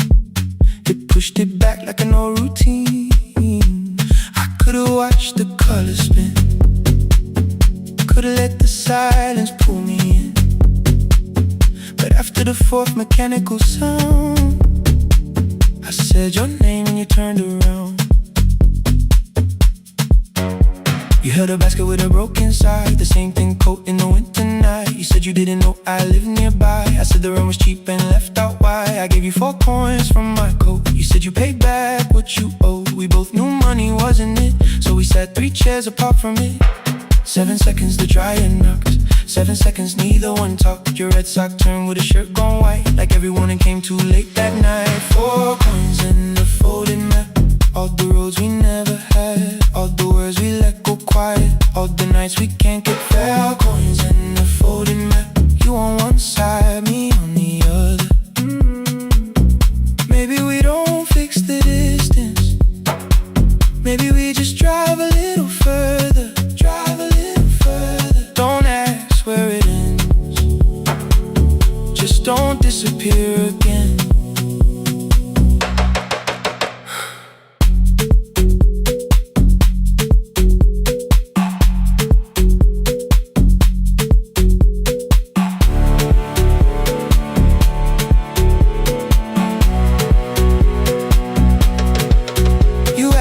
it pushed it back like an old routine. I could've watched the colors spin, could've let the silence pull me in. But after the fourth mechanical sound, I said your name and you turned around. You held a basket with a broken side, the same thing coat in the winter night. You said you didn't know I lived nearby. I said the rent was cheap and left out why. I gave you 4 coins from my coat. You said you paid back what you owed. We both knew money wasn't it, so we sat 3 chairs apart from it. 7 seconds the dryer knocked, 7 seconds neither one talked. Your red sock turned with a shirt gone white, like everyone and came too late that night. 4 coins in the folded map, all the roads we never had, all the words we let go quiet, all the nights we can't get back. 4 coins in the folded map, you on one side, me on the other. Maybe we don't fix the distance, maybe we just drive a little further. Don't ask where it ends, just don't disappear again.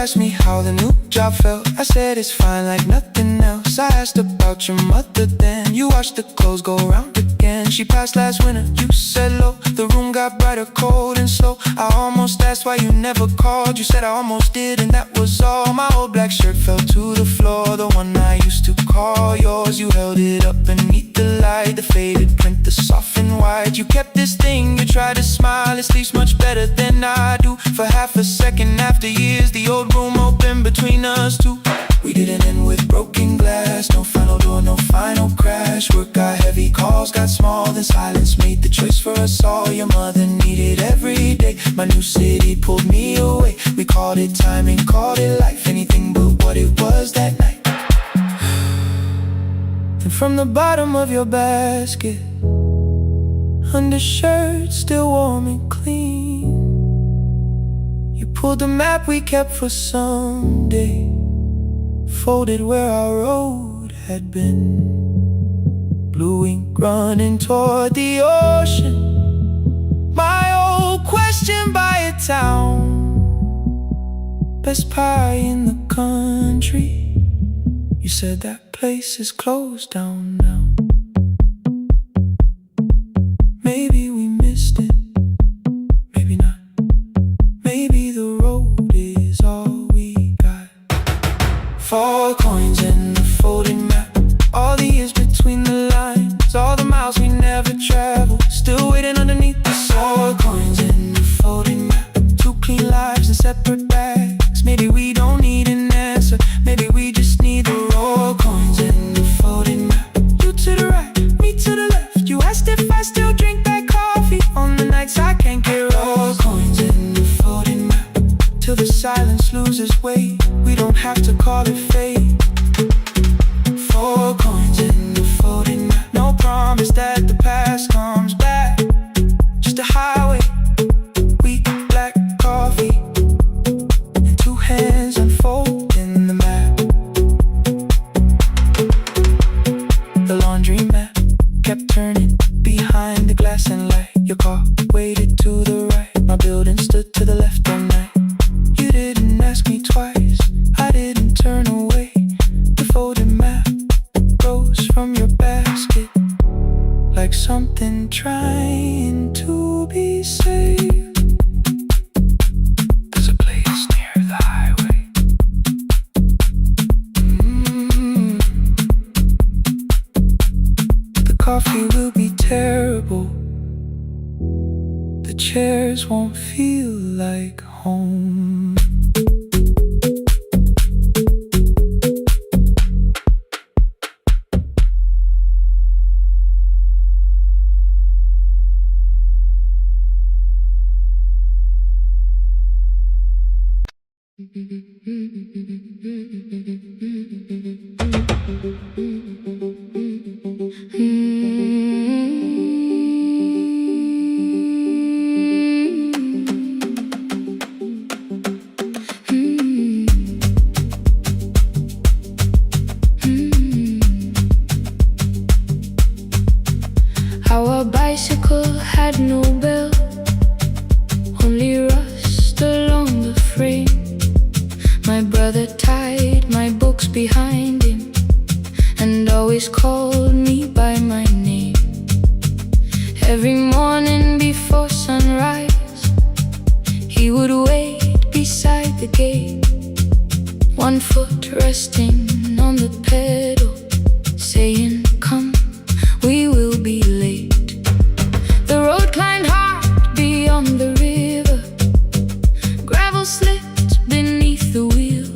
Asked me how the new job felt, I said it's fine like nothing else. I asked about your mother then, you watched the clothes go round again. She passed last winter, you said low, the room got brighter, cold and slow. I almost asked why you never called, you said I almost did and that was all. My old black shirt fell to the floor, the one I used to call yours. You held it up beneath the light, the faded print, the soft and white. You kept this thing, you tried to smile, it sleeps much better than I do. For half a second after years, the old room open between us two. We didn't end with broken glass, no final door, no final crash. Work got heavy, calls got small, then silence made the choice for us all. Your mother needed every day, my new city pulled me away. We called it timing, called it life, anything but what it was that night. Then from the bottom of your basket, undershirt still warm and clean, you pulled the map we kept for someday, folded where our road had been. Blue ink running toward the ocean, my old question by a town. Best pie in the country, you said that place is closed down now. Maybe we missed it, maybe not. Maybe the road is all we got. 4 coins in the folded map, all the years between the lines, all the miles we never traveled, still waiting underneath the sun. 4 coins in the folded map, 2 clean lives in separate bags. Maybe we don't need an answer, maybe we just need the raw coins in the folded map. You to the right, me to the left. You asked if I still drink that coffee on the nights I can't get raw coins in the folded map, till the silence loses weight. We don't have to call it fate. 4 coins in the folded map, no promise that the past comes back, just a highway, weak black coffee, and 2 hands unfolding the map. The laundry mat kept turning behind the glass and light. Your car waited to the right, my building stood to the left all night. You didn't ask me twice, I didn't turn away. The folded map rose from your basket, like something trying to be saved. There's a place near the highway. The coffee will be terrible, the chairs won't feel like home. Our bicycle had no bell, only rust along the frame. My brother tied my books behind him and always called me by my name. Every morning before sunrise, he would wait beside the gate, one foot resting on the pedal, saying, "Come, we will be late." The road climbed hard beyond the river, gravel slipped beneath the wheel.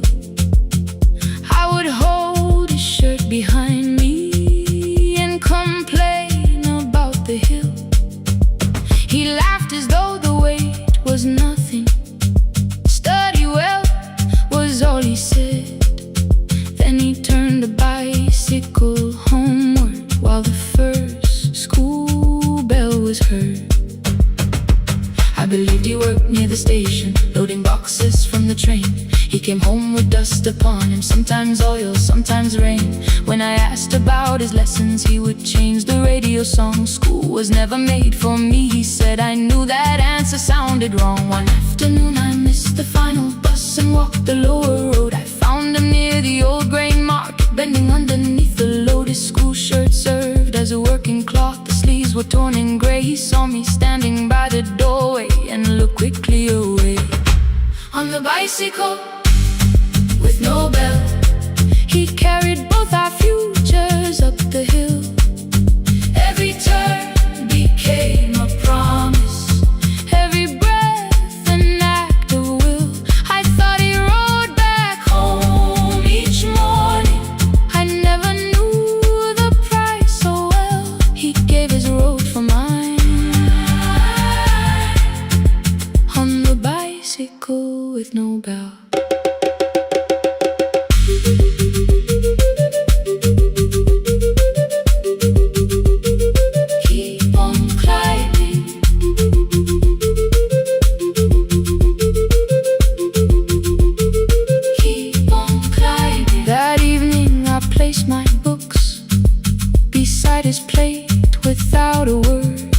I would hold his shirt behind me and complain about the hill. He laughed as though the weight was nothing. "Study well," was all he said. Then he turned the bicycle homeward while the first school bell was heard. I believed he worked near the station, loading boxes from the train. He came home with dust upon him, sometimes oil, sometimes rain. When I asked about his lessons, he would change the radio song. "School was never made for me," he said. I knew that answer sounded wrong. One afternoon I missed the final bus and walked the lower road. I found him near the old grain market, bending underneath the load. His school shirt served as a working cloth, the sleeves were torn and gray. He saw me standing by the doorway and looked quickly away. On the bicycle with no bell, he carried both our futures up the hill. Every turn became a promise, every breath an act of will. I thought he rode back home each morning. I never knew the price so well. He gave his road for mine. On the bicycle with no bell. His plate without a word,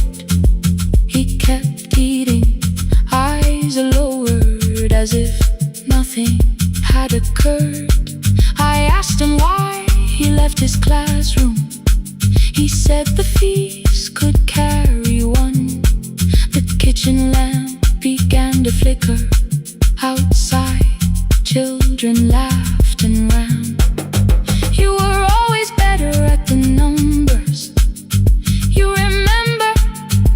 he kept eating, eyes lowered, as if nothing had occurred. I asked him why he left his classroom. He said the feast could carry one. The kitchen lamp began to flicker. Outside, children laughed and ran. You were always better at the numbers. You remember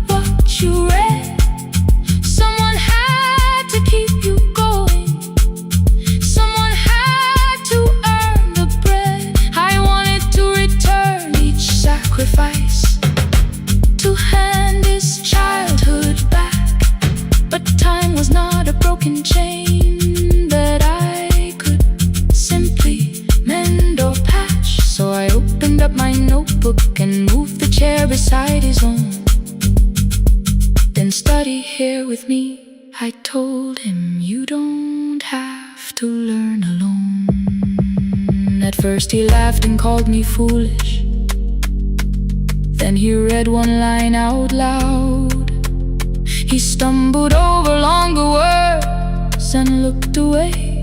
what you read. Someone had to keep you going. Someone had to earn the bread. I wanted to return each sacrifice, to hand his childhood back. But time was not a broken chain that I could simply mend or patch. So I opened up my notebook and moved the chair beside his own. Then study here with me, I told him. You don't have to learn alone. At first he laughed and called me foolish. Then he read one line out loud. He stumbled over longer words and looked away,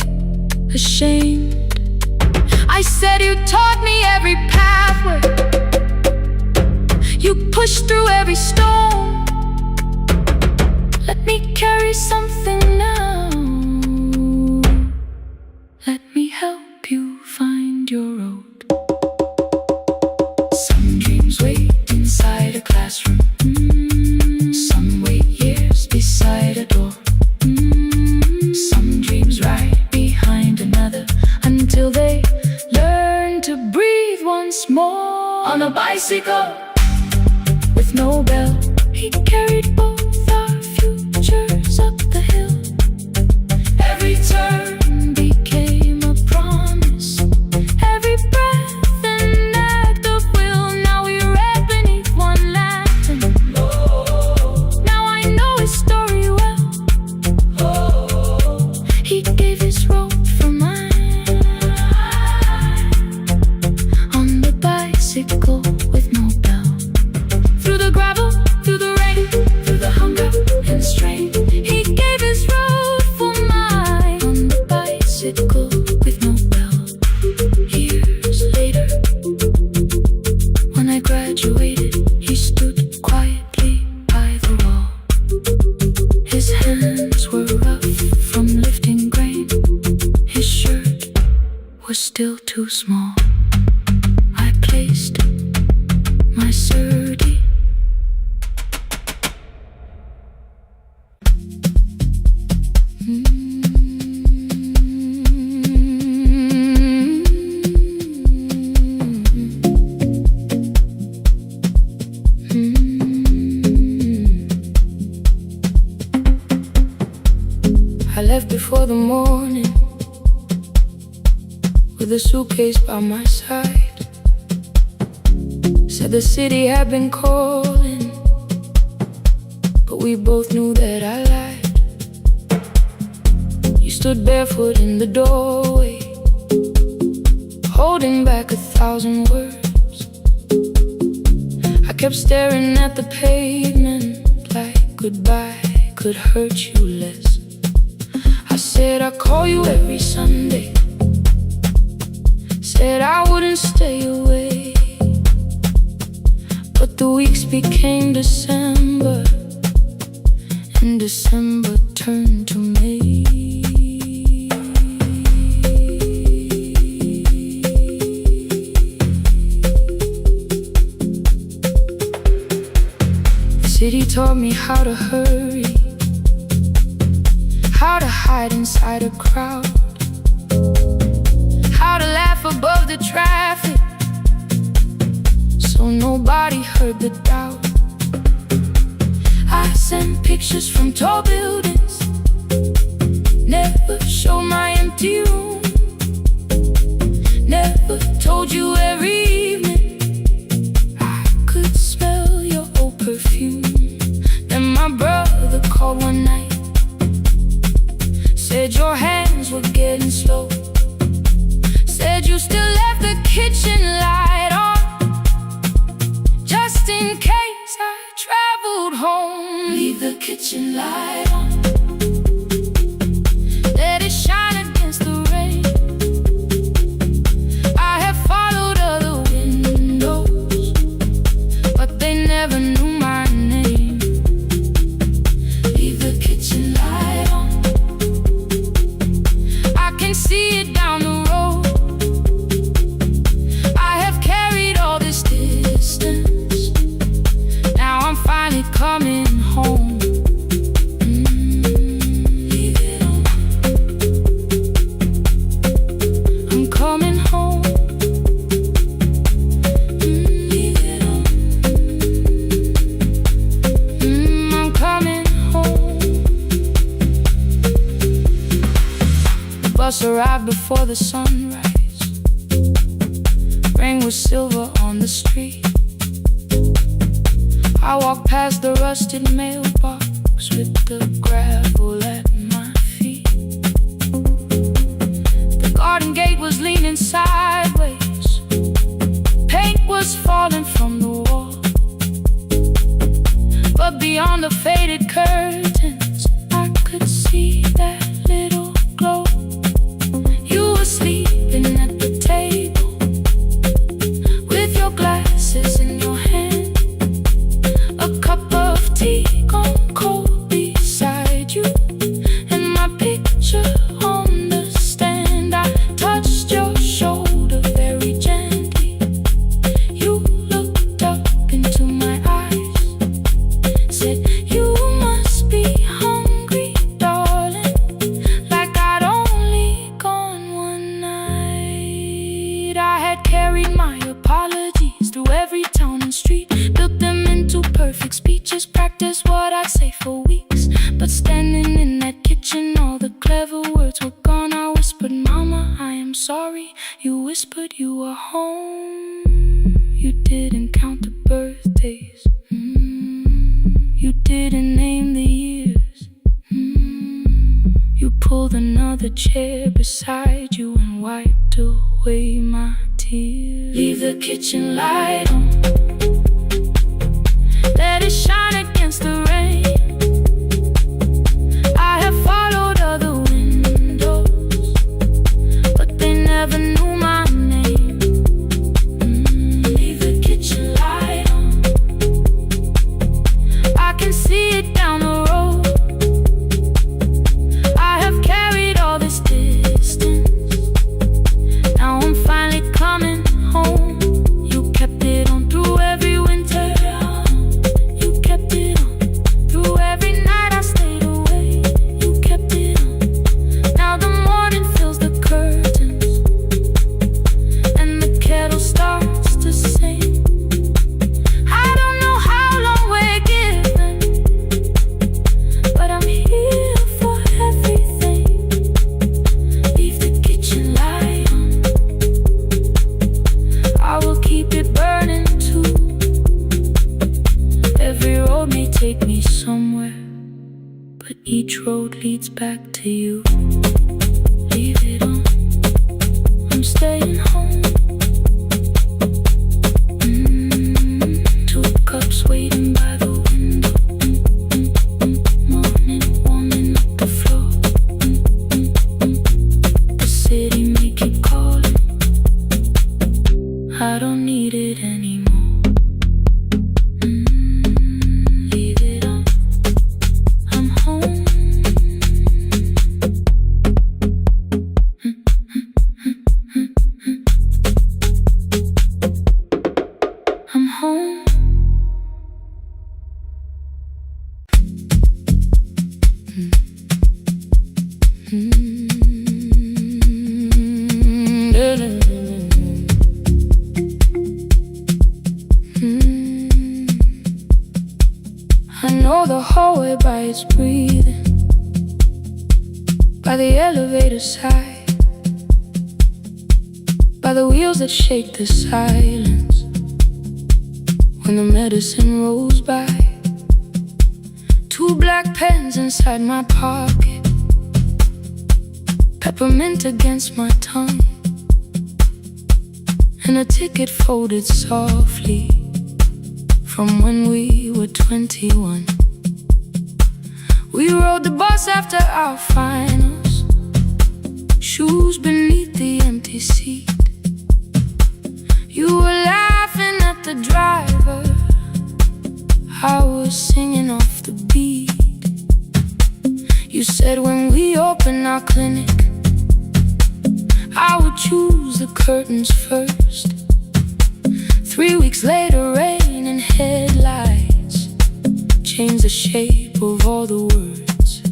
ashamed. I said, "You taught me every pathway, you pushed through every stone. Let me carry something now. Let me help you find your road." Some dreams wait inside a classroom. Some wait years beside a door. Some dreams right behind another until they learn to breathe once more. On a bicycle with no bell, he carried both our futures up the hill. Every turn became a promise, every breath an act of will. Now we read beneath one lantern. Now I know his story well. He gave his road for mine. On the bicycle with no bell. too small. I placed my surdy. I left before the morning with a suitcase by my side. Said the city had been calling, but we both knew that I lied. You stood barefoot in the doorway, holding back 1,000 words. I kept staring at the pavement like goodbye could hurt you less. I said I'd call you every Sunday, said I wouldn't stay away. But the weeks became December, and December turned to May. The city taught me how to hurry, how to hide inside a crowd, how to laugh above the traffic so nobody heard the doubt. I sent pictures from tall buildings, never showed my empty room, never told you every evening I could smell your old perfume. Then my brother called one night, said your hands were getting slow, said you still left the kitchen light on, just in case I traveled home. Leave the kitchen light on, let it shine against the rain. I have followed other windows, but they never knew my name. Leave the kitchen light on, I can see it down the road. I have carried all this distance, now I'm finally coming home. Leave it on, I'm coming home. Leave it on, I'm coming home. The bus arrived before the sunrise, rain was silver on the street. I walked past the rusted mailbox with the gravel at my feet. The garden gate was leaning sideways, paint was falling from the wall, but beyond the faded curtains I could see that little glow. You were sleeping at the table with your glasses in your hand, a cup of tea gone cold beside you, and my picture on the stand. I touched your shoulder very gently. You looked up into my eyes, said you must be hungry, darling, like I'd only gone one night. I had carried my apologies through every town and street, built them into perfect speeches, practiced what I'd say for weeks. But standing in that kitchen, all the clever words were gone. I whispered, Mama, I am sorry. You whispered you were home. You didn't count the birthdays, you didn't name the years. You pulled another chair beside you and wiped away my tears. Leave the kitchen light on, let it shine against the rain. I have followed other windows, but they never knew my name. Leave the kitchen light on, I can see it down the road. I have carried all this distance, now I'm finally road may take me somewhere, but each road leads back to you. Leave it on, I'm staying home. 2 cups waiting by the window. Morning warming up the floor. The city may keep calling, I don't need it anymore. Leave it on, I'm home. I'm home. I know the hallway by its breathing, by the elevator side, by the wheels that shake the silence when the medicine rolls by. 2 black pens inside my pocket, peppermint against my tongue, and a ticket folded softly from when we were 21. We rode the bus after our finals, shoes beneath the empty seat. You were laughing at the driver, I was singing off the beat. You said when we open our clinic, I would choose the curtains first. 3 weeks later, rain and headlights changed the shape of all the words.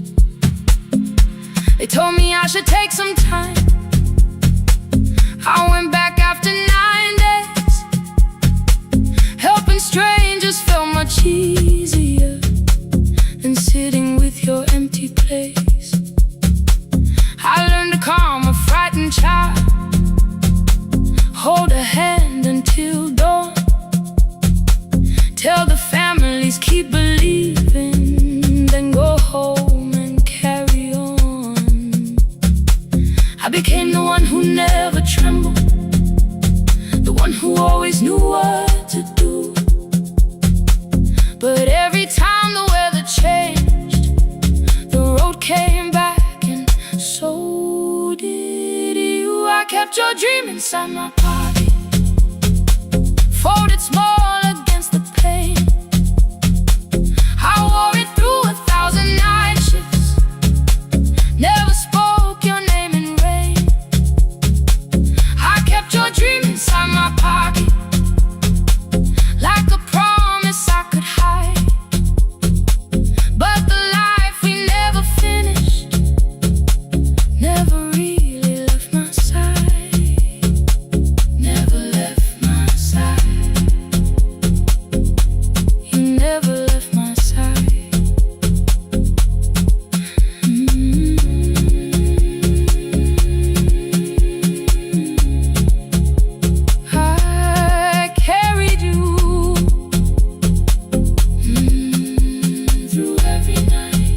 They told me I should take some time. I went back after 9 days. Helping strangers felt much easier than sitting with your empty place. I learned to calm a frightened child, hold a hand until dawn, tell the families keep believing, then go home and carry on. I became the one who never trembled, the one who always knew what to do. But every time the weather changed, the road came back, and so did you. I kept your dream inside my pocket, folded small against the pain. I wore it through 1,000 night shifts, never spoke your name in rain. I kept your dream inside my pocket, like a promise I could hide. But the life we never finished never really left my side, never left my side. You never left my side. I carried you through every night.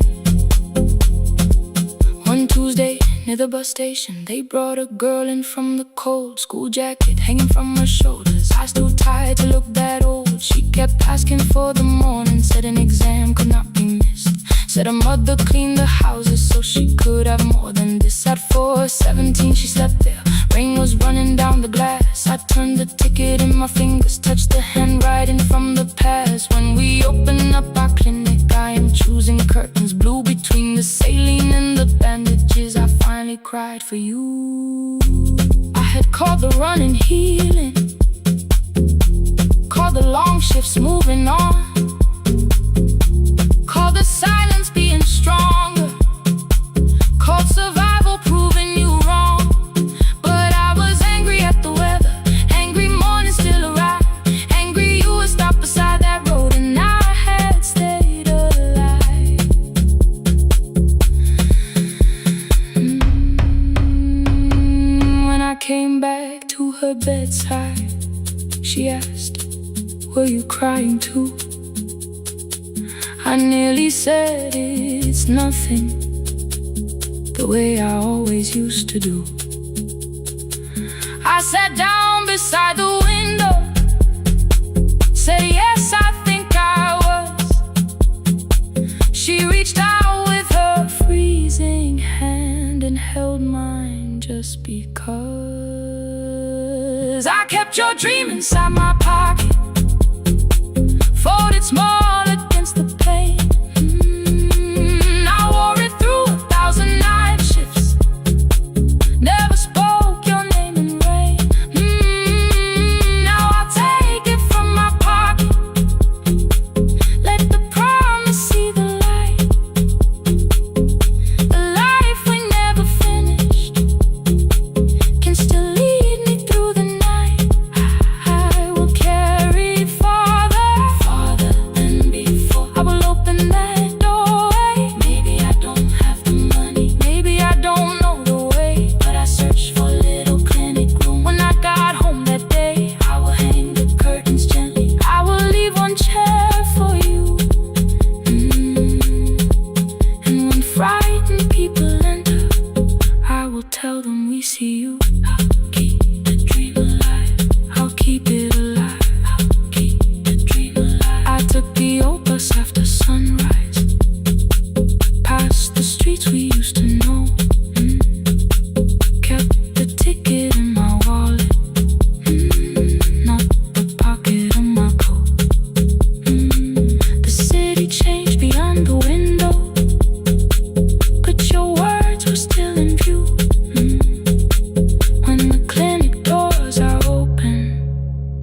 One Tuesday near the bus station, they brought a girl in from the cold, school jacket hanging from her shoulders, eyes too tired to look that old. She kept asking for the morning, said an exam could not be missed, said her mother cleaned the houses so she could have more than this. At 4:17 she slept there, rain was running down the glass. I turned the ticket in my fingers, touched the handwriting from the past. When we open up our clinic, I am choosing curtains blue between the saline and the bandages. I finally cried for you. I had called the running healing, called the long shifts moving on, called the silence being stronger, called survival proving you wrong. But I was angry at the weather, angry morning still arrived, angry you were stopped beside that road and I had stayed alive. When I came back to her bedside, she asked, were you crying too? I nearly said it's nothing, the way I always used to do. I sat down beside the window, said yes, I think I was. She reached out with her freezing hand and held mine just because. I kept your dream inside my pocket, folded small against the pain. I wore it through 1,000 night shifts, never spoke your name in rain. Now I'll take it from my pocket, let the promise see the light. The life we never finished can still lead me through the night. I will carry farther than before. I will open that doorway. Maybe I don't have the money, maybe I don't know the way, but I searched for a little clinic room. When I got home that day, I will hang the curtains gently. I will leave one chair for you. And when frightened people enter, I will tell them we see you. I'll keep the dream alive, I'll keep it alive, I'll keep the dream alive. I took the old bus after sunrise, past the streets we used to know. Kept the ticket in my wallet, not the pocket of my coat. The city changed beyond the window, but your words were still in view. When the clinic doors are open,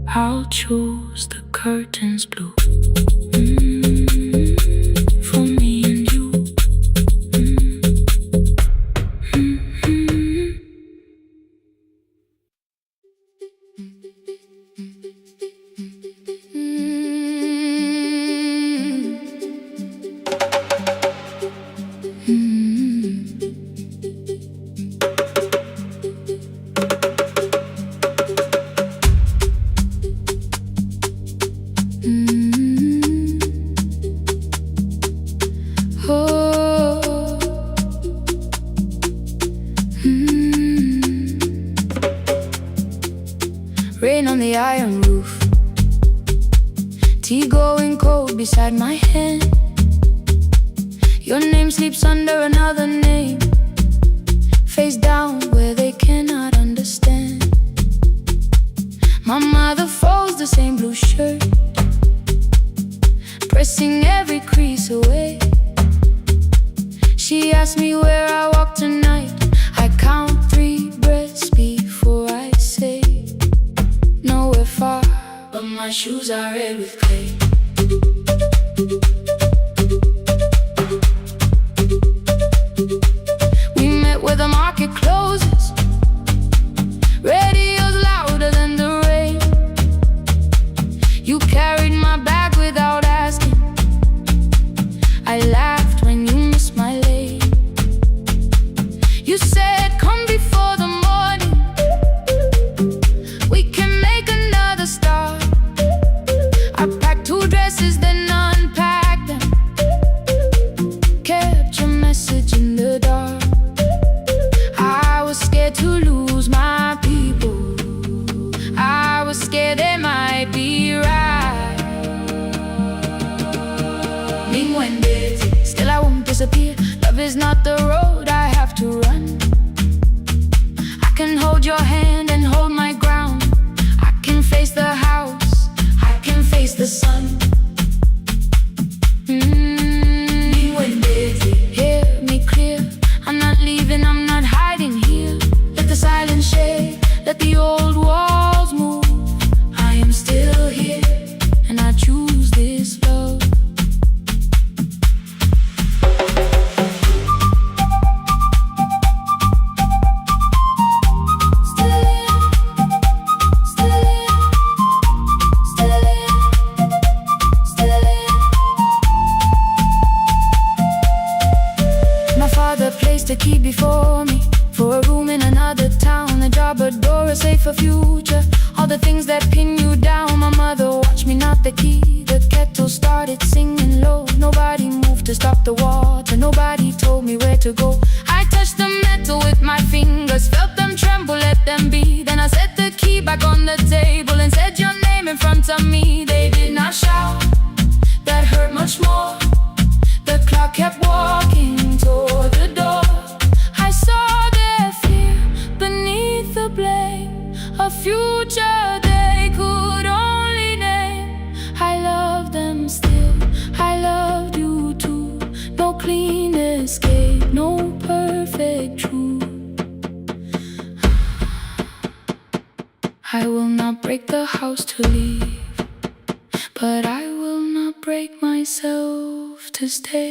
I'll choose the curtains blue. For me and you. Rain on the iron roof, tea going cold beside my hand. Your name sleeps under another name, face down where they cannot understand. My mother folds the same blue shirt, pressing every crease away. She asked me where I walk tonight. I count 3 breaths before I say nowhere far, but my shoes are red with clay. We met where the market closes, radio's louder than the rain. You carried my bag without asking, I laughed when you missed my lane. You said come before the morning, we can make another start. I packed 2 dresses then unpacked them, kept your message in the dark. I was scared to lose my people, I was scared they might be right. Being when busy, still I won't disappear. Love is not the road I have to run. I can hold your hand and hold my ground. I can face the house, I can face the sun. Being when busy, hear me clear. I'm not leaving, I'm not hiding here. Let the silence shake, let the old walls move. I am still here, and I choose this love. Placed a key before me for a room in another town, a job, a door, a safer future. All the things that pin you down. My mother watched me, not the key. The kettle started singing low. Nobody stop the water, nobody told me where to go. I touched the metal with my fingers, felt them tremble, let them be. Then I set the key back on the table and said your name in front of me. They did not shout, that hurt much more. The clock kept walking toward the door. I saw their fear beneath the blame, a future they could only name. I love them still, I loved you too. No clean escape, no perfect truth. I will not break the house to leave, but I will not break myself to stay.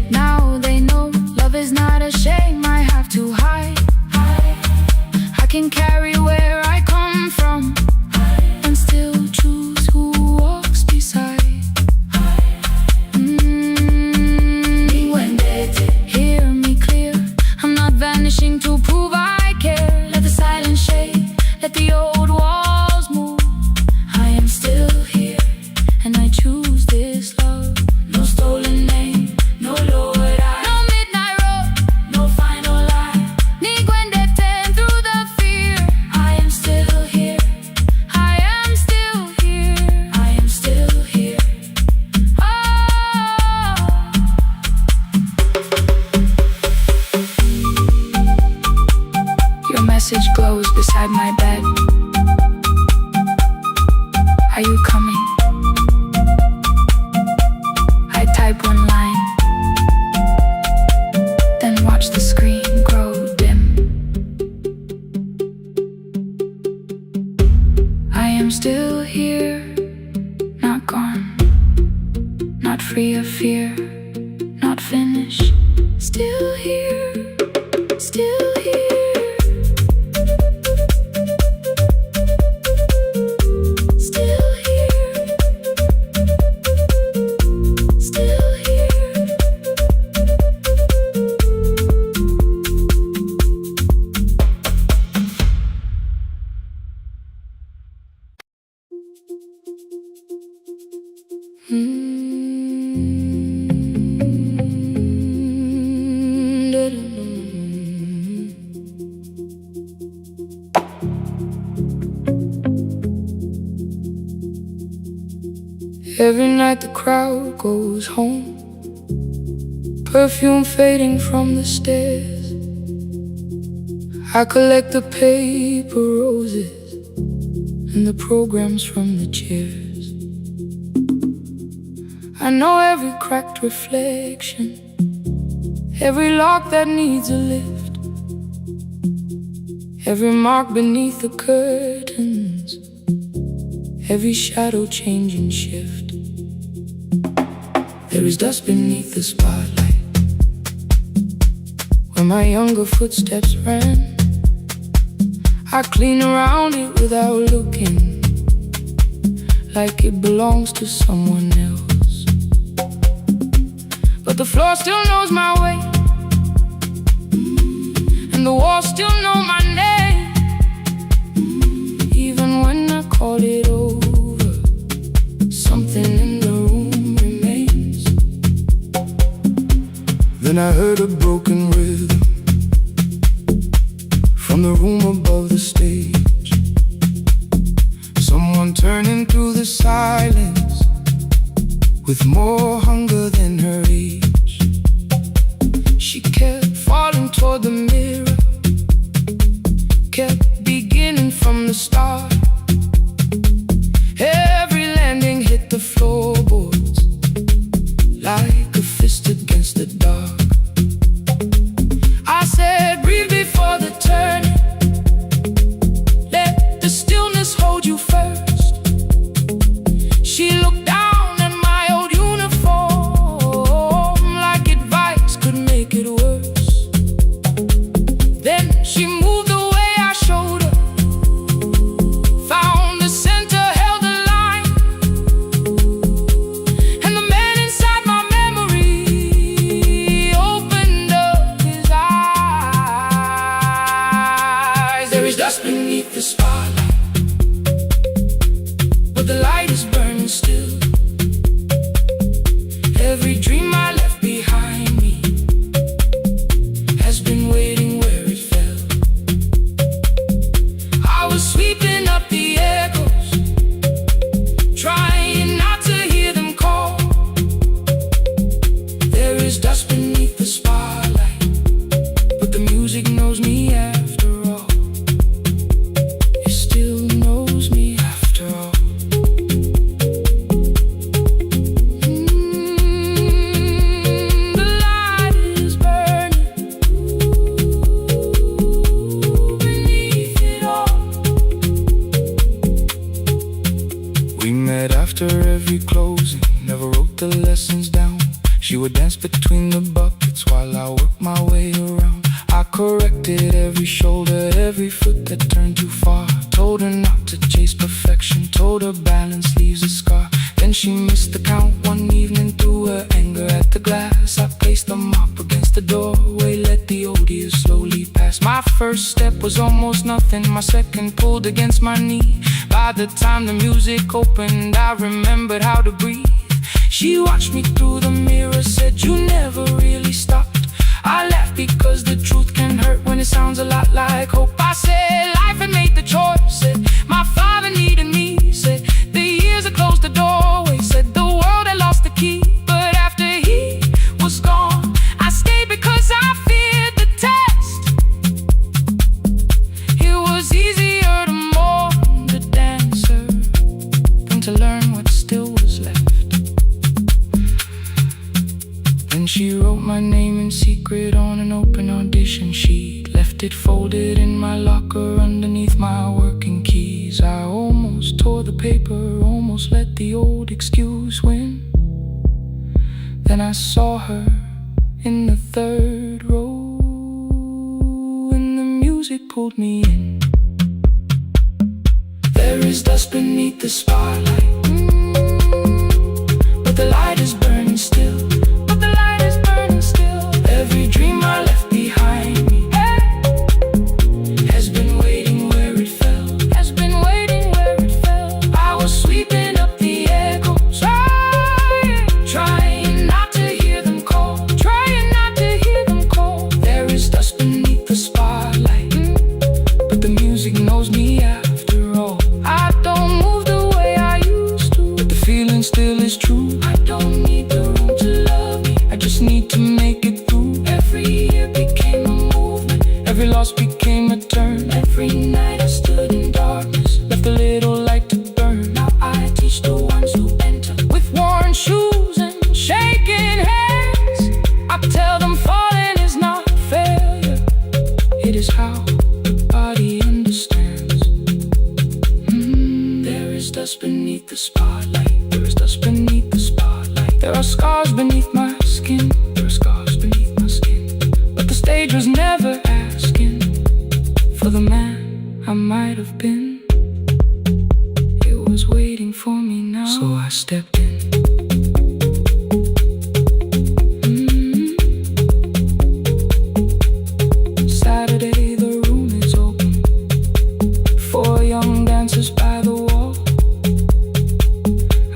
Now they know love is not a shame I have to hide. I can carry where I come from and still choose who walks beside. Hear me clear, I'm not vanishing to prove I care. Let the silence shade, let the old walls move. I am still here, and I choose this love. No stolen name, no lowered eye, no midnight road, no final lie. Through the fear, I am still here, I am still here, I am still here. Your message glows beside my bed. Are you coming? I type one line, then watch the screen grow dim. I am still here, not gone, not free of fear, not finished. Still here, still here. Every night the crowd goes home, perfume fading from the stairs. I collect the paper roses and the programs from the chairs. I know every cracked reflection, every lock that needs a lift, every mark beneath the curtains, every shadow change and shift. There is dust beneath the spotlight where my younger footsteps ran. I clean around it without looking, like it belongs to someone else. But the floor still knows my way, and the walls still know my name. Even when I call it over, something in the room remains. Then I heard a broken rhythm from the room above the stage. Someone turning through the silence with more hunger than her age. She kept falling toward the mirror, kept beginning from the start. Every landing hit the floorboards like a fist against the dark. I said, breathe before the turning, let the stillness hold you first. She looked down at my old uniform like advice could make it worse. Then she moved the way I showed her, found the center, held the line, and the man inside my memory opened up his eyes. There is dust beneath the spotlight, but the light is burning still. Every dream I lessons down. She would dance between the buckets while I worked my way around. I corrected every shoulder, every foot that turned too far. Told her not to chase perfection, told her balance leaves a scar. Then she missed the count one evening, threw her anger at the glass. I placed the mop against the doorway, let the old years slowly pass. My first step was almost nothing, my second pulled against my knee. By the time the music opened, I remembered how to breathe. She watched me through the mirror, said, "You never really stopped." I laughed because the truth can hurt when it sounds a lot like hope. I said life had made the choice, said my father needed me, said the years had closed the doorway, said the world had lost the key. But after he was gone, I stayed because I feared the test. It was easier to mourn the dancer than to learn what still was left. Then she wrote my name in secret on an open audition sheet, left it folded in my locker underneath my working keys. I almost tore the paper, almost let the old excuse win. Then I saw her in the third row, and the music pulled me in. There is dust beneath the spotlight, but the light is burning still. Every dream I left behind me has been waiting where it fell, has been waiting where it fell. I was sweeping up the echoes, trying not to hear them call, trying not to hear them call. There is dust beneath the spotlight, but the music knows me after all. I don't move the way I used to, but the feeling still is true. I don't need the room to love me, I just need to make it through. Every year became a movement, every loss became a turn. Every night I stood in darkness, left a little light to burn. Now I teach the ones who enter with worn shoes and shaking hands. I tell them falling is not failure, it is how the body understands. There is dust beneath the spotlight, there is dust beneath the spotlight. There are scars beneath my skin, there are scars beneath my skin. The stage was never asking for the man I might have been. It was waiting for me now, so I stepped in. Saturday, the room is open, 4 young dancers by the wall.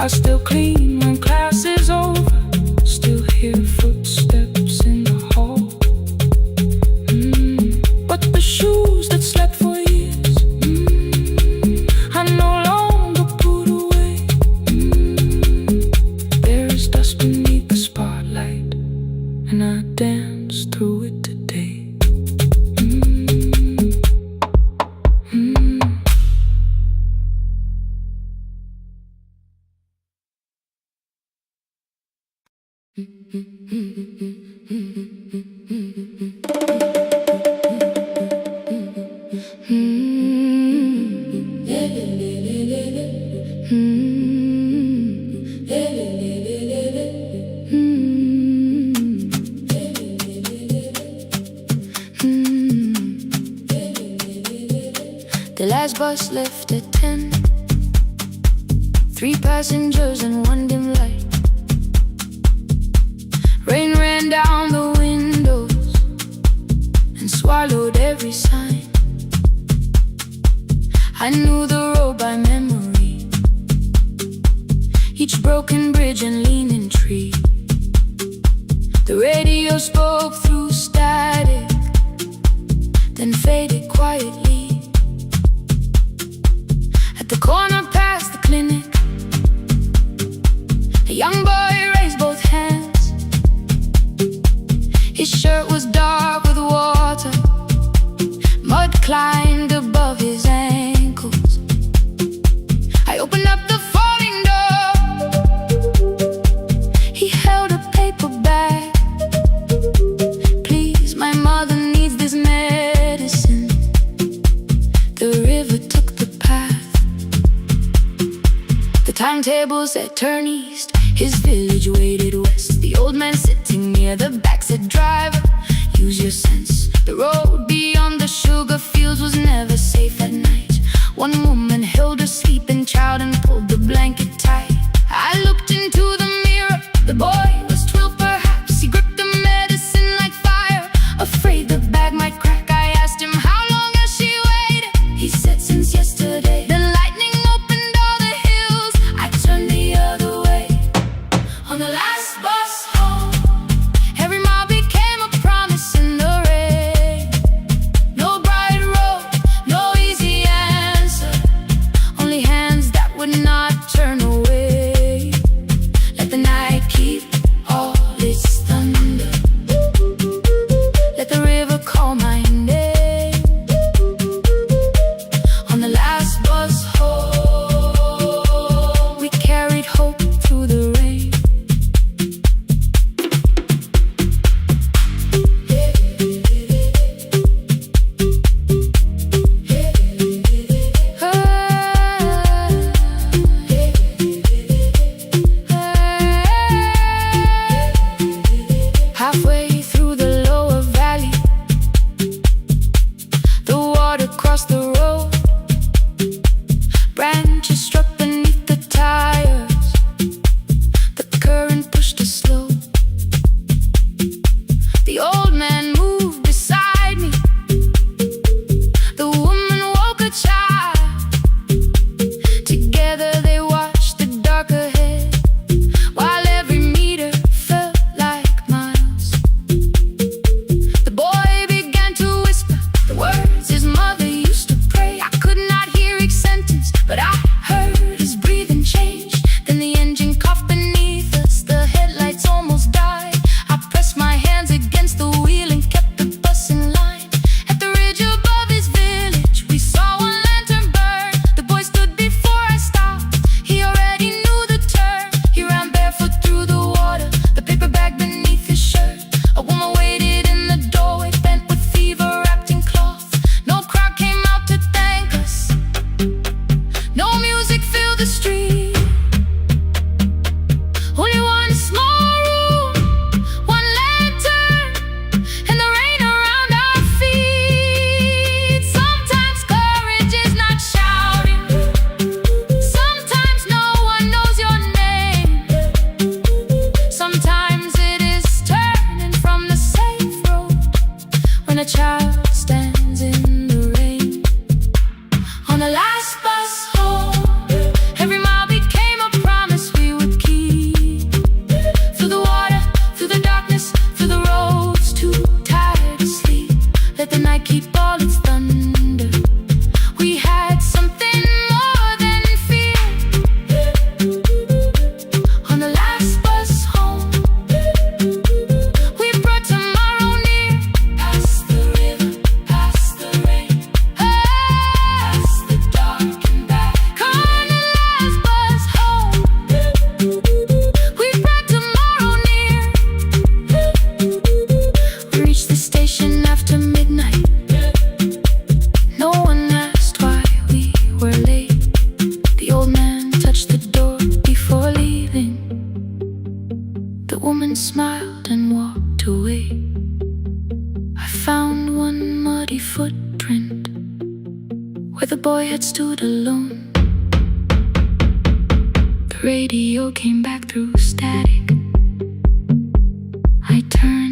I still clean when class is over, still hear footsteps in the hall. The shoes that slept for years, I no longer put away. There is dust beneath the spotlight, and I dance through it today. The last bus left at 10, 3 passengers and 1 dim light. Rain ran down the windows and swallowed every sign. I knew the road by memory, each broken bridge and leaning tree. The radio spoke through static, then faded quietly. At the corner past the clinic, a young boy raised both hands. His shirt was dark with water, mud climbed above his ankles. I opened up the folding door, he held a paper bag. "Please, my mother needs this medicine." The river took the path, the timetable said turn east. His village waited west. The old man sitting near the back said, "Driver, use your sense. The road beyond the sugar fields was never safe at night." One woman held her sleeping child and pulled the blanket tight. I looked into the mirror. The boy was 12 perhaps. He gripped the medicine like fire, afraid the bag might crack. I asked him, "How long has she waited?" He said, "Since yesterday." Then lightning opened all the hills. I turned the other way. On the last bus home, every mile became a promise in the rain. No bright road, no easy answer, only hands that would not turn away. Let the night keep all its thunder, let the river call my name. On the last bus home, we carried hope through the rain. Halfway through the lower valley, the water crossed the road. Branches struck beneath the tires. The current pushed us slow. The old man moved beside me. The woman woke a child. Together they watched the dark ahead, while every meter felt like miles. The boy began to whisper the words his mother used to pray. I could not hear each sentence, but I heard his breathing change. Then the engine coughed beneath us. The headlights almost died. I pressed my hands against the wheel and kept the bus in line. At the ridge above his village, we saw one lantern burn. The boy stood before I stopped. He already knew the turn. He ran barefoot through the water, the paper bag beneath his shirt. A woman waited in the doorway, bent with fever, wrapped in cloth. No crowd came out to thank us. No music filled the street. Only one small room, one lantern, and the rain around our feet. Sometimes courage is not shouting. Sometimes no one knows your name. Sometimes it is turning from the safe road when a child stands in the rain. On the last bus home, every mile became a promise we would keep. Through the water, through the darkness, through the roads too tired to sleep. Let the night keep all its thunder. We had something more than fear. On the last bus home, we brought tomorrow near. Past the river, past the rain, past the dark and back. On the last bus home, we brought tomorrow near. We reached the station after midnight. No one asked why we were late. The old man touched the door before leaving. The woman smiled and walked away. I found one muddy footprint where the boy had stood alone. The radio came back through static. I turned.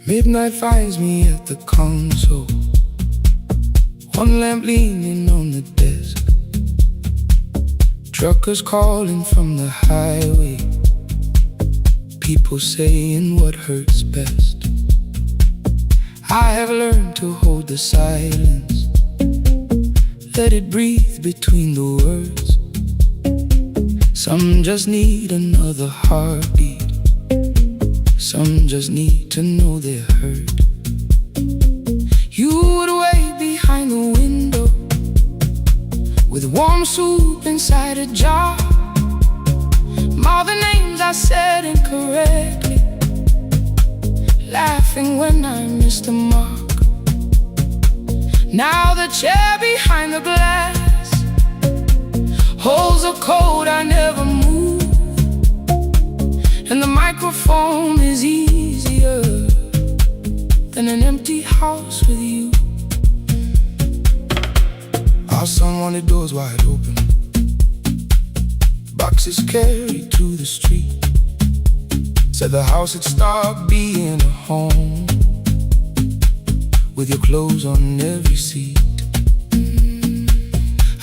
Midnight finds me at the console, one lamp leaning on the desk. Truckers calling from the highway, people saying what hurts best. I have learned to hold the silence, let it breathe between the words. Some just need another heartbeat, some just need to know they're heard. You would wait behind the window with warm soup inside a jar. All the names I said incorrectly, laughing when I missed the mark. Now the chair behind the glass holds a code I never moved, and the microphone is easier than an empty house with you. Our son wanted doors wide open, boxes carried to the street. Said the house had stopped being a home, with your clothes on every seat.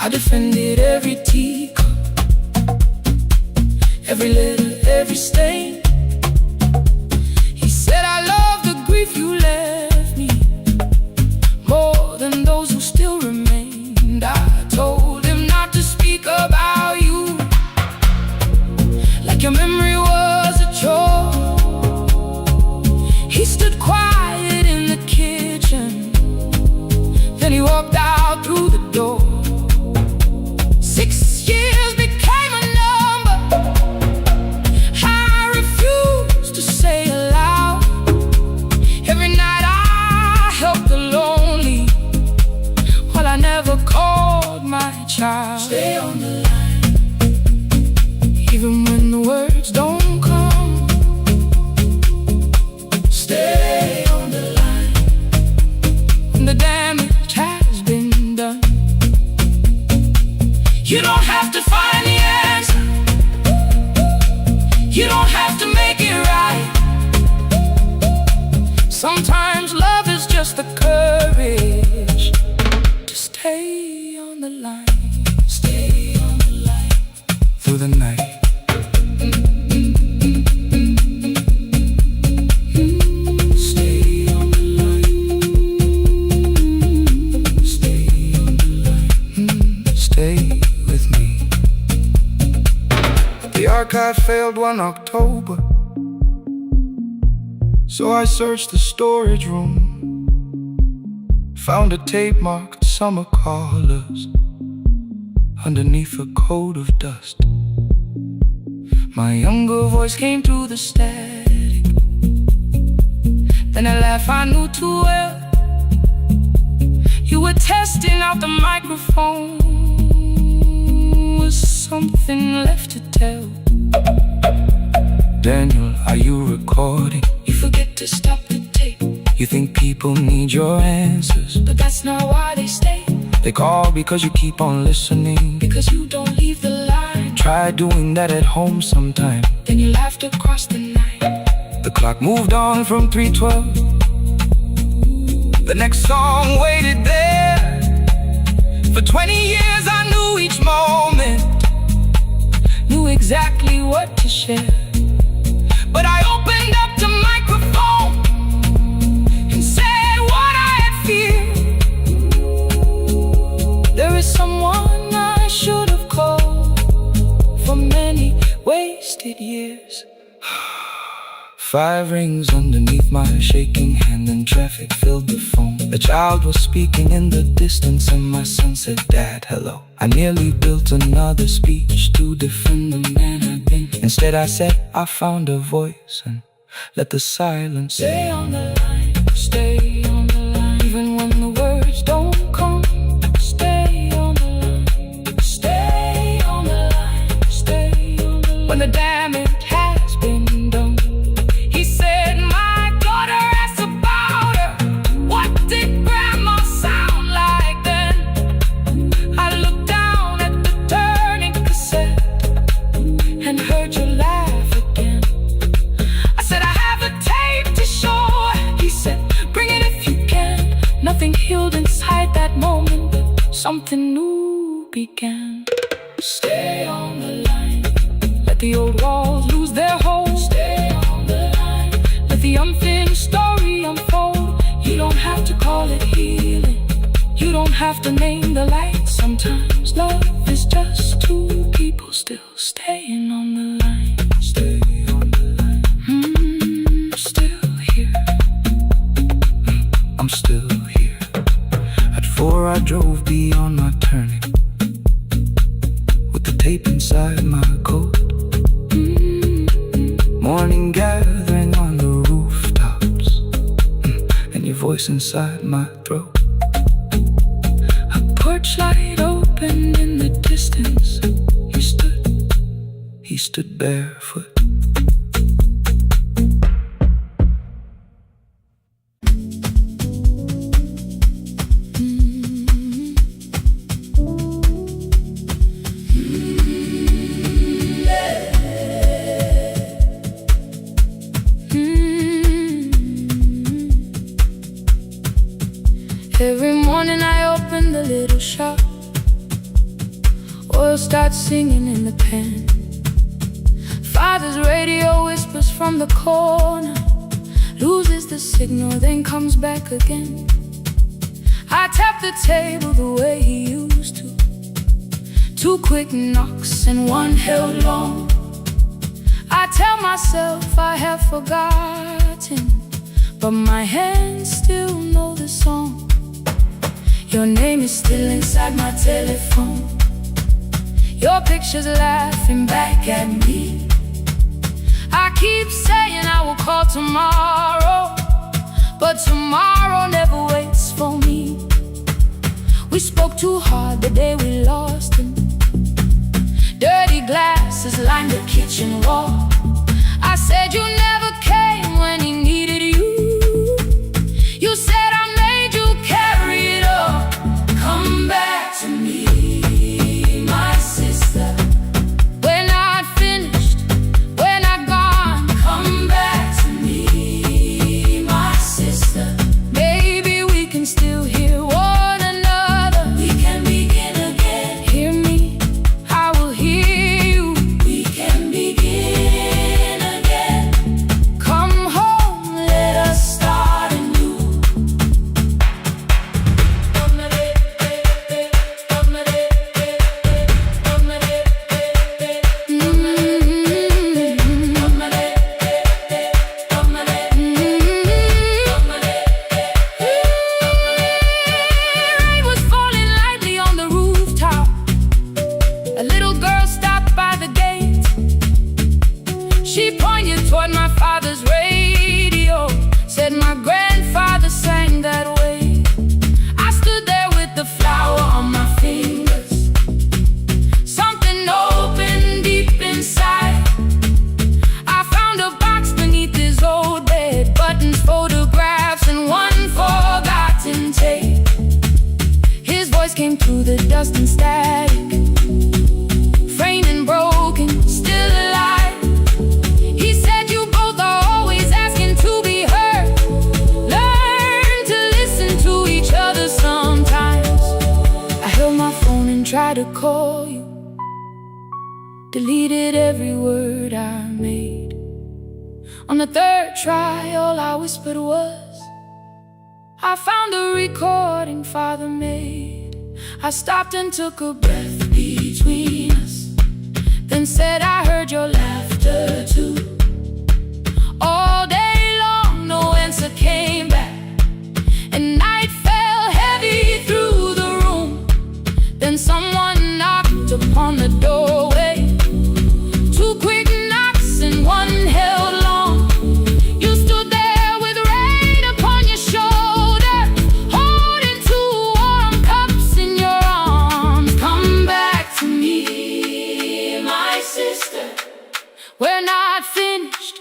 I defended every teacup, every letter, every stain. He said I love the grief you left me more than those who still remained. I told him not to speak about you like your memory was a chore. He stood quiet in the kitchen, then he walked out through the door. 6 years became a number I refused to say aloud. Every night I helped the lonely, while I never called my child. Stay on the line, even when the words don't come. Stay on the line, when the damage has been done. You don't have to find the answer, you don't have to make it right. Sometimes love is just the courage to stay on the line. Stay on the line through the night. Stay on the line. Stay on the line. Stay with me. The archive failed one October, so I searched the storage room, found a tape marked summer callers underneath a coat of dust. My younger voice came through the static, then a laugh I knew too well. You were testing out the microphone, was something left to tell? Daniel, are you recording? You forget to stop the tape. You think people need your answers, but that's not why they stay. They call because you keep on listening, because you don't leave the line. Try doing that at home sometime, then you'll have to cross the night. The clock moved on from 3:12. The next song waited there. For 20 years I knew each moment, knew exactly what to share. But I opened up the microphone and said what I had feared. There is someone I should have called for many wasted years. 5 rings underneath my shaking hand, and traffic filled the phone. A child was speaking in the distance, and my son said, "Dad, hello." I nearly built another speech to defend the man I've been. Instead I said, I found a voice, and let the silence stay on the line. Stay on the line, even when the words don't come. Stay on the line. Stay on the line. Stay on the line. When the damage has been done. He said, my daughter asked about her. What did grandma sound like then? I looked down at the turning cassette and heard you laugh again. I said, I have a tape to show. He said, bring it if you can. Nothing healed inside that moment, but something new began. Stay on have to name the light. Sometimes love is just two people still staying on the line. Stay on the line. Still here. I'm still here. At 4 I drove beyond my turning, with the tape inside my coat. Morning gathering on the rooftops, and your voice inside my throat. A porch light opened in the distance. He stood barefoot. Every morning I open the little shop. Oil starts singing in the pan. Father's radio whispers from the corner, loses the signal, then comes back again. I tap the table the way he used to. 2 quick knocks and 1 held long. I tell myself I have forgotten, but my hands still know the song. Your name is still inside my telephone. Your picture's laughing back at me. I keep saying I will call tomorrow, but tomorrow never waits for me. We spoke too hard the day we lost him. Dirty glasses lined the kitchen wall. I said you never came when he needed you. You said I made you carry it all. Come back to me, my sister. We're not finished, we're not gone. Come back to me, my sister. Maybe we can still hear one another. We can begin again. Hear me, I will hear you. We can begin again. Come home, let us start anew. Rain was falling lightly on the rooftop. A little girl stopped by the gate. She pointed toward my father's radio, said my grandfather sang that way. I stood there with the flower on my fingers. Something opened deep inside. I found a box beneath his old bed, buttons, photographs, and 1 forgotten tape. His voice came through the dust and static, framed and broken, still alive. He said you both are always asking to be heard. Learn to listen to each other sometimes. I held my phone and tried to call you, deleted every word I made. On the 3rd try, all I whispered was, I found a recording Father made. I stopped and took a breath between us, then said I heard your laughter too. All day long no answer came back, and night fell heavy through the room. Then someone knocked upon the doorway. 2 quick knocks and 1 held long. You stood there with rain upon your shoulder, holding 2 warm cups in your arms. Come back to me, my sister. We're not finished,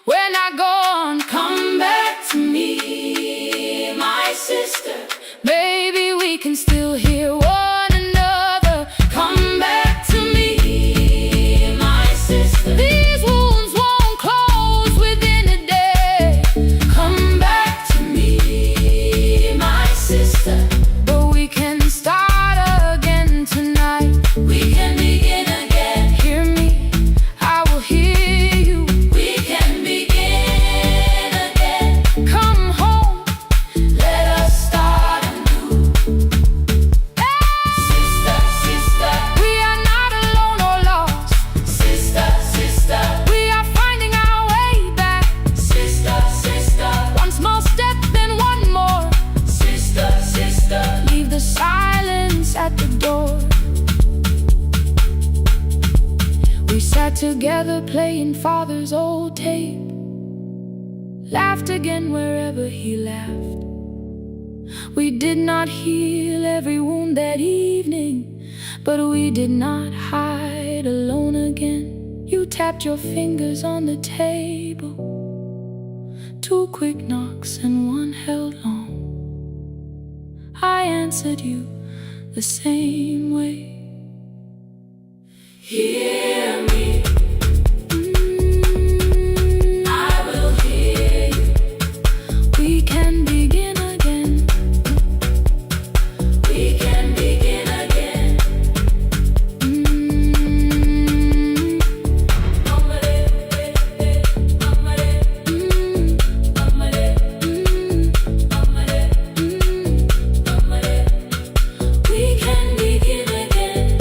we're not gone. Come back to me, my sister. Maybe we can still hear one another. Come back to me, my sister. These wounds won't close within a day. Come back to me, my sister. But we can start again tonight. We can begin again. Hear me, I will hear you. We can begin father's old tape, laughed again wherever he laughed. We did not heal every wound that evening, but we did not hide alone again. You tapped your fingers on the table, 2 quick knocks and 1 held long. I answered you the same way. Hear me. I will hear you. We can begin again. We can begin again. We can begin again.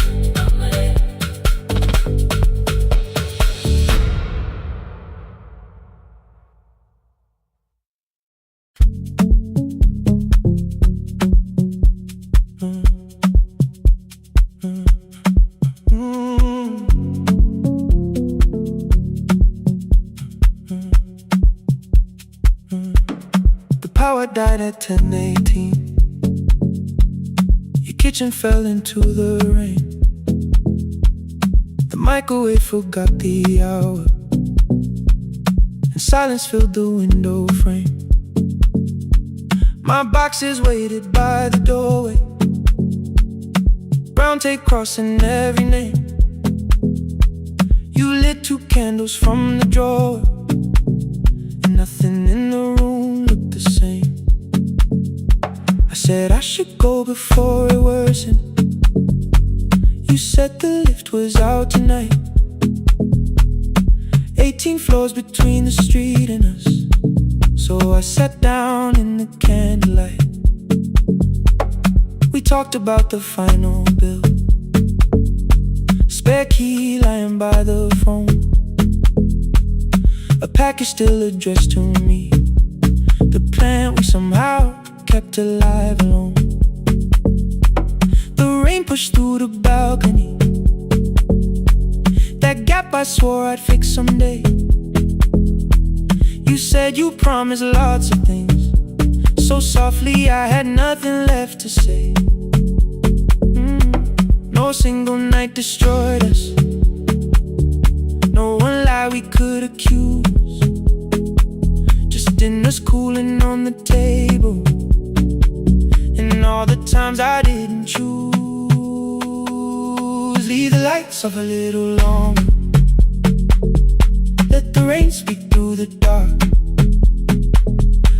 The power died at 10:18. Your kitchen fell into the rain. The microwave forgot the hour, and silence filled the window frame. My boxes waited by the doorway, brown tape crossing every name. You lit 2 candles from the drawer, and nothing in the room looked the same. I said I should go before it worsened. You said the lift was out tonight. 18 floors between the street and us, so I sat down in the candlelight. We talked about the final bill, spare key lying by the phone, a package still addressed to me, the plant we somehow kept alive alone. The rain pushed through the balcony, that gap I swore I'd fix someday. You said you promised lots of things, so softly I had nothing left to say. No single night destroyed us, no one lie we could accuse, just dinners cooling on the table, and all the times I didn't choose. Leave the lights off a little longer, let the rain speak through the dark.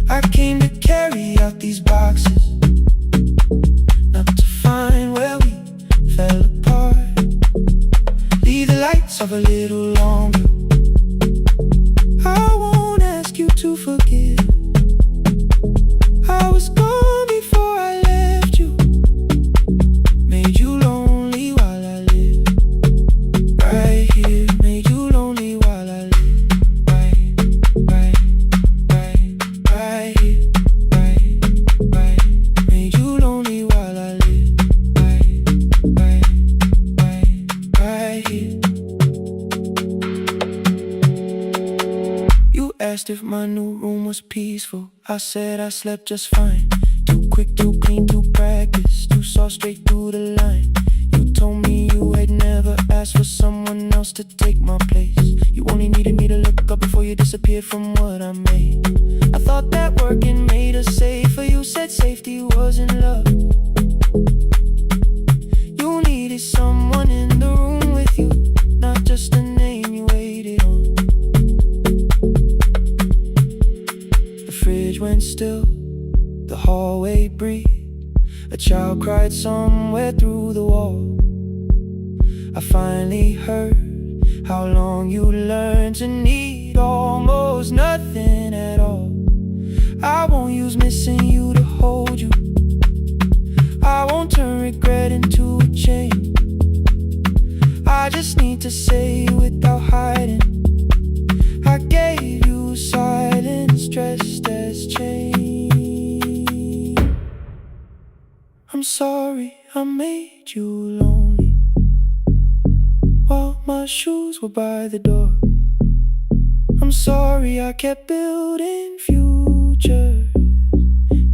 I came to carry out these boxes, not to find where we fell apart. Leave the lights off a little longer. I won't ask you to forgive. I was gone before I left you, made you lonely while I lived right here, made you lonely while I lived right here, right, made you lonely while I lived right here. You asked if my new room was peaceful. I said I slept just fine. Too quick, too clean, too practiced. You saw straight through the line. You told me you had never asked for someone else to take my place. You only needed me to look up before you disappeared from what I made. I thought that working made us safer. You said safety was in love. You needed someone in the room with you, not just a name you waited on. The fridge went still, the hallway breathed. A child cried somewhere through the wall. I finally heard how long you learned to need almost nothing at all. I won't use missing you to hold you. I won't turn regret into a chain. I just need to say without hiding, I gave you silence dressed as change. I'm sorry I made you lonely while my shoes were by the door. I'm sorry I kept building futures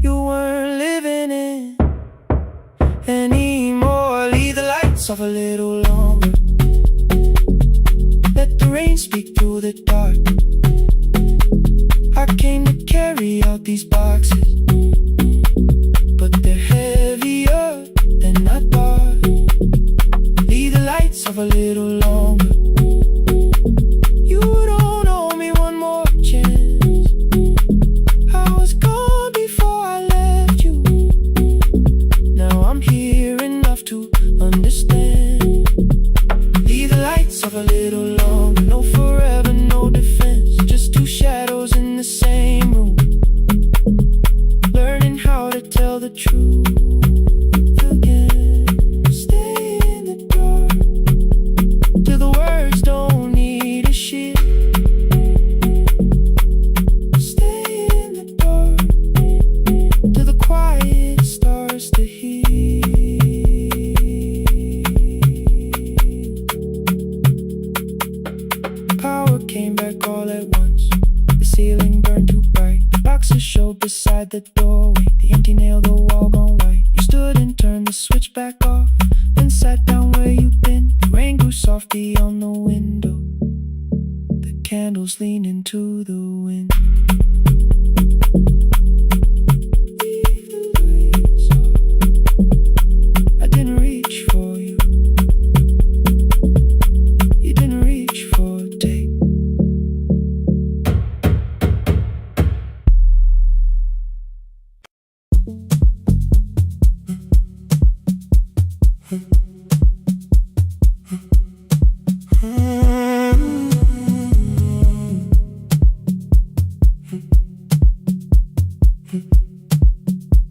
you weren't living in anymore. Leave the lights off a little longer. Let the rain speak through the dark. I came to carry out these boxes, but they're heavier than I thought. Leave the lights off a little longer. You don't owe me one more chance. I was gone before I left you. Now I'm here enough to understand. Leave the lights off a little longer. No forever, no defense. Just two shadows in the same room, learning how to tell the truth again. Stay in the dark till the words don't need a shield. Stay in the dark till the quiet starts to heal. Power came back all at once. The ceiling burned too bright. The boxes showed beside the doorway. The empty nail, the wall gone white. You stood and turned the switch back off, then sat down where you'd been. The rain grew softly on the window. The candles leaned into the wind. Leave the lights off. I didn't reach for you. You didn't reach for a take.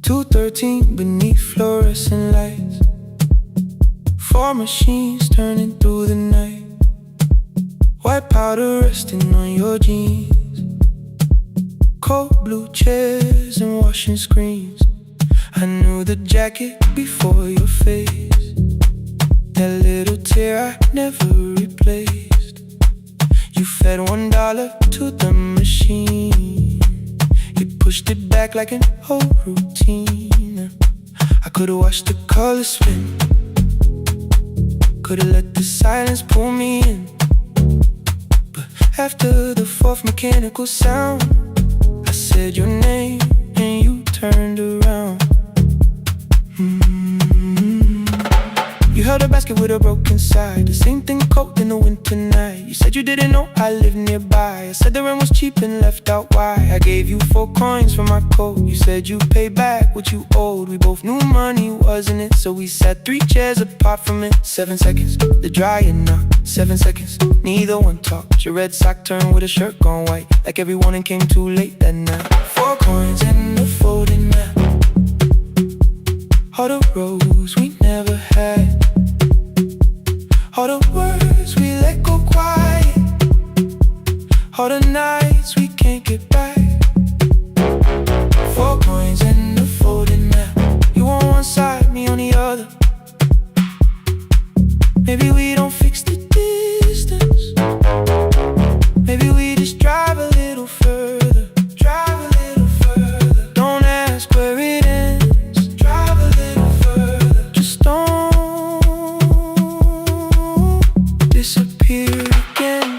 2:13 beneath fluorescent lights. 4 machines turning through the night. White powder resting on your jeans. Cold blue chairs and washing screens. I knew the jacket before your face. That little tear I never replaced. You fed $1 to the machine. You pushed it back like an old routine. I could've watched the colors spin. Could've let the silence pull me in. But after the 4th mechanical sound, I said your name and you turned around. You held a basket with a broken side. The same thing cold in the winter night. You said you didn't know I lived nearby. I said the rent was cheap and left out why. I gave you 4 coins for my coat. You said you'd pay back what you owed. We both knew money wasn't it, so we sat 3 chairs apart from it. 7 seconds, the dryer knocked. 7 seconds, neither one talked. Your red sock turned with a shirt gone white, like every morning came too late that night. 4 coins and a folding map. All the roads we never had. All the words we let go quiet. All the nights we can't get back. 4 coins and a folding map. You on one side, me on the other. Maybe we don't fix the distance. Maybe we just drive a little further. Drive a little further. Don't ask where it ends. Drive a little further. Just don't disappear again.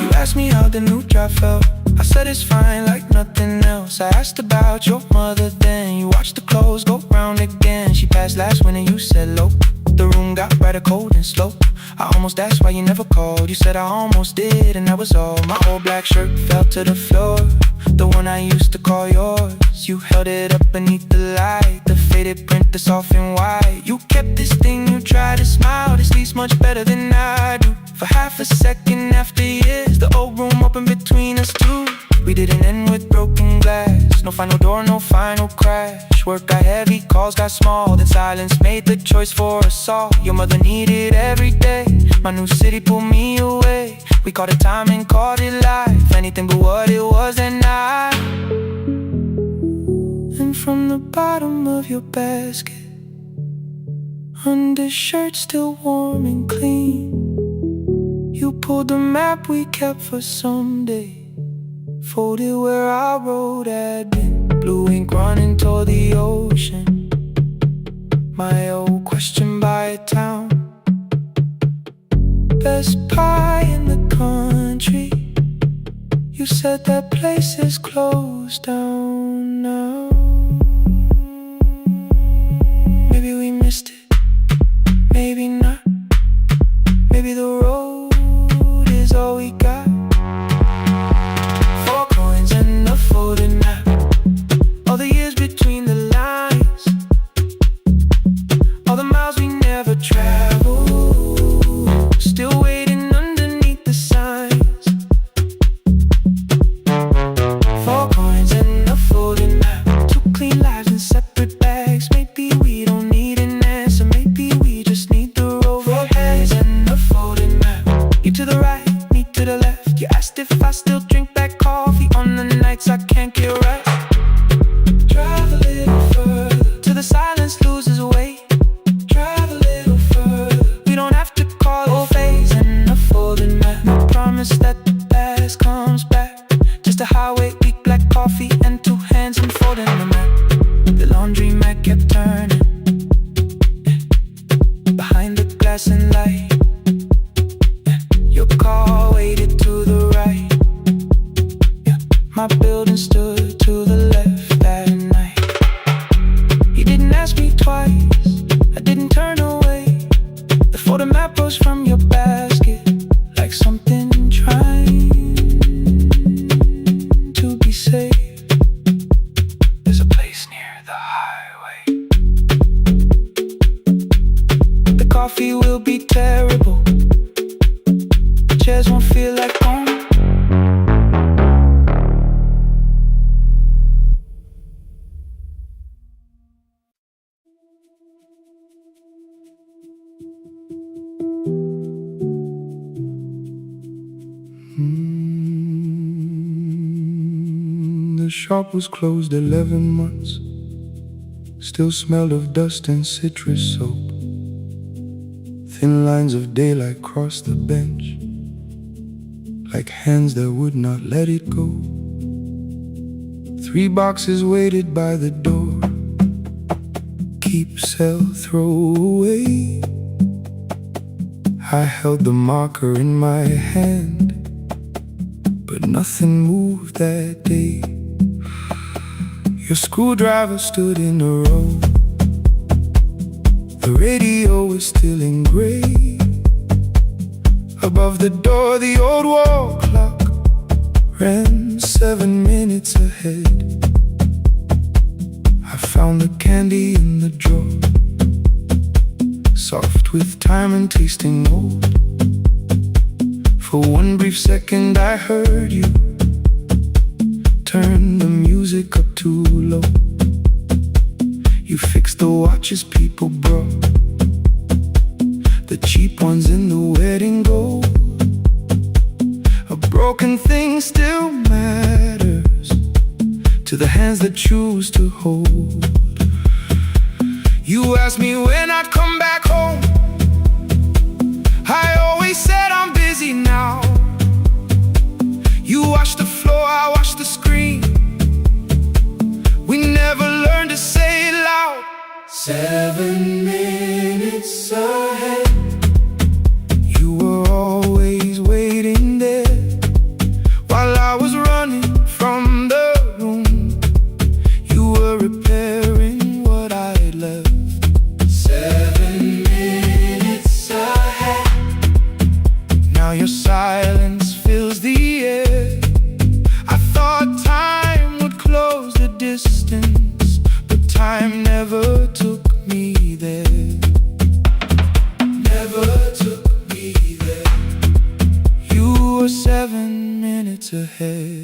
You asked me how the new job felt. I said it's fine like nothing else. I asked about your mother then. You watched the clothes go round again. She passed last winter, you said low. The room got brighter, cold and slow. I almost asked why you never called. You said I almost did and that was all. My old black shirt fell to the floor, the one I used to call yours. You held it up beneath the light, the faded print, the soft and white. You kept this thing, you tried to smile. This leaves much better than I do. For half a second after years, the old room opened between us two. We didn't end with broken glass. No final door, no final crash. Work got heavy, calls got small. Then silence made the choice for us all. Your mother needed every day. My new city pulled me away. We called it time and called it life. Anything but what it was that night. And from the bottom of your basket, undershirt still warm and clean, you pulled the map we kept for someday, folded where our road had been. Blue ink running toward the ocean. My old question by a town. Best pie in the country. You said that place is closed down now. Maybe we missed it, maybe not. Maybe the road is all we got. 4 coins and a folded map. All the years between the lines, all the miles we never traveled, still waiting underneath the signs. 4 coins and a folded map. 2 clean lives in separate bags. Maybe we don't need an answer, maybe we just need the road. 4 hands and a folded map. You to the right, me to the left. You asked if I still drink that coffee on the nights I can't get right. Drive a little further till the silence loses weight. Drive a little further, we don't have to call it phase and a folded map. No promise that the past comes back, just a highway, weak black coffee and 2 hands and folding the map. The laundry mat kept turning behind the glass and light. Your car waited to the right. My building stood to the left that night. You didn't ask me twice, I didn't turn away. The photo map rose from your basket like something trying to be safe. There's a place near the highway. The coffee will be terrible, the chairs won't feel like home. The shop was closed 11 months. Still smelled of dust and citrus soap. Thin lines of daylight crossed the bench, like hands that would not let it go. 3 boxes waited by the door. Keep, sell, throw away. I held the marker in my hand, but nothing moved that day. Your screwdriver stood in a row. The radio was still in gray. Above the door, the old wall clock ran 7 minutes ahead. I found the candy in the drawer, soft with time and tasting old. For 1 brief second I heard you turn the music up too low. You fixed the watches people brought, the cheap ones in the wedding gold. A broken thing still matters to the hands that choose to hold. You asked me when I'd come back home. I always said I'm busy now. You washed the floor, I washed the screen. We never learned to say it loud. 7 minutes ahead. You were always waiting there while I was running from the room. You were repairing what I'd left. 7 minutes ahead. Now your silence fills the air. I thought time would close the distance, but time never took me there. Never took me there. You were 7 minutes ahead.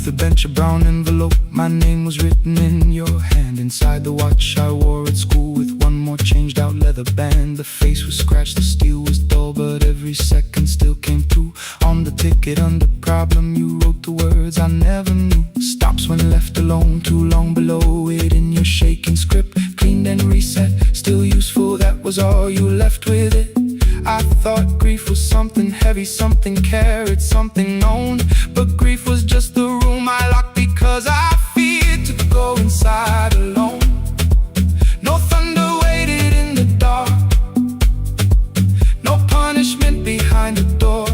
Beneath the bench, a brown envelope, my name was written in your hand. Inside the watch I wore at school with one more changed out leather band. The face was scratched, the steel was dull, but every second still came through. On the ticket under problem you wrote the words I never knew. Stops when left alone, too long below it in your shaking script. Cleaned and reset, still useful, that was all you left with it. I thought grief was something heavy, something carried, something known. But grief was just the room I locked because I feared to go inside alone. No thunder waited in the dark, no punishment behind the door.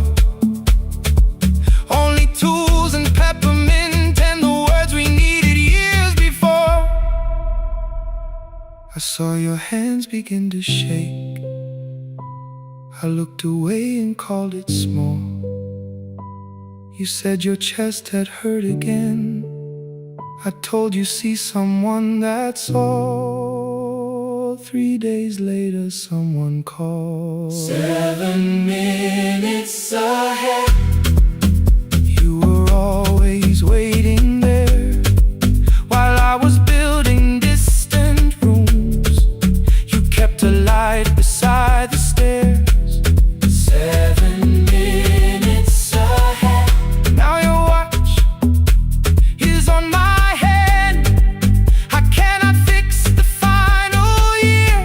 Only tools and peppermint and the words we needed years before. I saw your hands begin to shake. I looked away and called it small. You said your chest had hurt again. I told you see someone, that's all. 3 days later someone called. 7 minutes ahead. You were always waiting there while I was building distant rooms. You kept a light beside the stairs. 7 minutes ahead. Now your watch is on my head. I cannot fix the final year.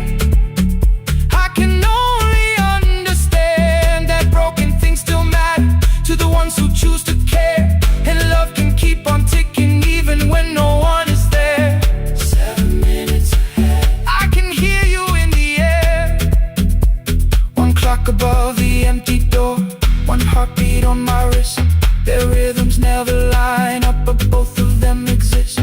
I can only understand that broken things still matter to the ones who choose to care. And love can keep on ticking even when no one is there. 7 minutes ahead. I can hear you in the air. One clock above the empty door, one heartbeat on my wrist. Their rhythms never line up, but both of them exist.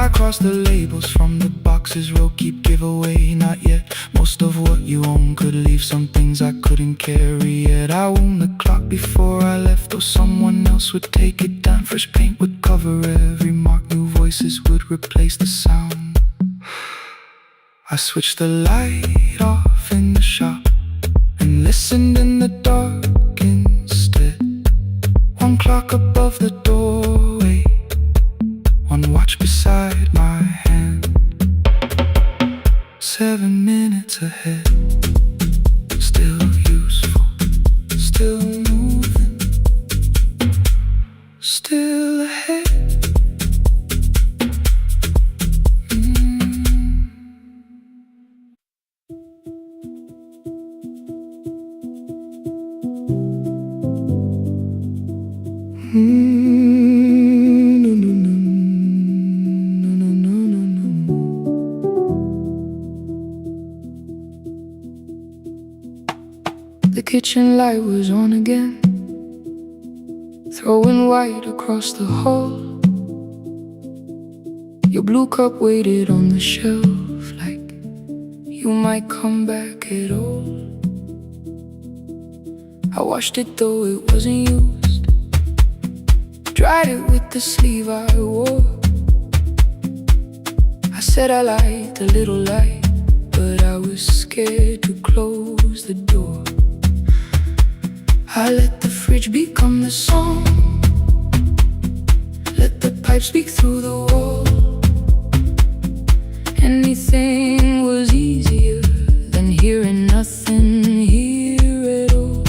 I cross the labels from the boxes, row keep giveaway, not yet. Most of what you own could leave some things I couldn't carry yet. I wound the clock before I left, though someone else would take it down. Fresh paint would cover every mark, new voices would replace the sound. I switched the light off in the shop and listened in the dark instead. One clock above the doorway, one watch beside my hand. 7 minutes ahead, still useful, still moving, still ahead. The kitchen light was on again, throwing white across the hall. Your blue cup waited on the shelf like you might come back at all. I washed it though it wasn't used, dried it with the sleeve I wore. I said I liked a little light, but I was scared to close the door. I let the fridge become the song, let the pipe speak through the wall. Anything was easier than hearing nothing here at all.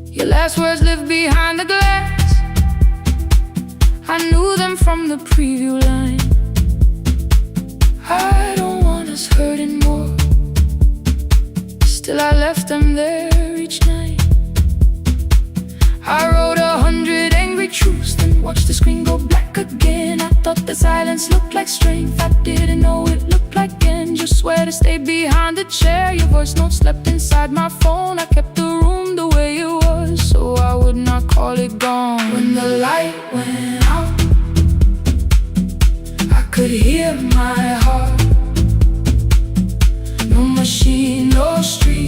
Your last words lived behind the glass, I knew them from the preview line. I don't want us hurting more, still I left them there each night. I wrote 100 angry truths, then watched the screen go black again. I thought the silence looked like strength, I didn't know it looked like end. You swear to stay behind the chair, your voice note slept inside my phone. I kept the room the way it was, so I would not call it gone. When the light went out, I could hear my heart. No machine, no street,